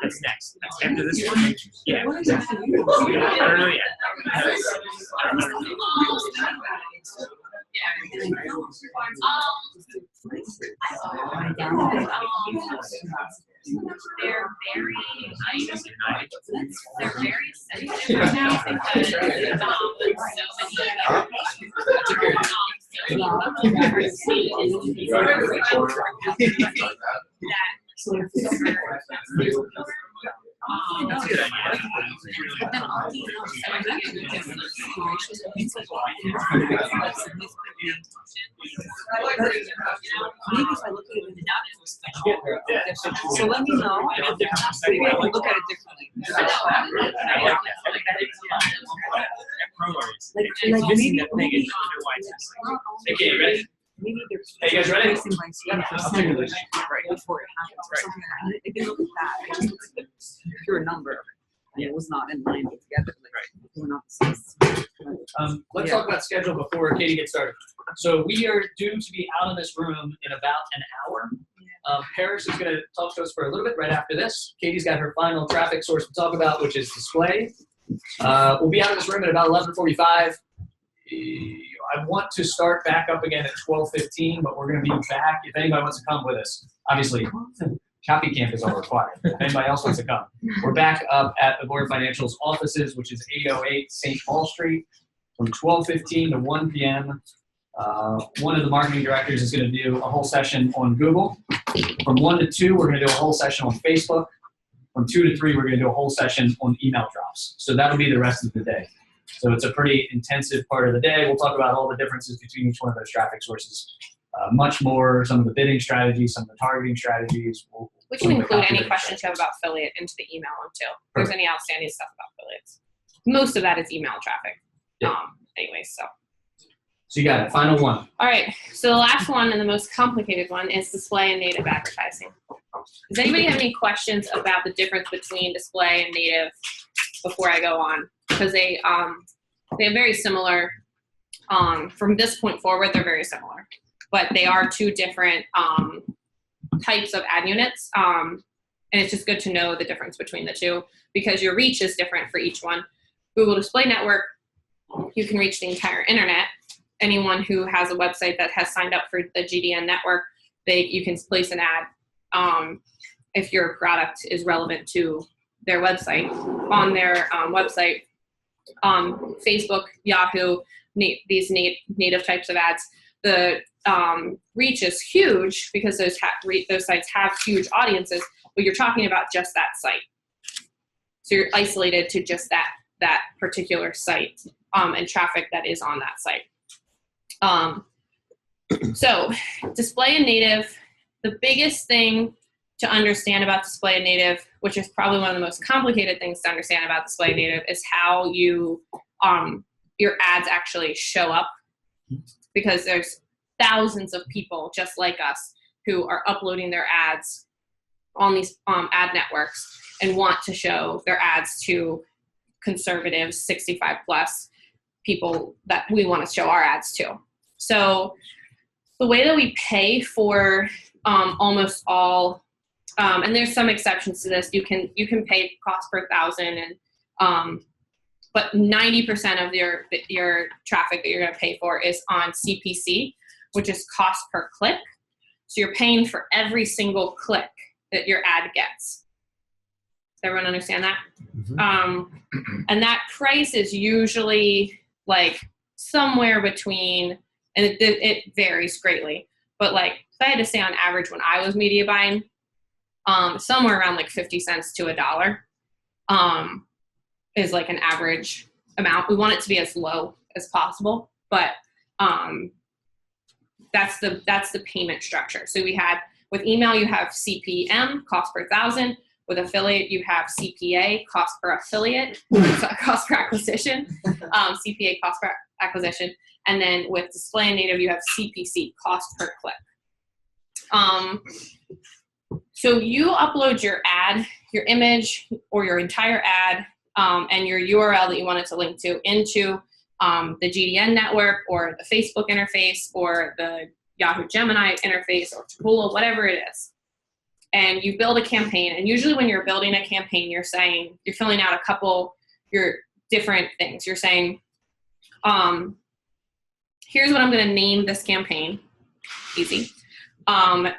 L: That's next. After this one? Yeah. I don't know yet.
C: They're very sensitive right now because so many
D: That's a good idea.
E: But then all the maybe if I look at it in the so let me know. Maybe I can look at it differently. Maybe
B: Okay, you ready?
E: maybe they're
B: Hey, you guys ready?
E: placing by certain right before it happens or something like that. If you look at that, I just looked at the pure number. And it was not in line together. Like, we're not the same.
D: Let's talk about schedule before Katie gets started. So we are due to be out of this room in about an hour. Paris is going to talk to us for a little bit right after this. Katie's got her final traffic source to talk about, which is display. We'll be out of this room at about 11:45. I want to start back up again at 12:15, but we're going to be back if anybody wants to come with us. Obviously, copy camp is all required. If anybody else wants to come, we're back up at the Board Financial's offices, which is 808 St. Paul Street, from 12:15 to 1 p.m. One of the marketing directors is going to do a whole session on Google. From 1 to 2, we're going to do a whole session on Facebook. From 2 to 3, we're going to do a whole session on email drops. So that'll be the rest of the day. So it's a pretty intensive part of the day. We'll talk about all the differences between each one of those traffic sources. Much more, some of the bidding strategies, some of the targeting strategies.
C: We can include any questions you have about affiliate into the email one too. If there's any outstanding stuff about affiliates. Most of that is email traffic. Anyways,
D: So you got it. Final one.
C: All right. So the last one and the most complicated one is display and native advertising. Does anybody have any questions about the difference between display and native before I go on? Because they have very similar. From this point forward, they're very similar, but they are two different types of ad units. And it's just good to know the difference between the two because your reach is different for each one. Google Display Network, you can reach the entire internet. Anyone who has a website that has signed up for the GDN network, you can place an ad if your product is relevant to their website. On their website, Facebook, Yahoo, these native types of ads, the reach is huge because those sites have huge audiences, but you're talking about just that site. So you're isolated to just that particular site and traffic that is on that site. So display and native, the biggest thing to understand about display and native, which is probably one of the most complicated things to understand about display and native, is how your ads actually show up, because there's thousands of people just like us who are uploading their ads on these ad networks and want to show their ads to conservatives, 65 plus people that we want to show our ads to. So the way that we pay for almost all, and there's some exceptions to this, you can pay cost per thousand, and but 90% of your traffic that you're going to pay for is on CPC, which is cost per click. So you're paying for every single click that your ad gets. Does everyone understand that? Mm-hmm. And that price is usually like somewhere between, and it varies greatly, but like if I had to say on average when I was media buying, somewhere around like 50 cents to $1 is like an average amount. We want it to be as low as possible, but that's the payment structure. So we had, with email, you have CPM, cost per thousand. With affiliate, you have CPA, cost per affiliate, cost per acquisition, CPA, cost per acquisition. And then with display and native, you have CPC, cost per click. So you upload your ad, your image, or your entire ad, and your URL that you want it to link to into the GDN network or the Facebook interface or the Yahoo Gemini interface or Taboola, whatever it is. And you build a campaign. And usually when you're building a campaign, you're filling out a couple your different things. You're saying, here's what I'm going to name this campaign. Easy.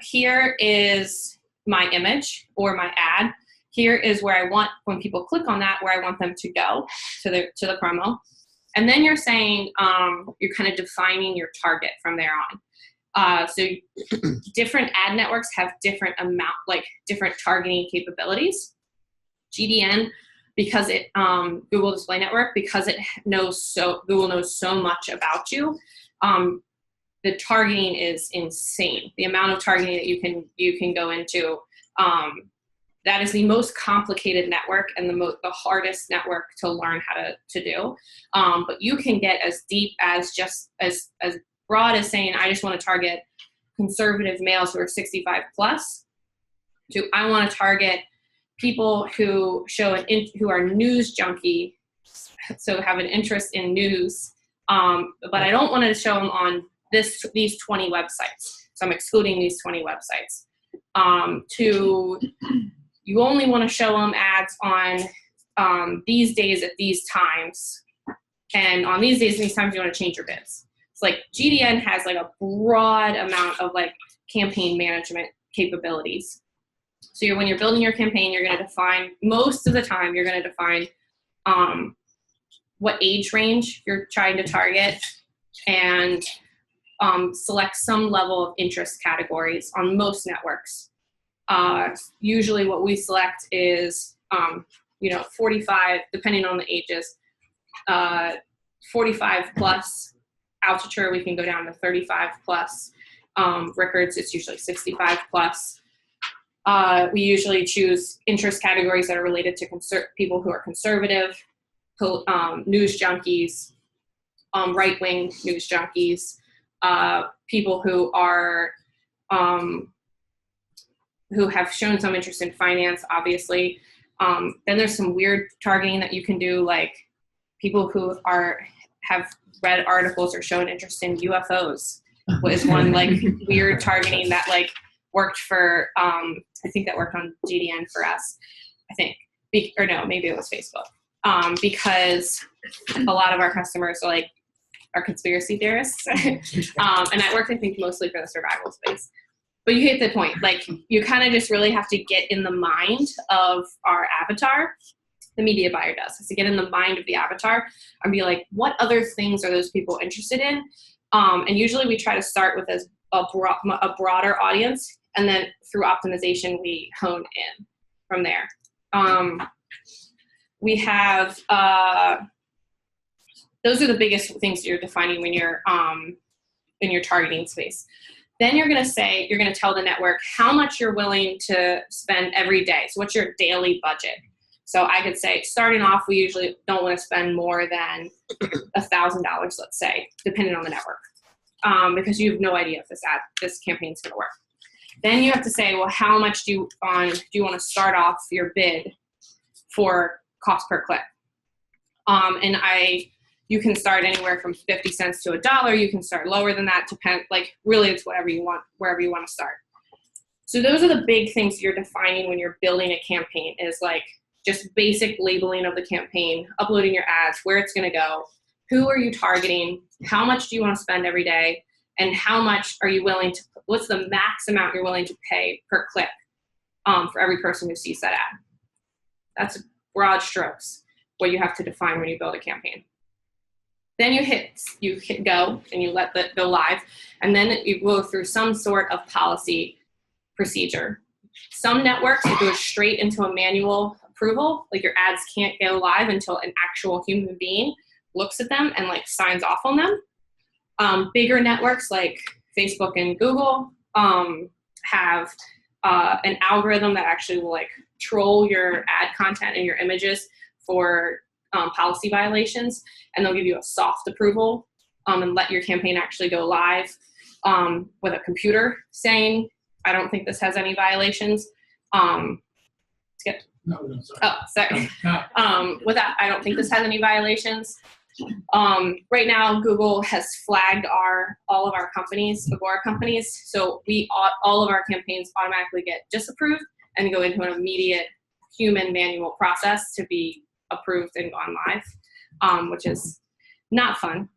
C: Here is my image or my ad. Here is where I want, when people click on that, where I want them to go to the promo. And then you're saying, you're kind of defining your target from there on. So different ad networks have different different targeting capabilities. GDN, because it Google Display Network, because Google knows so much about you. The targeting is insane. The amount of targeting that you can go into. That is the most complicated network and the hardest network to learn how to do. But you can get as deep as just as broad as saying, I just want to target conservative males who are 65 plus, to I want to target people who who are news junkie, so have an interest in news, but I don't want to show them on these 20 websites. So I'm excluding these 20 websites. You only want to show them ads on these days at these times. And on these days and these times, you want to change your bids. It's like GDN has like a broad amount of like campaign management capabilities. So when you're building your campaign, you're going to define, most of the time, you're going to define what age range you're trying to target and select some level of interest categories on most networks. Usually what we select is, 45, depending on the ages, 45 plus. Altucher, we can go down to 35 plus. Rickards, it's usually 65 plus. We usually choose interest categories that are related to people who are conservative, news junkies, right-wing news junkies, people who are who have shown some interest in finance, obviously. Then there's some weird targeting that you can do, like people who have read articles or shown interest in UFOs was one like weird targeting that like worked for, I think that worked on GDN for us, I think, or no, maybe it was Facebook, because a lot of our customers are conspiracy theorists, and that worked, I think, mostly for the survival space. But you get the point. Like, you kind of just really have to get in the mind of our avatar. The media buyer does, is to get in the mind of the avatar and be like, what other things are those people interested in? And usually we try to start with a broader audience, and then through optimization, we hone in from there. We have, those are the biggest things that you're defining when you're in your targeting space. Then you're going to tell the network how much you're willing to spend every day. So what's your daily budget? So I could say, starting off, we usually don't want to spend more than $1,000, let's say, depending on the network, because you have no idea if this campaign is going to work. Then you have to say, well, how much do you want to start off your bid for cost per click? You can start anywhere from 50 cents to $1. You can start lower than that. Really, it's whatever you want, wherever you want to start. So those are the big things you're defining when you're building a campaign, is like just basic labeling of the campaign, uploading your ads, where it's going to go, who are you targeting, how much do you want to spend every day, and how much are you willing to, what's the max amount you're willing to pay per click for every person who sees that ad. That's broad strokes, what you have to define when you build a campaign. Then you hit go and you let that go live, and then you go through some sort of policy procedure. Some networks, it goes straight into a manual approval, like your ads can't go live until an actual human being looks at them and signs off on them. Bigger networks like Facebook and Google have an algorithm that actually will troll your ad content and your images for policy violations, and they'll give you a soft approval and let your campaign actually go live with a computer saying, I don't think this has any violations. Skip.
O: No, sorry.
C: Oh, sorry. With that, I don't think this has any violations. Right now, Google has flagged all of our companies, Agora companies, so all of our campaigns automatically get disapproved and go into an immediate human manual process to be approved and gone live, which is not fun.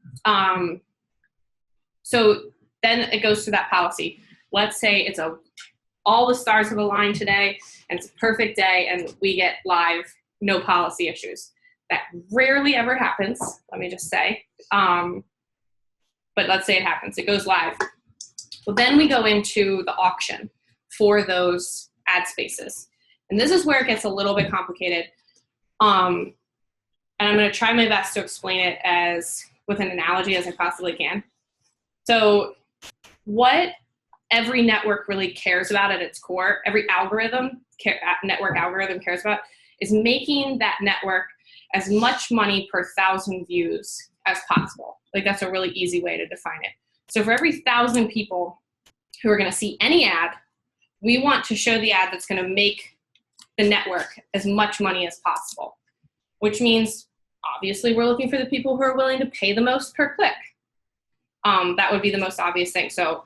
C: So then it goes to that policy. Let's say all the stars have aligned today and it's a perfect day and we get live, no policy issues. That rarely ever happens, let me just say. But let's say it happens, it goes live. Well, then we go into the auction for those ad spaces. And this is where it gets a little bit complicated. And I'm going to try my best to explain it as with an analogy as I possibly can. So what every network really cares about at its core, every network algorithm cares about, is making that network as much money per 1,000 views as possible. Like, that's a really easy way to define it. So for every 1,000 people who are going to see any ad, we want to show the ad that's going to make the network as much money as possible, which means obviously we're looking for the people who are willing to pay the most per click. That would be the most obvious thing. So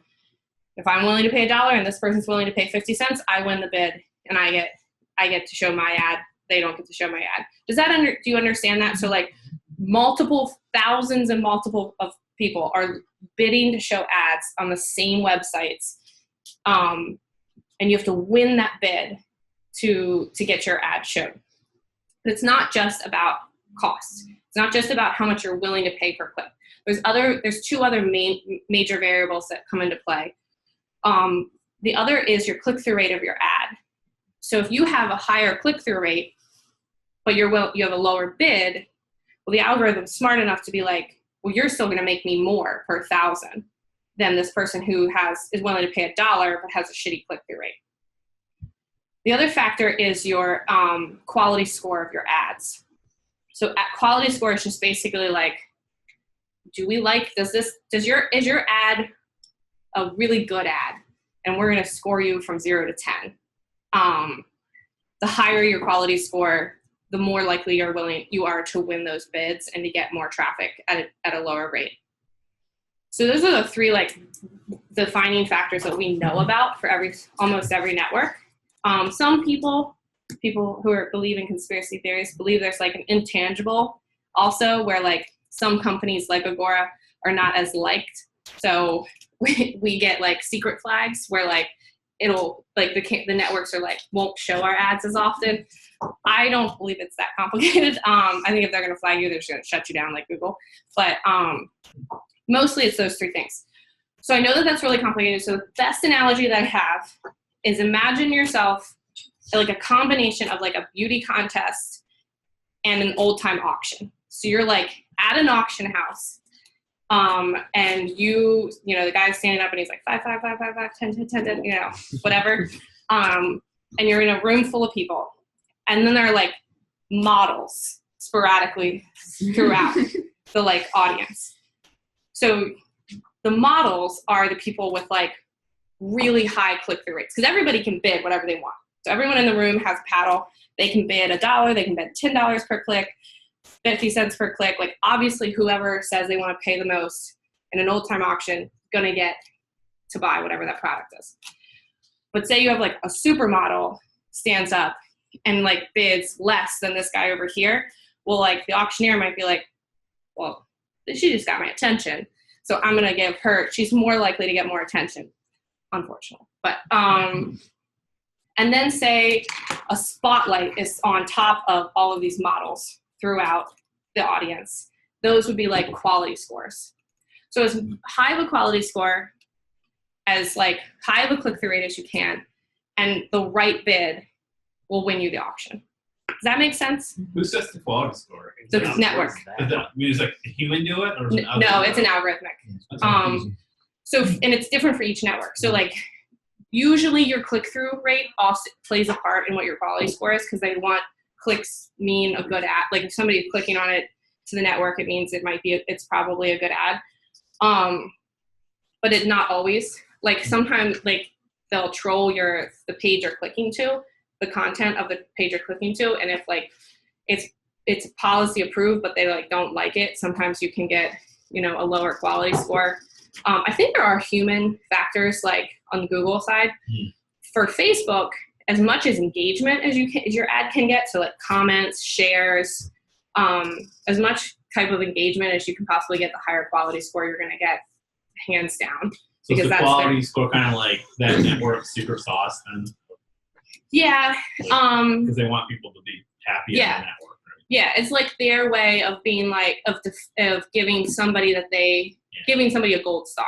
C: if I'm willing to pay $1 and this person's willing to pay 50 cents, I win the bid and I get to show my ad. They don't get to show my ad. Do you understand that? So like multiple thousands and multiple of people are bidding to show ads on the same websites. And you have to win that bid to get your ad shown. But it's not just about cost. It's not just about how much you're willing to pay per click. There's two other major variables that come into play. The other is your click-through rate of your ad. So if you have a higher click-through rate, but you have a lower bid, well, the algorithm's smart enough to be like, well, you're still going to make me more per 1,000 than this person who is willing to pay $1 but has a shitty click-through rate. The other factor is your quality score of your ads. So quality score is just basically like, is your ad a really good ad? And we're going to score you from 0 to 10. The higher your quality score, the more likely you are to win those bids and to get more traffic at a lower rate. So those are the three like defining factors that we know about for almost every network. Some people who believe in conspiracy theories believe there's like an intangible also where like some companies like Agora are not as liked. So we get like secret flags where like it'll like the networks are like won't show our ads as often. I don't believe it's that complicated. I think if they're going to flag you, they're just going to shut you down like Google. But mostly it's those three things. So I know that that's really complicated. So the best analogy that I have is imagine yourself like a combination of like a beauty contest and an old time auction. So you're like at an auction house. And the guy's standing up and he's like 5, 5, 5, 5, 5, 10, 10, 10, 10, whatever. And you're in a room full of people. And then there are like models sporadically throughout the like audience. So the models are the people with like really high click-through rates because everybody can bid whatever they want. So everyone in the room has a paddle. They can bid $1, they can bid $10 per click, 50 cents per click. Like obviously whoever says they want to pay the most in an old time auction gonna get to buy whatever that product is. But say you have like a supermodel stands up and like bids less than this guy over here. Well, like the auctioneer might be like, well, she just got my attention. So I'm gonna give her, she's more likely to get more attention, unfortunately. But and then say a spotlight is on top of all of these models throughout the audience. Those would be like quality scores. So as high of a quality score, as like high of a click-through rate as you can, and the right bid will win you the auction. Does that make sense?
J: Who sets the quality score?
C: So it's network.
J: Does like a human do it? Or is it
C: no, it's an algorithmic. And it's different for each network. So like usually your click-through rate also plays a part in what your quality score is because they want clicks mean a good ad. Like if somebody's clicking on it to the network, it means it's probably a good ad. But it's not always. Like sometimes like they'll troll the page you're clicking to, the content of the page you're clicking to, and if like it's policy approved but they like don't like it, sometimes you can get a lower quality score. I think there are human factors like on the Google side. For Facebook, as much as engagement as your ad can get, so like comments, shares, as much type of engagement as you can possibly get, the higher quality score you're going to get, hands down.
J: So because the quality score kind of like that network secret sauce then?
C: Yeah.
J: Because they want people to be happy in the network. Right?
C: Yeah, it's like their way of being like, of giving somebody a gold star.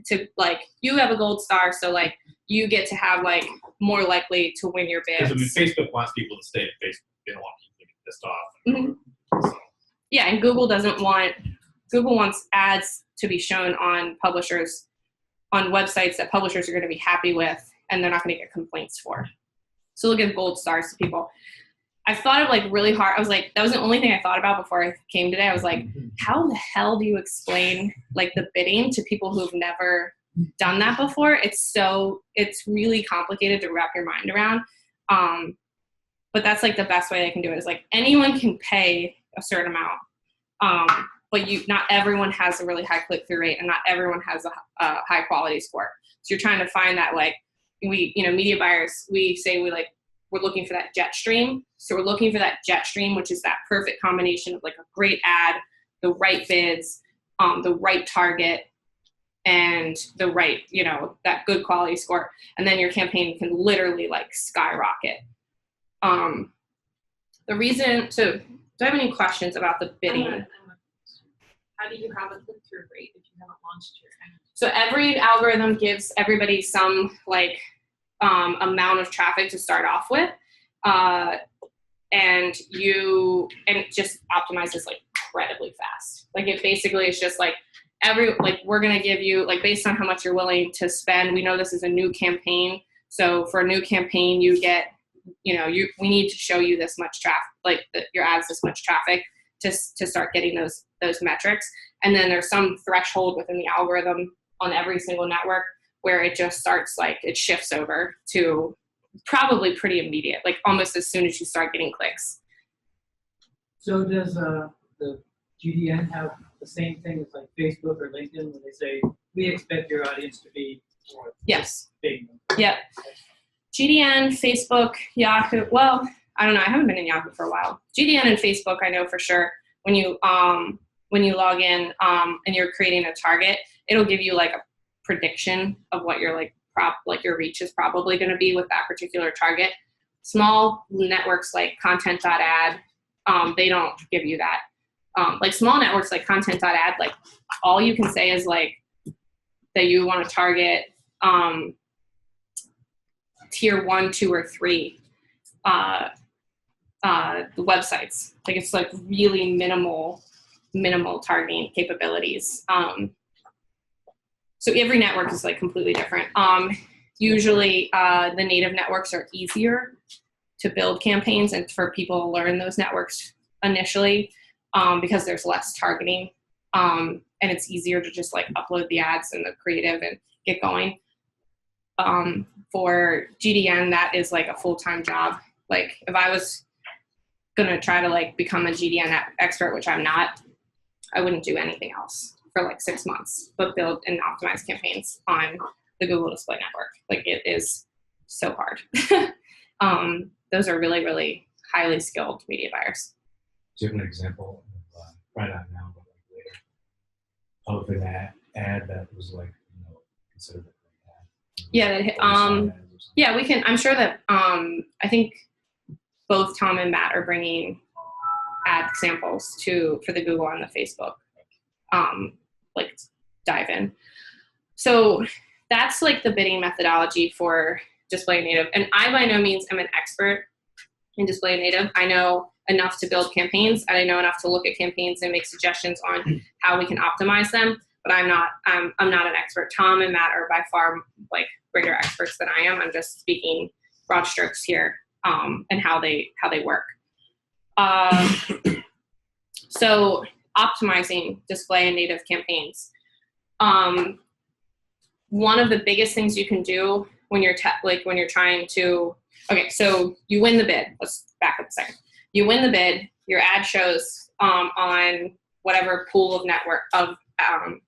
C: to like, you have a gold star, so like you get to have like more likely to win your bids.
J: Because I mean, Facebook wants people to stay at Facebook. They don't want people to get pissed off.
C: Mhm. Yeah, and Google wants ads to be shown on publishers, on websites that publishers are going to be happy with, and they're not going to get complaints for. So they'll give gold stars to people. I thought of like really hard. I was like, that was the only thing I thought about before I came today. I was like, how the hell do you explain like the bidding to people who've never done that before? It's really complicated to wrap your mind around. But that's like the best way I can do it is like anyone can pay a certain amount. But not everyone has a really high click-through rate, and not everyone has a high quality score. So you're trying to find that, like, media buyers, we say we're looking for that jet stream. So we're looking for that jet stream, which is that perfect combination of like a great ad, the right bids, the right target, and the right, that good quality score. And then your campaign can literally like skyrocket. Do I have any questions about the bidding?
Q: How do you have a click-through rate if you haven't launched your ad?
C: So every algorithm gives everybody some like amount of traffic to start off with, and it just optimizes like incredibly fast. Like it basically is just like we're gonna give you like based on how much you're willing to spend. We know this is a new campaign, so for a new campaign you get we need to show you this much traffic, like your ads this much traffic to start getting those metrics. And then there's some threshold within the algorithm on every single network where it just starts like it shifts over to probably pretty immediate, like almost as soon as you start getting clicks.
R: So does the GDN have the same thing as like Facebook or LinkedIn when they say we expect your audience to be
C: Yes.
R: big?
C: Yep. GDN, Facebook, Yahoo. Well, I don't know. I haven't been in Yahoo for a while. GDN and Facebook, I know for sure. When you log in and you're creating a target, it'll give you like a prediction of what your your reach is probably going to be with that particular target. Small networks like content.ad, they don't give you that. Like small networks like content.ad, like all you can say is like that you want to target tier 1, 2, or 3 the websites. Like it's like really minimal targeting capabilities. So every network is like completely different. Usually the native networks are easier to build campaigns and for people to learn those networks initially because there's less targeting and it's easier to just like upload the ads and the creative and get going. For GDN, that is like a full-time job. Like if I was gonna try to like become a GDN expert, which I'm not, I wouldn't do anything else for like 6 months, but build and optimize campaigns on the Google Display Network. Like it is so hard. Those are really, really highly skilled media buyers.
H: Do you have an example of, right not now, but like later, of an ad that was like, considered a great ad?
C: Yeah, we can. I'm sure that I think both Tom and Matt are bringing ad samples for the Google and the Facebook, like dive in. So that's like the bidding methodology for display native. And I by no means am an expert in display native. I know enough to build campaigns, and I know enough to look at campaigns and make suggestions on how we can optimize them. But I'm not an expert. Tom and Matt are by far like greater experts than I am. I'm just speaking broad strokes here and how they work. So optimizing display and native campaigns. One of the biggest things you can do when you're trying to, okay, so you win the bid. Let's back up a second. You win the bid. Your ad shows on whatever pool of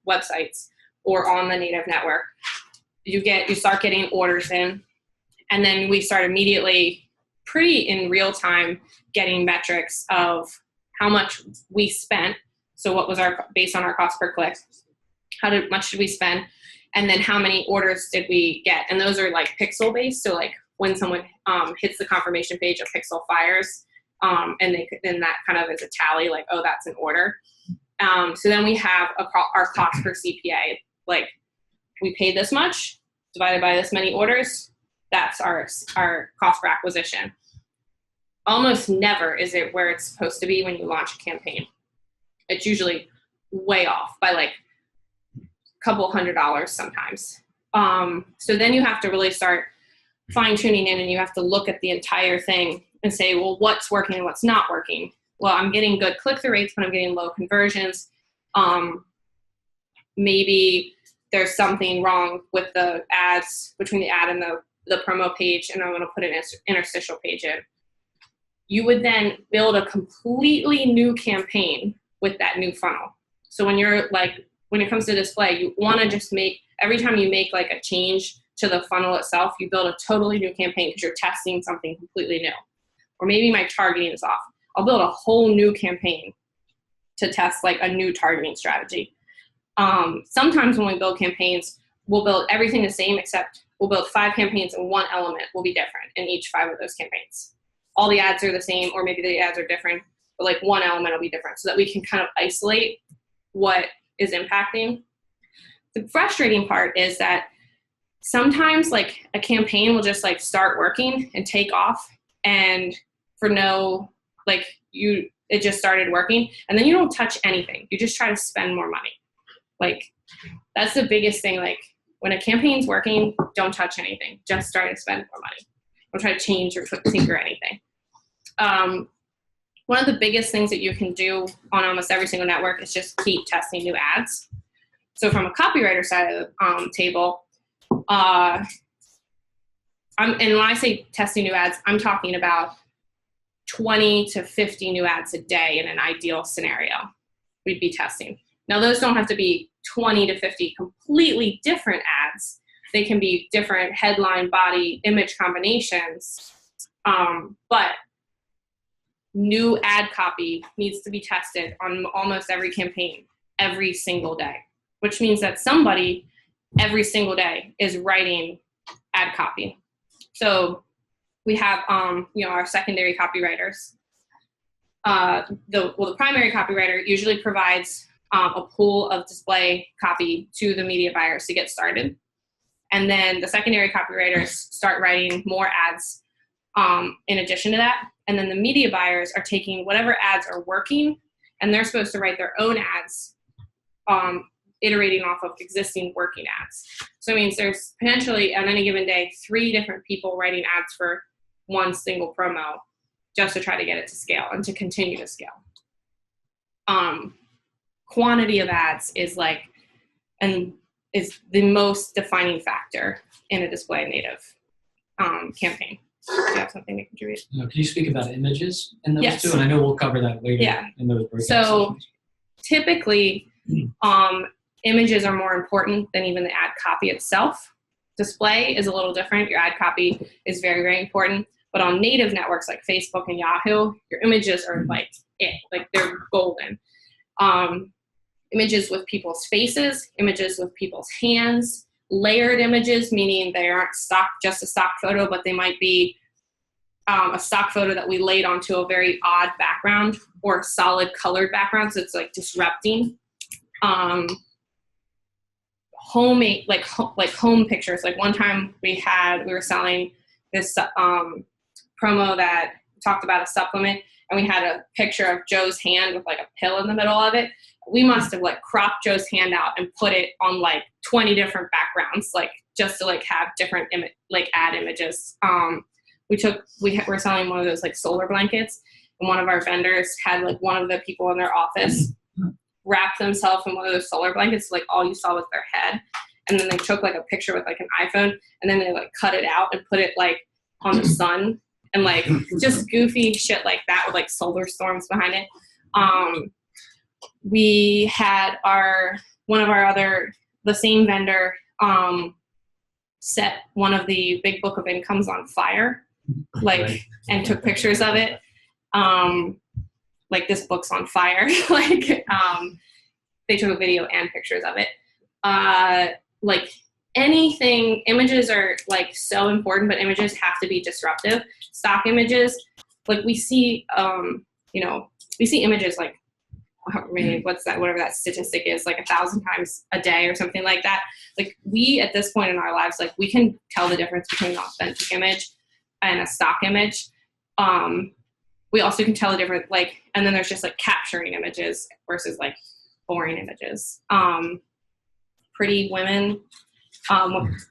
C: websites or on the native network. You start getting orders in, and then we start immediately, pretty in real time, getting metrics of how much we spent. So what was based on our cost per click? How much did we spend? And then how many orders did we get? And those are like pixel based. So like when someone hits the confirmation page, a pixel fires, and then that kind of is a tally, like, oh, that's an order. So then we have our cost per CPA. Like we paid this much divided by this many orders. That's our cost per acquisition. Almost never is it where it's supposed to be when you launch a campaign. It's usually way off by like a couple $100 sometimes. So then you have to really start fine tuning in, and you have to look at the entire thing and say, well, what's working and what's not working? Well, I'm getting good click-through rates, but I'm getting low conversions. Maybe there's something wrong with the ads, between the ad and the promo page, and I'm going to put an interstitial page in. You would then build a completely new campaign with that new funnel. So when it comes to display, you want to just every time you make like a change to the funnel itself, you build a totally new campaign because you're testing something completely new. Or maybe my targeting is off. I'll build a whole new campaign to test like a new targeting strategy. Sometimes when we build campaigns, we'll build everything the same, except we'll build 5 campaigns and one element will be different in each 5 of those campaigns. All the ads are the same, or maybe the ads are different, but like one element will be different so that we can kind of isolate what is impacting. The frustrating part is that sometimes like a campaign will just like start working and take off, and it just started working, and then you don't touch anything. You just try to spend more money. Like that's the biggest thing. Like when a campaign's working, don't touch anything. Just start to spend more money. Don't try to change or tinker anything. One of the biggest things that you can do on almost every single network is just keep testing new ads. So from a copywriter side of the table, and when I say testing new ads, I'm talking about 20 to 50 new ads a day in an ideal scenario we'd be testing. Now, those don't have to be 20 to 50 completely different ads. They can be different headline, body, image combinations. But new ad copy needs to be tested on almost every campaign every single day, which means that somebody every single day is writing ad copy. So we have, our secondary copywriters. The primary copywriter usually provides a pool of display copy to the media buyers to get started. And then the secondary copywriters start writing more ads in addition to that. And then the media buyers are taking whatever ads are working, and they're supposed to write their own ads, iterating off of existing working ads. So it means there's potentially on any given day 3 different people writing ads for one single promo just to try to get it to scale and to continue to scale. Quantity of ads is the most defining factor in a display native campaign. Do you have something to contribute?
R: Can you speak about images in those
C: Yes.
R: too? And I know we'll cover that later in those breakout
C: So
R: sessions.
C: typically, images are more important than even the ad copy itself. Display is a little different. Your ad copy is very, very important. But on native networks like Facebook and Yahoo, your images are like they're golden. Images with people's faces, images with people's hands, layered images, meaning they aren't just a stock photo, but they might be a stock photo that we laid onto a very odd background or a solid colored background, so it's like disrupting. Home pictures. Like one time we were selling this promo that talked about a supplement, and we had a picture of Joe's hand with like a pill in the middle of it. We must have like cropped Joe's hand out and put it on like 20 different backgrounds, like just to like have different ad images. We're selling one of those like solar blankets, and one of our vendors had like one of the people in their office wrap themselves in one of those solar blankets, so, like all you saw was their head. And then they took like a picture with like an iPhone, and then they like cut it out and put it like on the sun, and like just goofy shit like that with like solar storms behind it. We had the same vendor set one of the big book of incomes on fire, and took pictures of it. Like this book's on fire. They took a video and pictures of it. Anything, images are like so important, but images have to be disruptive. Stock images, like we see images like I mean, what's that, whatever that statistic is, like 1,000 times a day or something like that. Like we, at this point in our lives, like we can tell the difference between an authentic image and a stock image. We also can tell the difference, like, and then there's just like capturing images versus like boring images. Pretty women,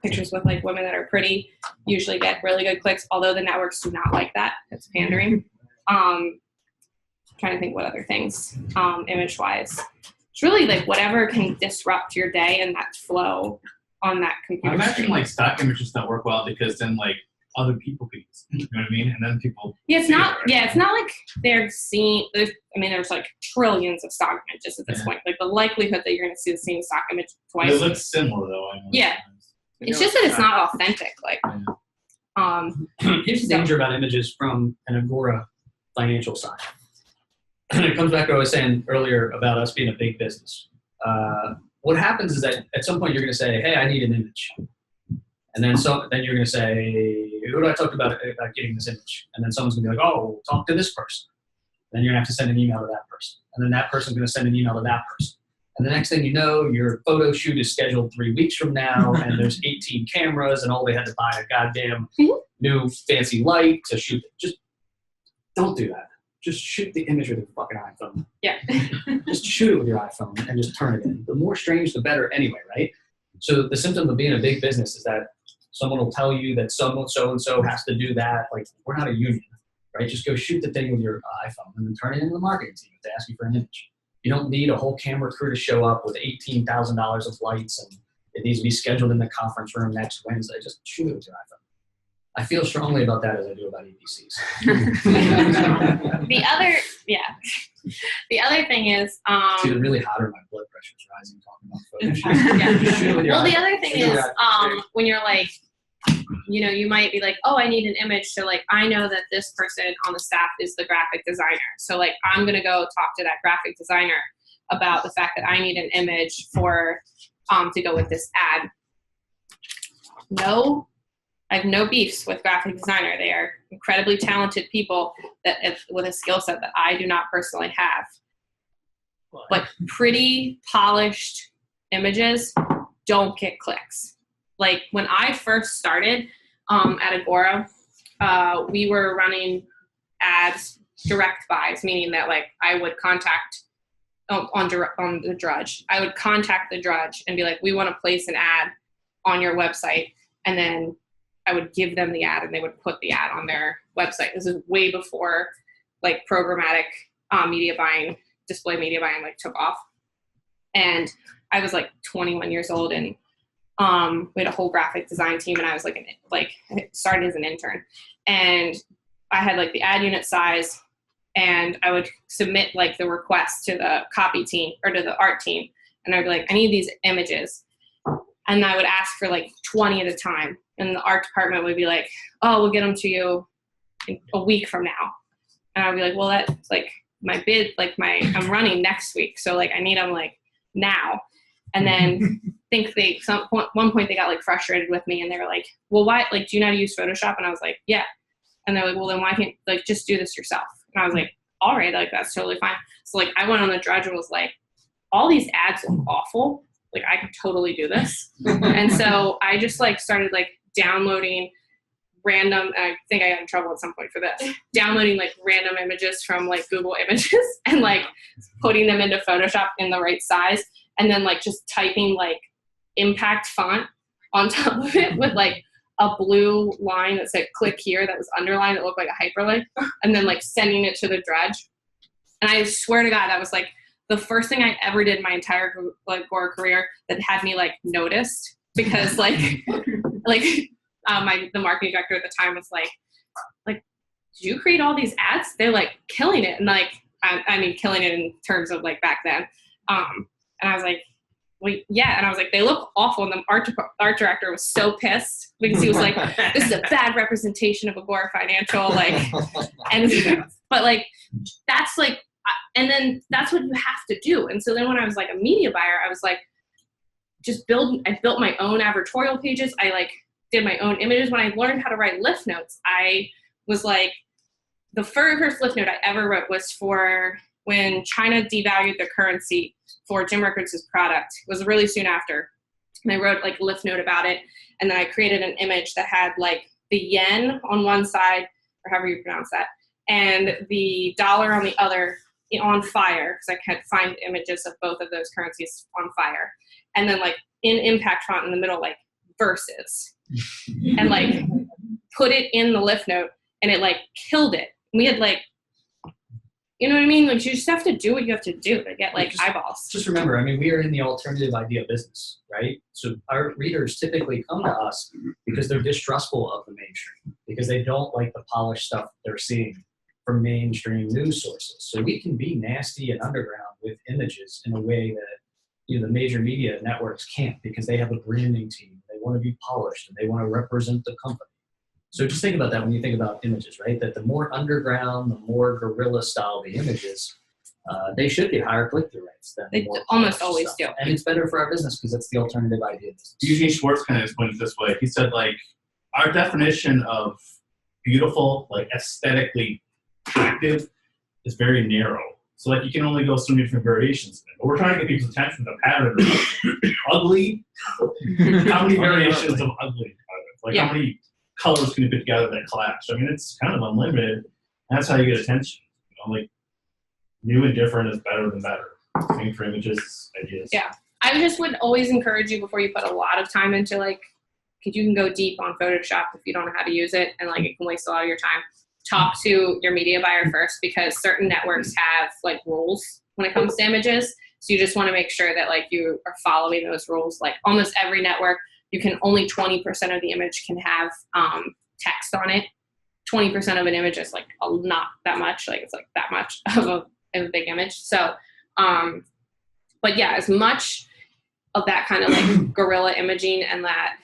C: pictures with like women that are pretty usually get really good clicks, although the networks do not like that. It's pandering. Trying to think what other things, image wise. It's really like whatever can disrupt your day and that flow on that computer.
J: I imagine
C: screen.
J: like stock images don't work well because then like other people could use it. You know what I mean? And then people.
C: Yeah, it's not. Yeah, it's not like they're seeing. There's like trillions of stock images at this point. Like the likelihood that you're going to see the same stock image twice.
J: It looks similar though. I know.
C: Yeah, it's just that it's not authentic. Like,
D: Here's the danger about images from an Agora financial side. And it comes back to what I was saying earlier about us being a big business. What happens is that at some point you're going to say, hey, I need an image. And then you're going to say, who do I talk about getting this image? And then someone's going to be like, oh, talk to this person. Then you're going to have to send an email to that person. And then that person's going to send an email to that person. And the next thing you know, your photo shoot is scheduled 3 weeks from now, and there's 18 cameras, and all they had to buy a goddamn new fancy light to shoot it. Just don't do that. Just shoot the image with your fucking iPhone.
C: Yeah.
D: Just shoot it with your iPhone and just turn it in. The more strange, the better anyway, right? So the symptom of being a big business is that someone will tell you that someone so-and-so has to do that. Like, we're not a union, right? Just go shoot the thing with your iPhone and then turn it into the marketing team if they ask you for an image. You don't need a whole camera crew to show up with $18,000 of lights and it needs to be scheduled in the conference room next Wednesday. Just shoot it with your iPhone. I feel strongly about that as I do about EPCs.
C: The other thing is,
D: it's either really hot or my blood pressure is rising talking about photos.
C: Well, the other thing is, when you're like, you know, you might be like, oh, I need an image. So like, I know that this person on the staff is the graphic designer. So like, I'm going to go talk to that graphic designer about the fact that I need an image for, to go with this ad. No, I have no beefs with graphic designer. They are incredibly talented people with a skill set that I do not personally have. But pretty polished images don't get clicks. Like when I first started at Agora, we were running ads, direct buys, meaning that like I would contact on the Drudge. I would contact the Drudge and be like, we want to place an ad on your website, and then I would give them the ad and they would put the ad on their website. This is way before like programmatic media buying, display media buying like took off. And I was like 21 years old and we had a whole graphic design team and I was I started as an intern and I had like the ad unit size and I would submit like the request to the copy team or to the art team. And I'd be like, I need these images. And I would ask for like 20 at a time. And the art department would be like, oh, we'll get them to you in a week from now. And I'd be like, well, that's like my bid, like I'm running next week. So like, I need them like now. And then one point they got like frustrated with me and they were like, well, why, like, do you know how to use Photoshop? And I was like, yeah. And they're like, well, then why can't like just do this yourself? And I was like, all right, like, that's totally fine. So like, I went on the Drudge and was like, all these ads look awful. Like I could totally do this. And so I just like started like downloading random, I think I got in trouble at some point for this, downloading like random images from like Google Images and like putting them into Photoshop in the right size. And then like just typing like impact font on top of it with like a blue line that said click here that was underlined that looked like a hyperlink, and then like sending it to the Drudge. And I swear to God, that was like the first thing I ever did in my entire like Agora career that had me like noticed, because like the marketing director at the time was like, did you create all these ads? They're like killing it. And like, I mean, killing it in terms of like back then. And I was like, well, yeah. And I was like, they look awful. And the art director was so pissed because he was like, this is a bad representation of Agora Financial. Like, but like, that's like, and then that's what you have to do. And so then when I was like a media buyer, I was like, I built my own advertorial pages. I like did my own images. When I learned how to write lift notes, I was like, the first lift note I ever wrote was for when China devalued their currency for Jim Rickards' product. It was really soon after. And I wrote like a lift note about it. And then I created an image that had like the yen on one side, or however you pronounce that, and the dollar on the other on fire, because I can't find images of both of those currencies on fire. And then like in impact font in the middle, like verses. And like put it in the lift note, and it like killed it. We had like, you know what I mean? Like you just have to do what you have to do to get like eyeballs.
D: Just remember, I mean, we are in the alternative idea business, right? So our readers typically come to us because they're distrustful of the mainstream, because they don't like the polished stuff they're seeing from mainstream news sources. So we can be nasty and underground with images in a way that, you know, the major media networks can't, because they have a branding team. They want to be polished and they want to represent the company. So just think about that when you think about images, right? That the more underground, the more guerrilla style the images, they should get higher click-through rates than
C: They
D: more
C: almost
D: polished
C: always
D: stuff.
C: do.
D: And it's better for our business because it's the alternative idea business.
J: Eugene Schwartz kind of explained it this way. He said, like, our definition of beautiful, like aesthetically attractive, is very narrow. So, like, you can only go so many different variations in it. But we're trying to get people's attention to the pattern of ugly. How many variations of ugly? Like, how many colors can you put together that clash? I mean, it's kind of unlimited. And that's how you get attention. You know, like, new and different is better than better. Same for images, ideas.
C: Yeah. I just would always encourage you, before you put a lot of time into like, because you can go deep on Photoshop if you don't know how to use it, and like it can waste a lot of your time. Talk to your media buyer first, because certain networks have like rules when it comes to images. So you just want to make sure that like you are following those rules. Like almost every network, you can only 20% of the image can have text on it. 20% of an image is like not that much. Like it's like that much of a big image. So, but yeah, as much of that kind of like guerrilla imaging, and that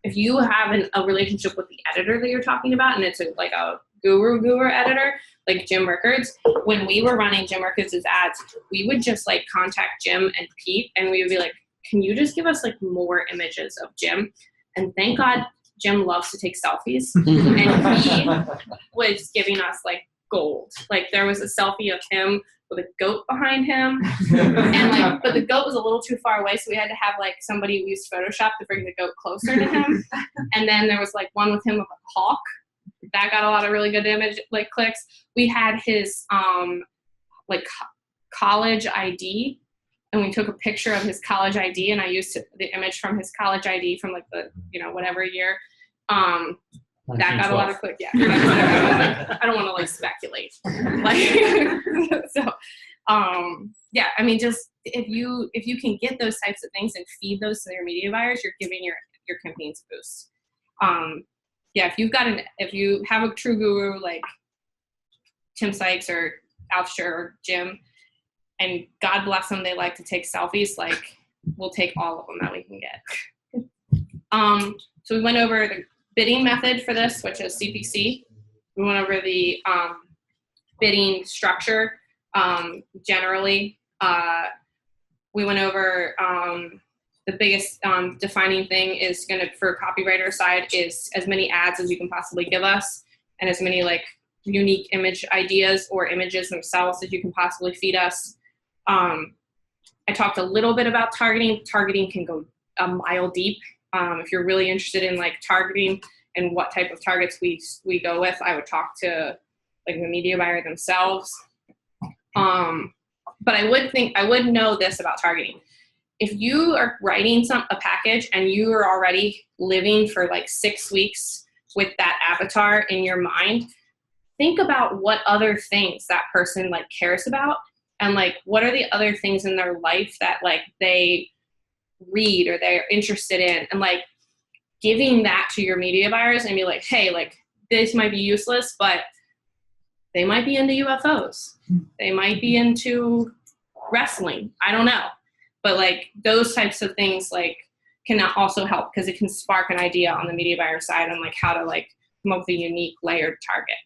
C: if you have a relationship with the editor that you're talking about, and it's like a guru editor, like Jim Rickards, when we were running Jim Rickards' ads, we would just like contact Jim and Pete, and we would be like, can you just give us like more images of Jim? And thank God Jim loves to take selfies. And he was giving us like gold. Like there was a selfie of him with a goat behind him, and like, but the goat was a little too far away, so we had to have like somebody who used Photoshop to bring the goat closer to him. And then there was like one with him with a hawk that got a lot of really good image like clicks. We had his like college ID, and we took a picture of his college ID, and I used the image from his college ID from like the, you know, whatever year. That got a lot of clicks. Yeah. I don't want to like speculate. Like, so, yeah, I mean, just if you can get those types of things and feed those to your media buyers, you're giving your campaigns a boost. Yeah, if you have a true guru like Tim Sykes or Alster or Jim, and God bless them, they like to take selfies, like we'll take all of them that we can get. So we went over the bidding method for this, which is CPC. We went over the bidding structure generally. We went over the biggest defining thing is for copywriter side is as many ads as you can possibly give us, and as many like unique image ideas or images themselves as you can possibly feed us. I talked a little bit about targeting. Targeting can go a mile deep. If you're really interested in like targeting and what type of targets we go with, I would talk to like the media buyer themselves. But I would know this about targeting. If you are writing a package and you are already living for like 6 weeks with that avatar in your mind, think about what other things that person like cares about, and like what are the other things in their life that like they read or they're interested in, and like giving that to your media buyers and be like, hey, like this might be useless, but they might be into UFOs. They might be into wrestling. I don't know. But like those types of things like can also help, because it can spark an idea on the media buyer side on like how to like come up with a unique layered target.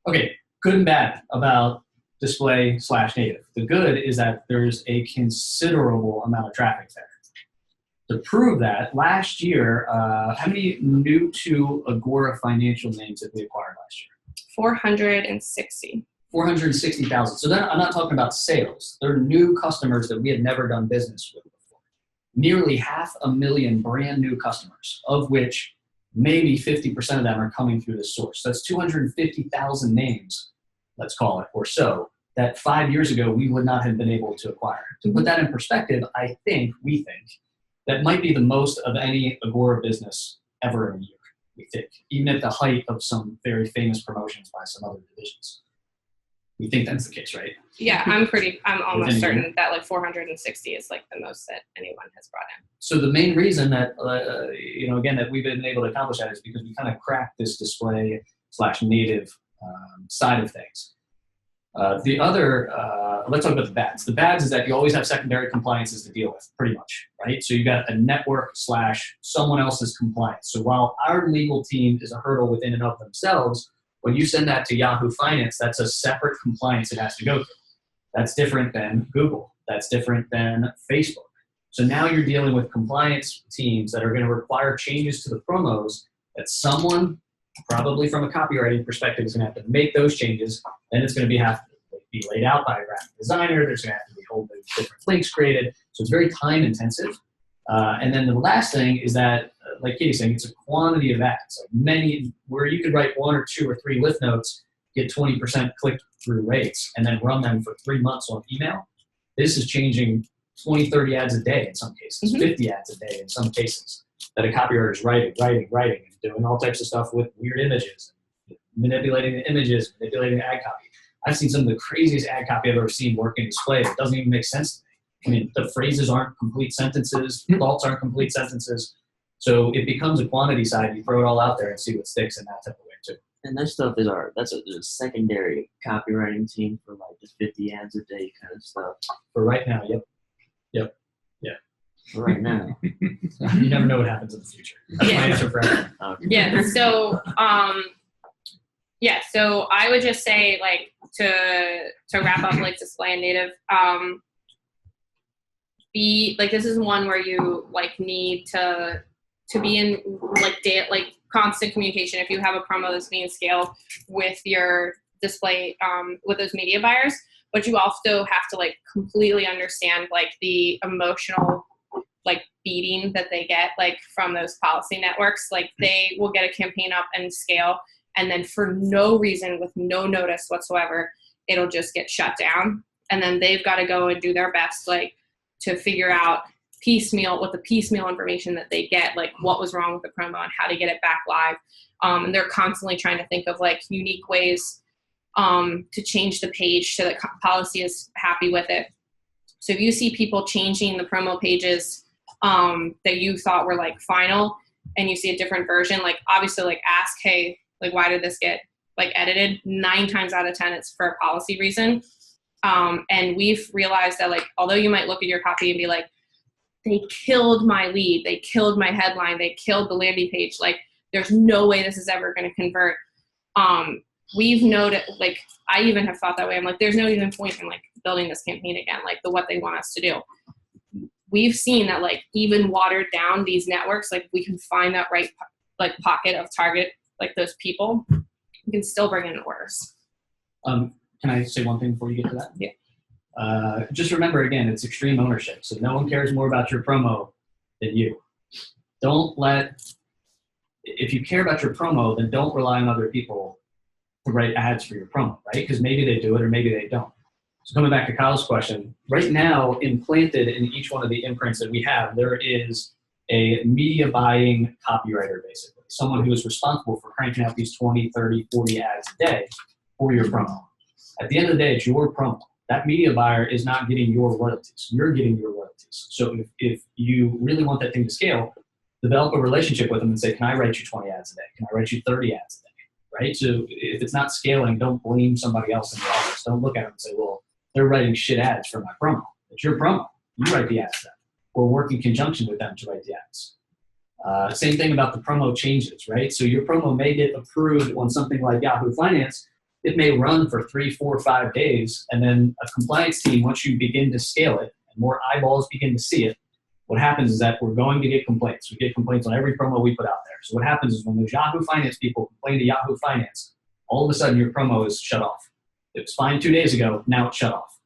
D: Okay, good and bad about display/native. The good is that there's a considerable amount of traffic there. To prove that, last year, how many new to Agora financial names did we acquire last year?
C: 460.
D: 460,000. So then I'm not talking about sales. They're new customers that we had never done business with before. Nearly 500,000 brand new customers, of which maybe 50% of them are coming through this source. That's 250,000 names, let's call it, or so, that 5 years ago we would not have been able to acquire. To put that in perspective, we think, that might be the most of any Agora business ever in a year, we think, even at the height of some very famous promotions by some other divisions. We think that's the case, right?
C: Yeah, I'm almost
D: Within a
C: certain
D: year?
C: that like 460 is like the most that anyone has brought in.
D: So the main reason that, again, that we've been able to accomplish that is because we kind of cracked this display / native side of things. The other, let's talk about the bads. The bads is that you always have secondary compliances to deal with, pretty much, right? So you got a network / someone else's compliance. So while our legal team is a hurdle within and of themselves, when you send that to Yahoo Finance, that's a separate compliance it has to go through. That's different than Google. That's different than Facebook. So now you're dealing with compliance teams that are going to require changes to the promos that someone, probably from a copywriting perspective, is going to have to make those changes. Then it's going to have to be laid out by a graphic designer. There's going to have to be a whole bunch of different links created. So it's very time intensive. And then the last thing is that, like Katie's saying, it's a quantity of ads. Like many, where you could write 1 or 2 or 3 lift notes, get 20% click-through rates, and then run them for 3 months on email. This is changing 20, 30 ads a day in some cases, 50 ads a day in some cases, that a copywriter is writing, and doing all types of stuff with weird images, manipulating the images, manipulating the ad copy. I've seen some of the craziest ad copy I've ever seen work in display. It doesn't even make sense to me. I mean, the phrases aren't complete sentences, thoughts aren't complete sentences. So it becomes a quantity side. You throw it all out there and see what sticks in that type of way too.
G: And that stuff is that's a secondary copywriting team for like just 50 ads a day kind of stuff.
D: For right now, yep.
G: For right now.
D: You never know what happens in the future. That's my answer for everything.
C: Yeah. So, so I would just say, like, to wrap up, like, display and native, this is one where you like need to be in like constant communication. If you have a promo that's being scaled with your display, with those media buyers, but you also have to like completely understand like the emotional like beating that they get like from those policy networks. Like they will get a campaign up and scale, and then for no reason, with no notice whatsoever, it'll just get shut down. And then they've got to go and do their best, like, to figure out with the piecemeal information that they get, like what was wrong with the promo and how to get it back live. And they're constantly trying to think of like unique ways to change the page so that policy is happy with it. So if you see people changing the promo pages that you thought were like final, and you see a different version, like obviously like ask, hey, like why did this get like edited? 9 times out of 10 it's for a policy reason. And we've realized that like although you might look at your copy and be like, they killed my lead, they killed my headline, they killed the landing page, like there's no way this is ever going to convert. We've noted, like I even have thought that way. I'm like, there's no even point in like building this campaign again, like what they want us to do. We've seen that like even watered down these networks, like we can find that right like pocket of target, like those people, we can still bring in orders.
D: Can I say one thing before you get to that?
C: Yeah.
D: Just remember, again, it's extreme ownership. So no one cares more about your promo than you. If you care about your promo, then don't rely on other people to write ads for your promo, right? Because maybe they do it or maybe they don't. So coming back to Kyle's question, right now implanted in each one of the imprints that we have, there is a media buying copywriter, basically. Someone who is responsible for cranking out these 20, 30, 40 ads a day for your promo. At the end of the day, it's your promo. That media buyer is not getting your royalties. You're getting your royalties. So if you really want that thing to scale, develop a relationship with them and say, can I write you 20 ads a day? Can I write you 30 ads a day? Right? So if it's not scaling, don't blame somebody else in the office. Don't look at them and say, well, they're writing shit ads for my promo. It's your promo. You write the ads then. Or work in conjunction with them to write the ads. Same thing about the promo changes, right? So your promo may get approved on something like Yahoo Finance. It may run for 3, 4, 5 days, and then a compliance team, once you begin to scale it and more eyeballs begin to see it, what happens is that we're going to get complaints. We get complaints on every promo we put out there. So what happens is when those Yahoo Finance people complain to Yahoo Finance, all of a sudden your promo is shut off. It was fine 2 days ago. Now it's shut off.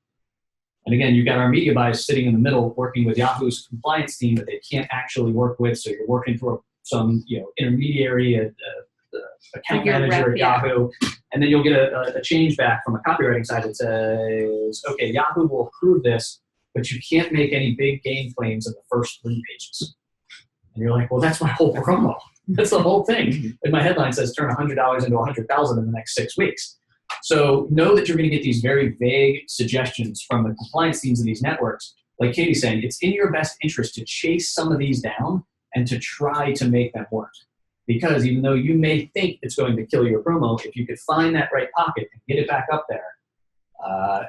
D: And again, you've got our media buyers sitting in the middle working with Yahoo's compliance team that they can't actually work with. So you're working through some intermediary, account manager at Yahoo, and then you'll get a change back from a copywriting side that says, okay, Yahoo will approve this, but you can't make any big gain claims in the first 3 pages. And you're like, well, that's my whole promo. That's the whole thing. And my headline says turn $100 into $100,000 in the next 6 weeks. So know that you're going to get these very vague suggestions from the compliance teams of these networks. Like Katie's saying, it's in your best interest to chase some of these down and to try to make them work. Because even though you may think it's going to kill your promo, if you could find that right pocket and get it back up there,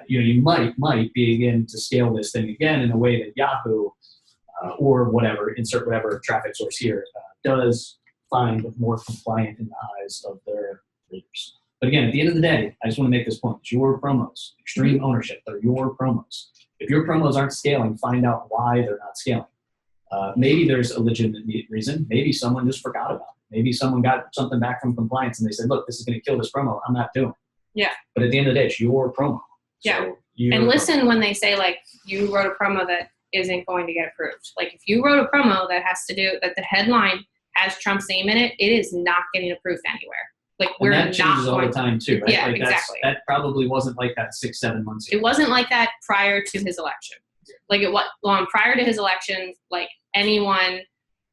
D: you might begin to scale this thing again in a way that Yahoo or whatever, insert whatever traffic source here, does find more compliant in the eyes of their readers. But again, at the end of the day, I just want to make this point. It's your promos, extreme ownership. They're your promos. If your promos aren't scaling, find out why they're not scaling. Maybe there's a legitimate reason. Maybe someone just forgot about it. Maybe someone got something back from compliance and they said, look, this is going to kill this promo. I'm not doing it.
C: Yeah.
D: But at the end of the day, it's your promo.
C: Yeah.
D: So
C: And listen when they say, like, you wrote a promo that isn't going to get approved. Like, if you wrote a promo that has to do, that the headline has Trump's name in it, it is not getting approved anywhere. Like, we're
D: and that
C: not
D: changes all
C: going
D: the time too, right?
C: Yeah,
D: like
C: exactly.
D: That probably wasn't like that 6-7 months ago.
C: It wasn't like that prior to his election. Like, it was prior to his election, like, anyone,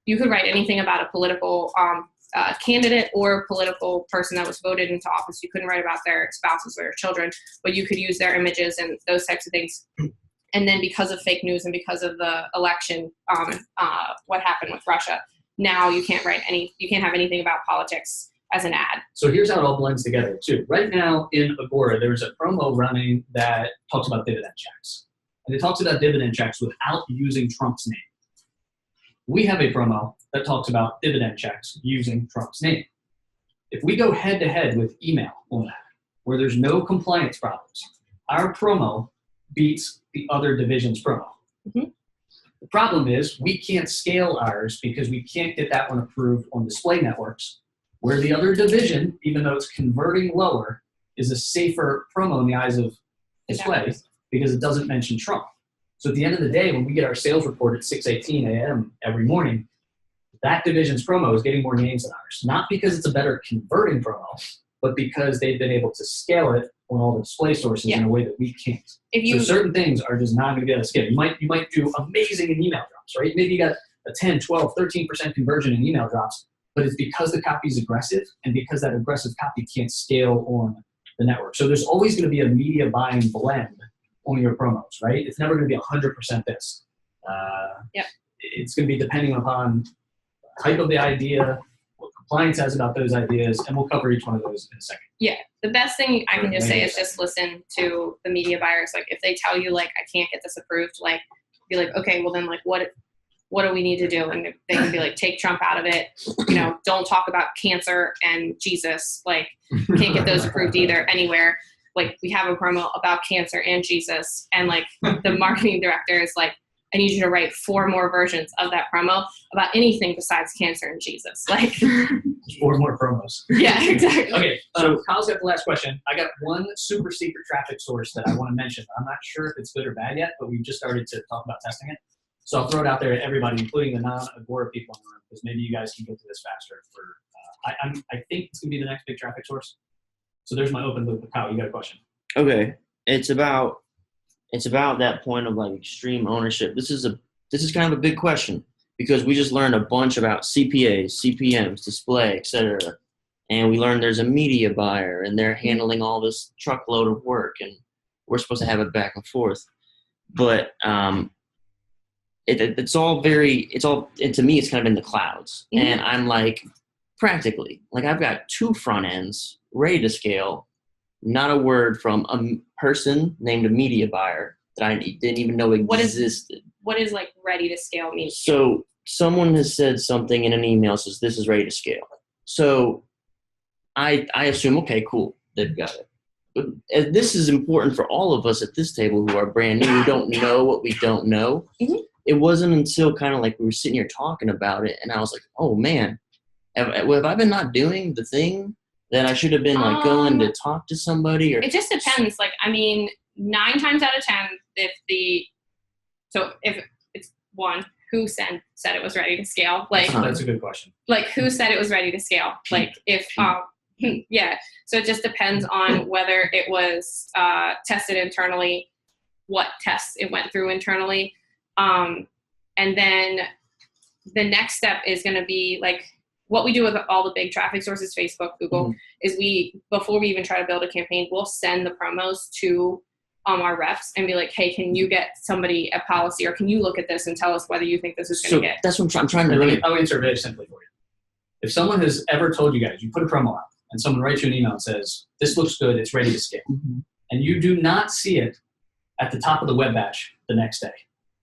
C: you could write anything about a political candidate or political person that was voted into office. You couldn't write about their spouses or their children, but you could use their images and those types of things. And then because of fake news and because of the election, what happened with Russia, now you can't have anything about politics as an ad.
D: So here's how it all blends together too. Right now in Agora, there's a promo running that talks about dividend checks. And it talks about dividend checks without using Trump's name. We have a promo that talks about dividend checks using Trump's name. If we go head to head with email on that, where there's no compliance problems, our promo beats the other division's promo.
C: Mm-hmm.
D: The problem is we can't scale ours because we can't get that one approved on display networks, where the other division, even though it's converting lower, is a safer promo in the eyes of display because it doesn't mention Trump. So at the end of the day, when we get our sales report at 6:18 a.m. every morning, that division's promo is getting more names than ours. Not because it's a better converting promo, but because they've been able to scale it on all the display sources in a way that we can't. So certain things are just not going to get us scale. You might do amazing in email drops, right? Maybe you got a 10, 12, 13% conversion in email drops, but it's because the copy is aggressive and because that aggressive copy can't scale on the network. So there's always going to be a media buying blend on your promos, right? It's never going to be 100% this. It's going to be depending upon the type of the idea, what compliance has about those ideas, and we'll cover each one of those in a second.
C: Yeah, the best thing I can just say is just listen to the media buyers. Like, if they tell you, like, I can't get this approved, like, be like, okay, well then, like, what do we need to do? And they can be like, take Trump out of it. Don't talk about cancer and Jesus. Like, can't get those approved either anywhere. Like, we have a promo about cancer and Jesus, and like the marketing director is like, I need you to write 4 more versions of that promo about anything besides cancer and Jesus. Like,
D: 4 more promos.
C: Yeah, exactly.
D: Okay, so Kyle's got the last question. I got one super secret traffic source that I want to mention. I'm not sure if it's good or bad yet, but we've just started to talk about testing it. So I'll throw it out there to everybody, including the non-Agora people in the room, because maybe you guys can get to this faster. I think it's going to be the next big traffic source. So there's my open loop. Kyle, you got a question?
G: Okay, it's about that point of like extreme ownership. This is kind of a big question because we just learned a bunch about CPAs, CPMs, display, etc. And we learned there's a media buyer and they're handling all this truckload of work and we're supposed to have it back and forth. But to me, it's kind of in the clouds. Mm-hmm. And I'm like, practically, like I've got 2 front ends ready to scale, not a word from a person named a media buyer that I didn't even know existed.
C: What is like ready to scale mean?
G: So someone has said something in an email says this is ready to scale. So I assume, okay, cool, they've got it. But this is important for all of us at this table who are brand new, who don't know what we don't know. Mm-hmm. It wasn't until kind of like we were sitting here talking about it, and I was like, oh man, have I been not doing the thing that I should have been like going to talk to somebody, or
C: It just depends. Like, I mean, 9 times out of 10, if it's one who said it was ready to scale, like
D: That's a good question.
C: like who said it was ready to scale, like if yeah. So it just depends on whether it was tested internally, what tests it went through internally, and then the next step is going to be like what we do with all the big traffic sources, Facebook, Google, is before we even try to build a campaign, we'll send the promos to our reps and be like, hey, can you get somebody at policy, or can you look at this and tell us whether you think this is going to get.
G: That's what I'm trying to
D: do. I'll answer very simply for you. If someone has ever told you guys, you put a promo out and someone writes you an email and says, this looks good, it's ready to scale, and you do not see it at the top of the web batch the next day.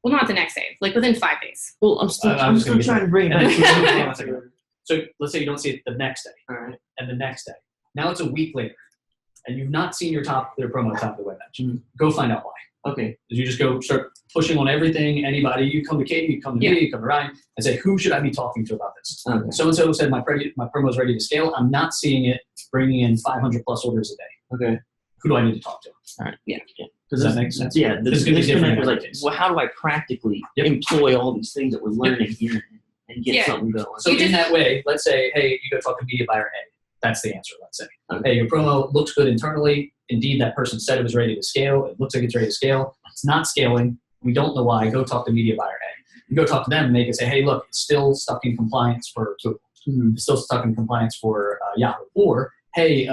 C: Well, not the next day, like within 5 days.
G: Well, I'm still trying to bring
D: it. So let's say you don't see it the next day, and the next day. Now it's a week later, and you've not seen their promo on top of the web batch. Go find out why.
G: Okay.
D: You just go start pushing on everything. Anybody, you come to Katie, you come to me, you come to Ryan, and say, who should I be talking to about this?
G: Okay.
D: So-and-so said my promo is ready to scale. I'm not seeing it bringing in 500 plus orders a day.
G: Okay.
D: Who do I need to talk to?
G: All right.
C: Yeah.
D: Does that make sense?
G: Yeah.
D: This is going to be different.
G: Like, well, how do I practically employ all these things that we're learning here and get something going?
D: So in that way, let's say, hey, you go talk to media buyer A. That's the answer, let's say. Hey, your promo looks good internally. Indeed, that person said it was ready to scale. It looks like it's ready to scale. It's not scaling. We don't know why. Go talk to media buyer A. You go talk to them and they can say, hey, look, it's still stuck in compliance for Google. It's still stuck in compliance for Yahoo. Or, hey,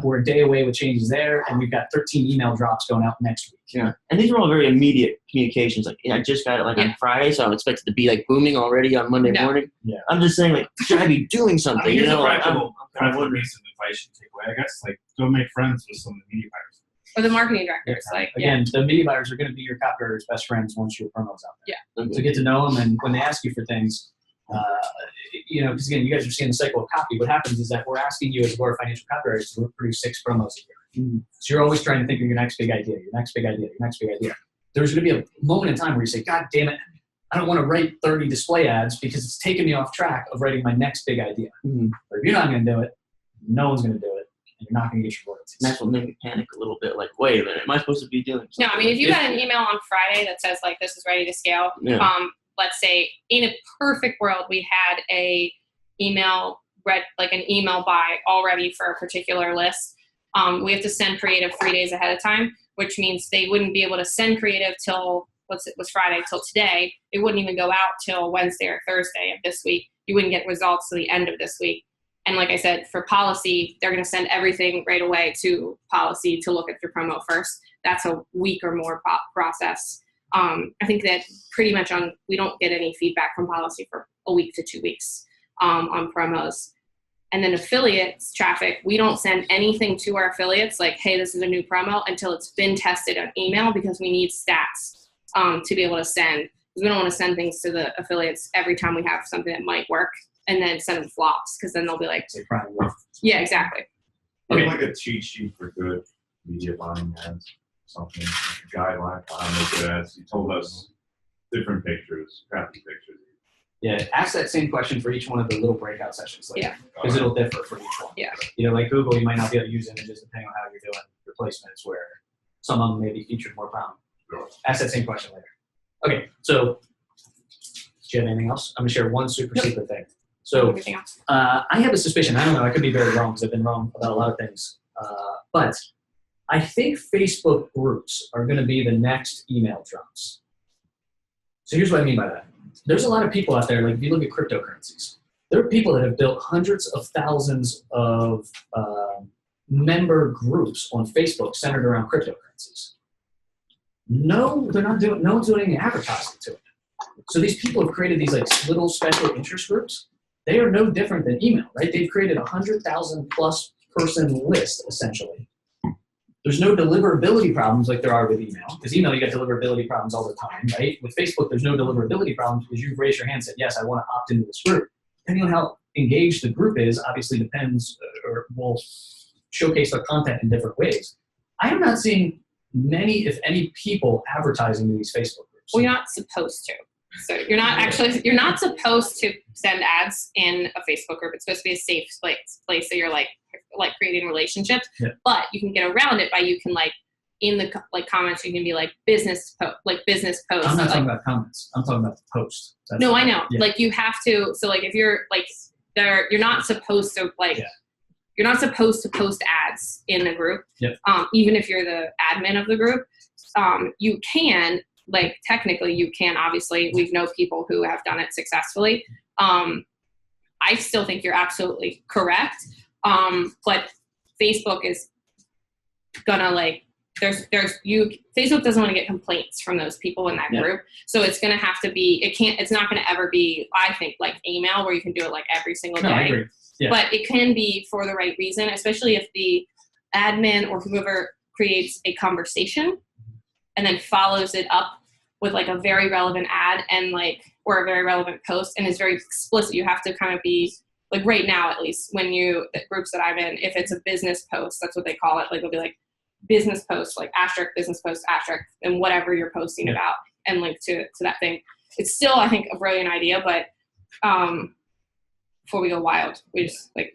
D: we're a day away with changes there, and we've got 13 email drops going out next week.
G: Yeah. And these are all very immediate communications. Like, I just got it on Friday, so I'm expected to be like booming already on Monday morning.
D: Yeah.
G: I'm just saying, like, should I be doing something?
J: I mean,
G: you know,
J: like,
G: I'm
J: practical piece of advice you take away, I guess. Like, go make friends with some of the media buyers.
C: Or the marketing directors. Like,
D: Again, the media buyers are going to be your copywriter's best friends once your promo's out there.
C: Yeah.
D: To get to know them, and when they ask you for things, because again, you guys are seeing the cycle of copy. What happens is that we're asking you as a financial copywriters to produce 6 promos a year. So you're always trying to think of your next big idea, your next big idea, your next big idea. There's going to be a moment in time where you say, God damn it, I don't want to write 30 display ads because it's taking me off track of writing my next big idea. But if you're not going to do it, no one's going to do it, and you're not going to get your royalties.
G: And that's what made me panic a little bit. Like, wait a minute, am I supposed to be doing something?
C: No, I mean, if you got an email on Friday that says, like, this is ready to scale, let's say in a perfect world, we had an email buy already for a particular list. We have to send creative 3 days ahead of time, which means they wouldn't be able to send creative till, it was Friday, till today. It wouldn't even go out till Wednesday or Thursday of this week. You wouldn't get results till the end of this week. And like I said, for policy, they're going to send everything right away to policy to look at your promo first. That's a week or more process. I think that pretty much we don't get any feedback from policy for a week to 2 weeks on promos. And then affiliates traffic, we don't send anything to our affiliates like, hey, this is a new promo until it's been tested on email, because we need stats to be able to send. Because we don't want to send things to the affiliates every time we have something that might work and then send them flops, because then they'll be like, yeah, exactly.
S: Okay. Like a cheat sheet for good media buying ads, something, like a guideline for how to make good ads. You told us different pictures, crappy pictures.
D: Yeah, ask that same question for each one of the little breakout sessions later, because it'll differ for each one.
C: Yeah.
D: Like Google, you might not be able to use images depending on how you're doing your placements, where some of them may be featured more prominently. Ask that same question later. Okay, so do you have anything else? I'm going to share one super secret thing. So I have a suspicion, I don't know, I could be very wrong because I've been wrong about a lot of things, but I think Facebook groups are going to be the next email drops. So here's what I mean by that. There's a lot of people out there, like if you look at cryptocurrencies, there are people that have built hundreds of thousands of member groups on Facebook centered around cryptocurrencies. No, they're not doing, no one's doing any advertising to it. So these people have created these like little special interest groups. They are no different than email, right? They've created 100,000 plus person list, essentially. There's no deliverability problems like there are with email. Because email, you get deliverability problems all the time, right? With Facebook, there's no deliverability problems because you've raised your hand and said, yes, I want to opt into this group. Depending on how engaged the group is, obviously depends, or will showcase their content in different ways. I am not seeing many, if any, people advertising to these Facebook groups.
C: Well, you're not supposed to. So you're not supposed to send ads in a Facebook group. It's supposed to be a safe place. So you're like like creating relationships.
D: Yeah.
C: But you can get around it by you can like in the like comments you can be like business post.
D: I'm not talking about comments. I'm talking about the post.
C: No, I know.
D: Yeah.
C: Like you have to. So like if you're like there, you're not supposed to like.
D: Yeah.
C: You're not supposed to post ads in the group.
D: Yep.
C: Even if you're the admin of the group, you can. Like technically, you can. Obviously, we know people who have done it successfully. I still think you're absolutely correct. But Facebook is gonna like. Facebook doesn't want to get complaints from those people in that group. So it's going to have to be, it's not going to ever be, I think, like email where you can do it like every single day.
D: No, I agree. Yeah.
C: But it can be for the right reason, especially if the admin or whoever creates a conversation and then follows it up with like a very relevant ad and like, or a very relevant post and is very explicit. You have to kind of be like right now, at least when the groups that I'm in, if it's a business post, that's what they call it. Like it'll be like, business post, like asterisk, business post, asterisk, and whatever you're posting about and link to that thing. It's still, I think, a brilliant idea, but before we go wild, we just like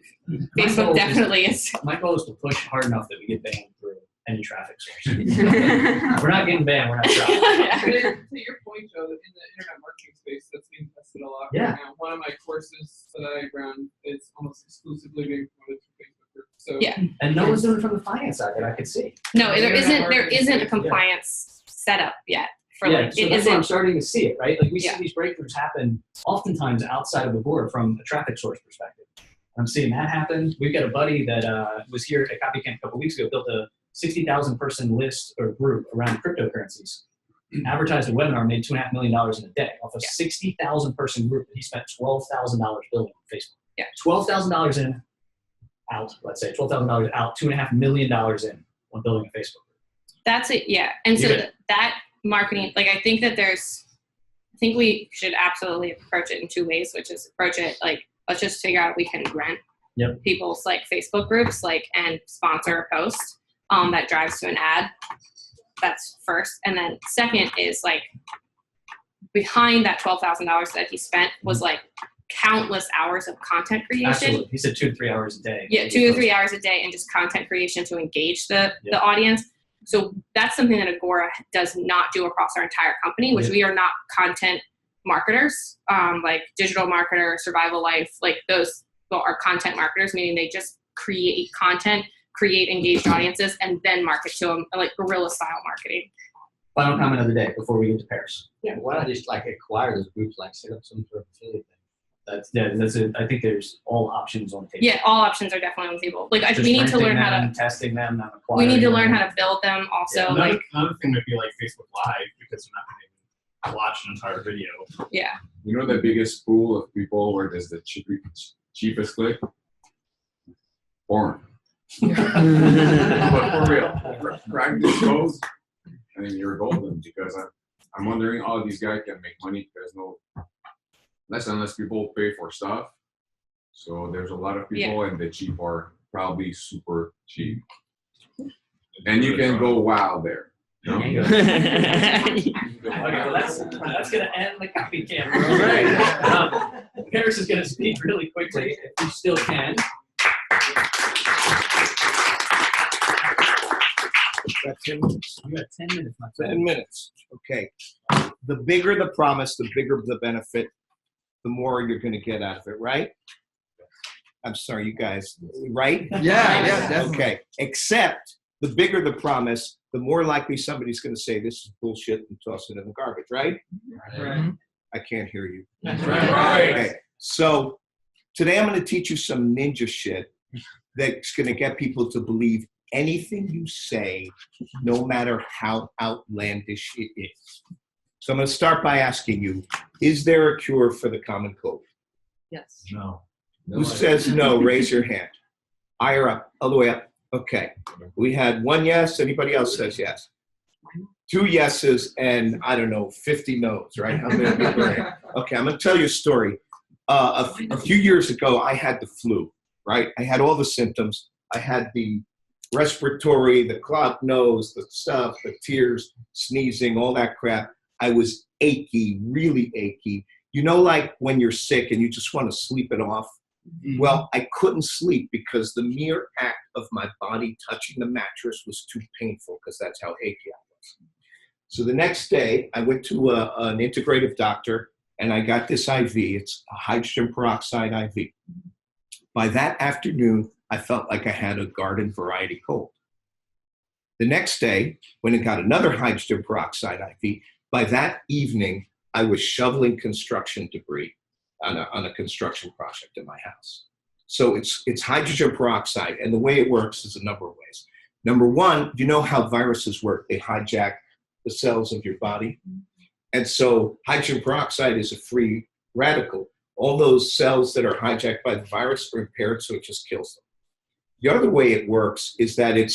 C: Facebook definitely is.
D: My goal is to push hard enough that we get banned through any traffic source. We're not getting banned, we're not trying.
O: To your point, Joe, in the internet marketing space, that's being tested a lot
D: Yeah.
O: right now. One of my courses that I run is almost exclusively being promoted through Facebook groups. So
C: Yeah.
D: And no one's doing it from the finance side that I could see.
C: No, there
D: Internet
C: isn't a
D: marketing,
C: compliance setup yet for
D: yeah,
C: like
D: so
C: it
D: that's why I'm
C: isn't.
D: starting to see it, right? Like we
C: Yeah.
D: see these breakthroughs happen oftentimes outside of the board from a traffic source perspective. I'm seeing that happen. We've got a buddy that was here at Copy Camp a couple weeks ago, built a 60,000 person list or group around cryptocurrencies. Advertised a webinar, made $2.5 million in a day off a 60,000 person group that he spent $12,000 building on Facebook.
C: Yeah.
D: $12,000 in, out, let's say $12,000 out, $2.5 million in on building a Facebook group.
C: That's it, yeah. And so
D: Yeah.
C: that marketing, like I think we should absolutely approach it in two ways, which is approach it like, let's just figure out if we can rent people's like Facebook groups, like, and sponsor a post that drives to an ad. That's first. And then second is like behind that $12,000 that he spent was like countless hours of content creation.
D: Absolutely. He said 2 to 3 hours a day.
C: Yeah, 2 to 3 hours a day and just content creation to engage the audience. So that's something that Agora does not do across our entire company, which we are not content marketers, like digital marketer, survival life, like those are content marketers, meaning they just create content, create engaged audiences, and then market to them, like guerrilla style marketing.
D: Final comment of the day before we get to Paris.
L: Yeah, why not just like acquire those groups, like set up some sort of affiliate thing?
D: That's it. I think there's all options on the table.
C: Yeah, all options are definitely on the table. Like
D: Just
C: we need to
D: renting
C: learn how
D: them,
C: to
D: testing them, not
C: we
D: acquiring
C: need to
D: them.
C: learn how to build them also.
J: Yeah,
C: like
J: another thing might be like Facebook Live because you're not going to watch an entire video.
C: yeah.
N: You know the biggest pool of people where there's the cheapest click? Porn. But for real, crack this code and then you're golden, because I'm wondering how these guys can make money. There's no less and less people pay for stuff. So there's a lot of people and the cheap are probably super cheap. And you can go wild there. You know?
D: Okay, well that's going to end the copy camp. Right. Paris is going to speak really quickly, if you still can.
I: Got 10 minutes.
D: You got 10 minutes, my friend.
I: 10 minutes. Okay. The bigger the promise, the bigger the benefit, the more you're going to get out of it, right? I'm sorry, you guys, right?
F: Yeah, definitely.
I: Okay. Except the bigger the promise, the more likely somebody's going to say this is bullshit and toss it in the garbage, right?
D: Right.
I: I can't hear you.
D: That's right.
I: Okay. So today I'm going to teach you some ninja shit that's going to get people to believe anything you say, no matter how outlandish it is. So I'm going to start by asking you, is there a cure for the common cold?
E: Yes.
S: No.
I: Who says no? Raise your hand. Higher up, all the way up. Okay. We had one yes. Anybody else says yes? 2 yeses and, I don't know, 50 no's, right? How many people are here? Okay, I'm going to tell you a story. A few years ago, I had the flu, right? I had all the symptoms. I had the respiratory, the clogged nose, the stuff, the tears, sneezing, all that crap. I was achy, really achy. You know, like when you're sick and you just want to sleep it off, Well, I couldn't sleep because the mere act of my body touching the mattress was too painful because that's how achy I was. So the next day, I went to an integrative doctor and I got this IV. It's a hydrogen peroxide IV. By that afternoon, I felt like I had a garden variety cold. The next day, when I got another hydrogen peroxide IV, by that evening, I was shoveling construction debris on a construction project in my house. So it's hydrogen peroxide, and the way it works is a number of ways. Number one, you know how viruses work. They hijack the cells of your body. And so hydrogen peroxide is a free radical. All those cells that are hijacked by the virus are impaired, so it just kills them. The other way it works is that it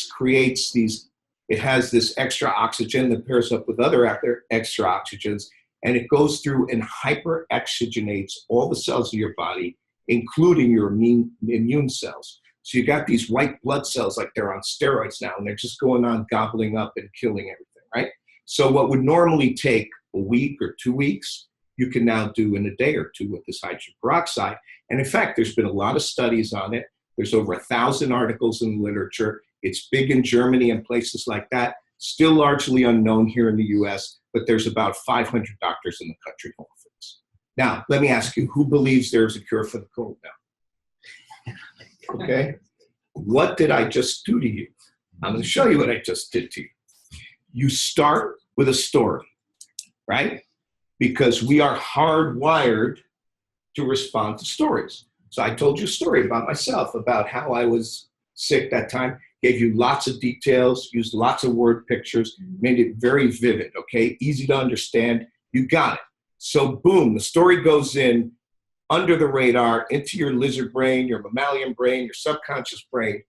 I: has this extra oxygen that pairs up with other extra oxygens, and it goes through and hyperoxygenates all the cells of your body, including your immune cells. So you got these white blood cells like they're on steroids now, and they're just going on gobbling up and killing everything, right? So what would normally take a week or 2 weeks, you can now do in a day or two with this hydrogen peroxide. And in fact, there's been a lot of studies on it. There's over 1,000 articles in literature. It's big in Germany and places like that. Still largely unknown here in the US, but there's about 500 doctors in the country who offer this. Now, let me ask you, who believes there's a cure for the cold now? Okay? What did I just do to you? I'm going to show you what I just did to you. You start with a story, right? Because we are hardwired to respond to stories. So I told you a story about myself, about how I was sick that time, gave you lots of details, used lots of word pictures, made it very vivid, okay? Easy to understand. You got it. So boom, the story goes in under the radar into your lizard brain, your mammalian brain, your subconscious brain,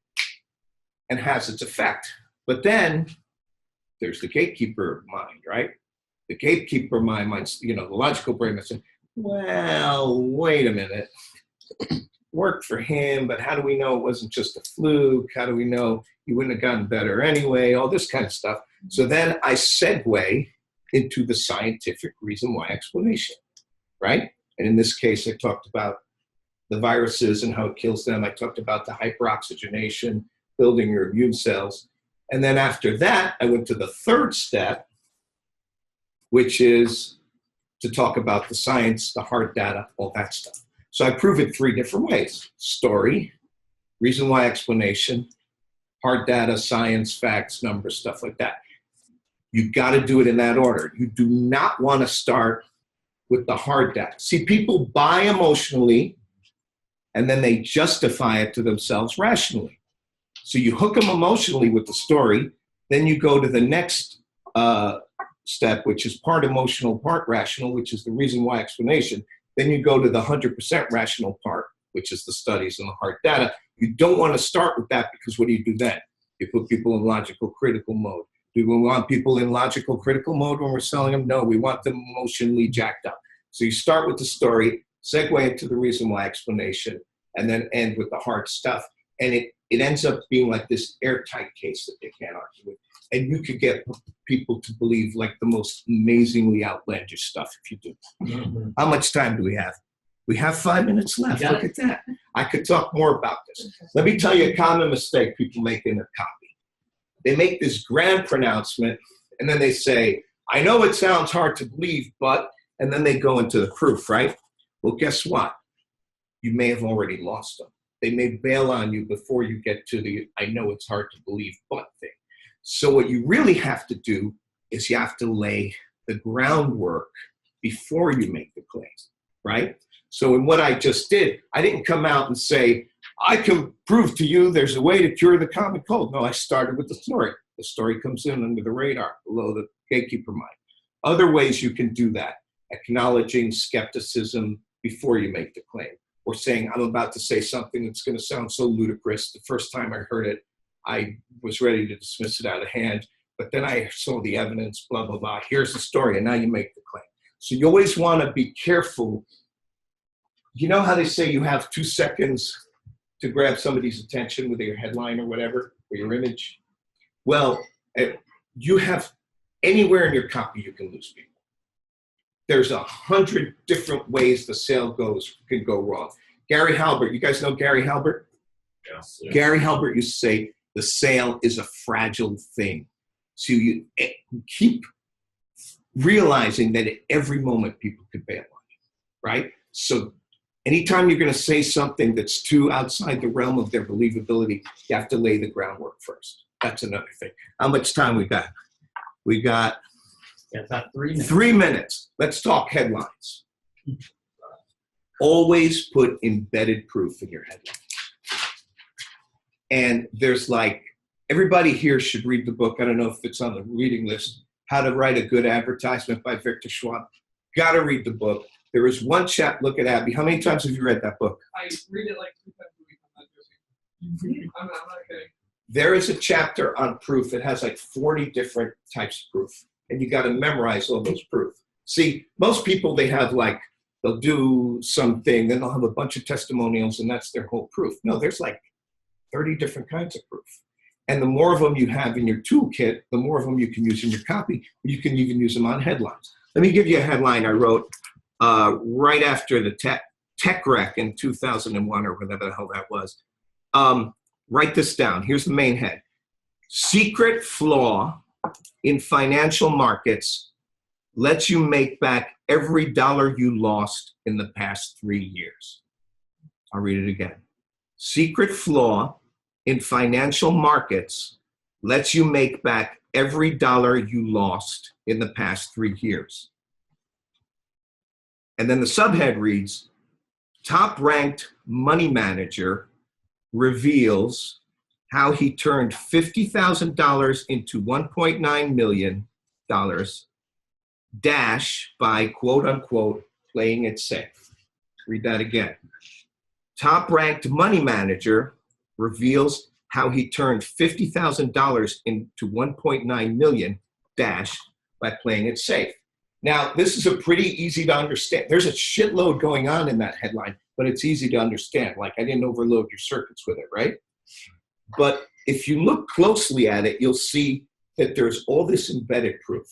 I: and has its effect. But then there's the gatekeeper mind, right? The gatekeeper mind, the logical brain might say, well, wait a minute. Worked for him, but how do we know it wasn't just a fluke? How do we know he wouldn't have gotten better anyway? All this kind of stuff. So then I segue into the scientific reason why explanation, right? And in this case, I talked about the viruses and how it kills them. I talked about the hyperoxygenation, building your immune cells. And then after that, I went to the third step, which is to talk about the science, the hard data, all that stuff. So I prove it 3 different ways: story, reason why explanation, hard data, science, facts, numbers, stuff like that. You got to do it in that order. You do not want to start with the hard data. See, people buy emotionally and then they justify it to themselves rationally. So you hook them emotionally with the story, then you go to the next step, which is part emotional, part rational, which is the reason why explanation. Then you go to the 100% rational part, which is the studies and the hard data. You don't want to start with that because what do you do then? You put people in logical critical mode. Do we want people in logical critical mode when we're selling them? No, we want them emotionally jacked up. So you start with the story, segue into the reason why explanation, and then end with the hard stuff. And it ends up being like this airtight case that they can't argue with. And you could get people to believe like the most amazingly outlandish stuff if you do. Mm-hmm. How much time do we have? We have 5 minutes left. Look at that. I could talk more about this. Let me tell you a common mistake people make in their copy. They make this grand pronouncement, and then they say, I know it sounds hard to believe, but, and then they go into the proof, right? Well, guess what? You may have already lost them. They may bail on you before you get to the I know it's hard to believe, but thing. So what you really have to do is you have to lay the groundwork before you make the claims, right? So in what I just did, I didn't come out and say, I can prove to you there's a way to cure the common cold. No, I started with the story. The story comes in under the radar, below the gatekeeper mind. Other ways you can do that, acknowledging skepticism before you make the claim, or saying, I'm about to say something that's going to sound so ludicrous. The first time I heard it, I was ready to dismiss it out of hand, but then I saw the evidence, blah, blah, blah. Here's the story, and now you make the claim. So you always want to be careful. You know how they say you have 2 seconds to grab somebody's attention with your headline or whatever, or your image? Well, you have anywhere in your copy you can lose people. There's 100 different ways the sale can go wrong. Gary Halbert, you guys know Gary Halbert?
S: Yes.
I: Gary Halbert used to say, the sale is a fragile thing. So you keep realizing that at every moment people could bail on you, right? So anytime you're going to say something that's too outside the realm of their believability, you have to lay the groundwork first. That's another thing. How much time we got? We got
L: about 3 minutes.
I: 3 minutes. Let's talk headlines. Always put embedded proof in your headline. And there's like, everybody here should read the book. I don't know if it's on the reading list, How to Write a Good Advertisement by Victor Schwab. Got to read the book. There is one chapter, look at Abby. How many times have you read that book?
O: I read it like 2 times a week. I'm not joking. I'm not kidding.
I: There is a chapter on proof. It has like 40 different types of proof. And you got to memorize all those proof. See, most people, they have like, they'll do something, then they'll have a bunch of testimonials, and that's their whole proof. No, there's like 30 different kinds of proof. And the more of them you have in your toolkit, the more of them you can use in your copy. You can even use them on headlines. Let me give you a headline I wrote right after the tech wreck in 2001 or whatever the hell that was. Write this down. Here's the main head. Secret flaw in financial markets lets you make back every dollar you lost in the past 3 years. I'll read it again. Secret flaw in financial markets lets you make back every dollar you lost in the past 3 years. And then the subhead reads, top-ranked money manager reveals how he turned $50,000 into $1.9 million dash by quote unquote playing it safe. Read that again. Top-ranked money manager reveals how he turned $50,000 into $1.9 million dash by playing it safe. Now, this is a pretty easy to understand. There's a shitload going on in that headline, but it's easy to understand. Like, I didn't overload your circuits with it, right? But if you look closely at it, you'll see that there's all this embedded proof.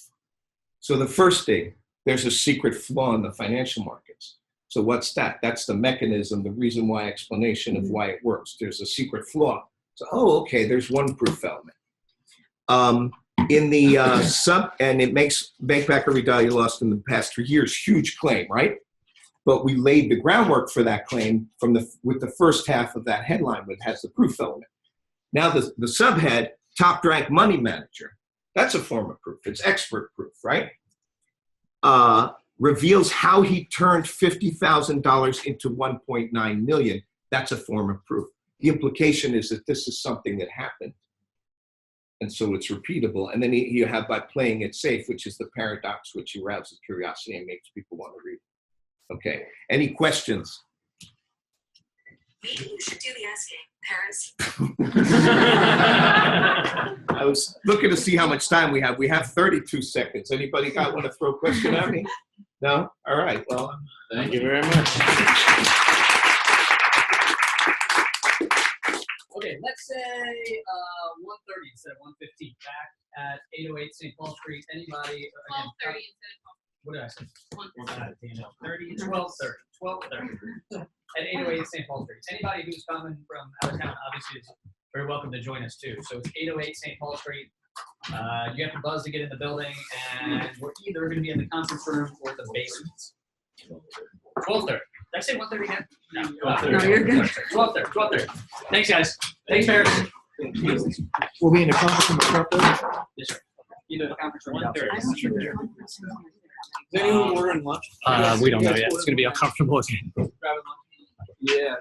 I: So the first thing, there's a secret flaw in the financial markets. So what's that? That's the mechanism, the reason why explanation of why it works. There's a secret flaw. So, oh, okay, there's one proof element. In the and it makes bank back every dollar you lost in the past 3 years, huge claim, right? But we laid the groundwork for that claim with the first half of that headline, which has the proof element. Now the subhead, top-ranked money manager, that's a form of proof. It's expert proof, right? Reveals how he turned $50,000 into $1.9 million. That's a form of proof. The implication is that this is something that happened. And so it's repeatable. And then you have by playing it safe, which is the paradox which arouses curiosity and makes people want to read. Okay. Any questions?
T: Maybe you should do the asking, Paris.
I: I was looking to see how much time we have. We have 32 seconds. Anybody got one to throw a question at me? No? All right. Well,
G: thank you very much.
D: Okay, let's say 1:30 instead of 1:15. Back at 808 St. Paul Street. Anybody?
Q: 12:30 instead of 12.
D: What did I say? 12:30. At 808 St. Paul Street. Anybody who's coming from out of town, obviously, is very welcome to join us too. So it's 808 St. Paul Street. You have to buzz to get in the building, and we're either going to be in the conference room or the basement. 12:30. Did I say 1:30 again? No, 12:30.
E: No, you're good.
D: 12:30. 12:30. Thanks, guys. Thanks, Paris.
F: We'll be in the conference room at 12:30?
D: Yes, sir. Either the conference room or 1:30.
F: Is anyone ordering lunch?
D: We don't know yet. It's going to be uncomfortable again.
F: Yeah.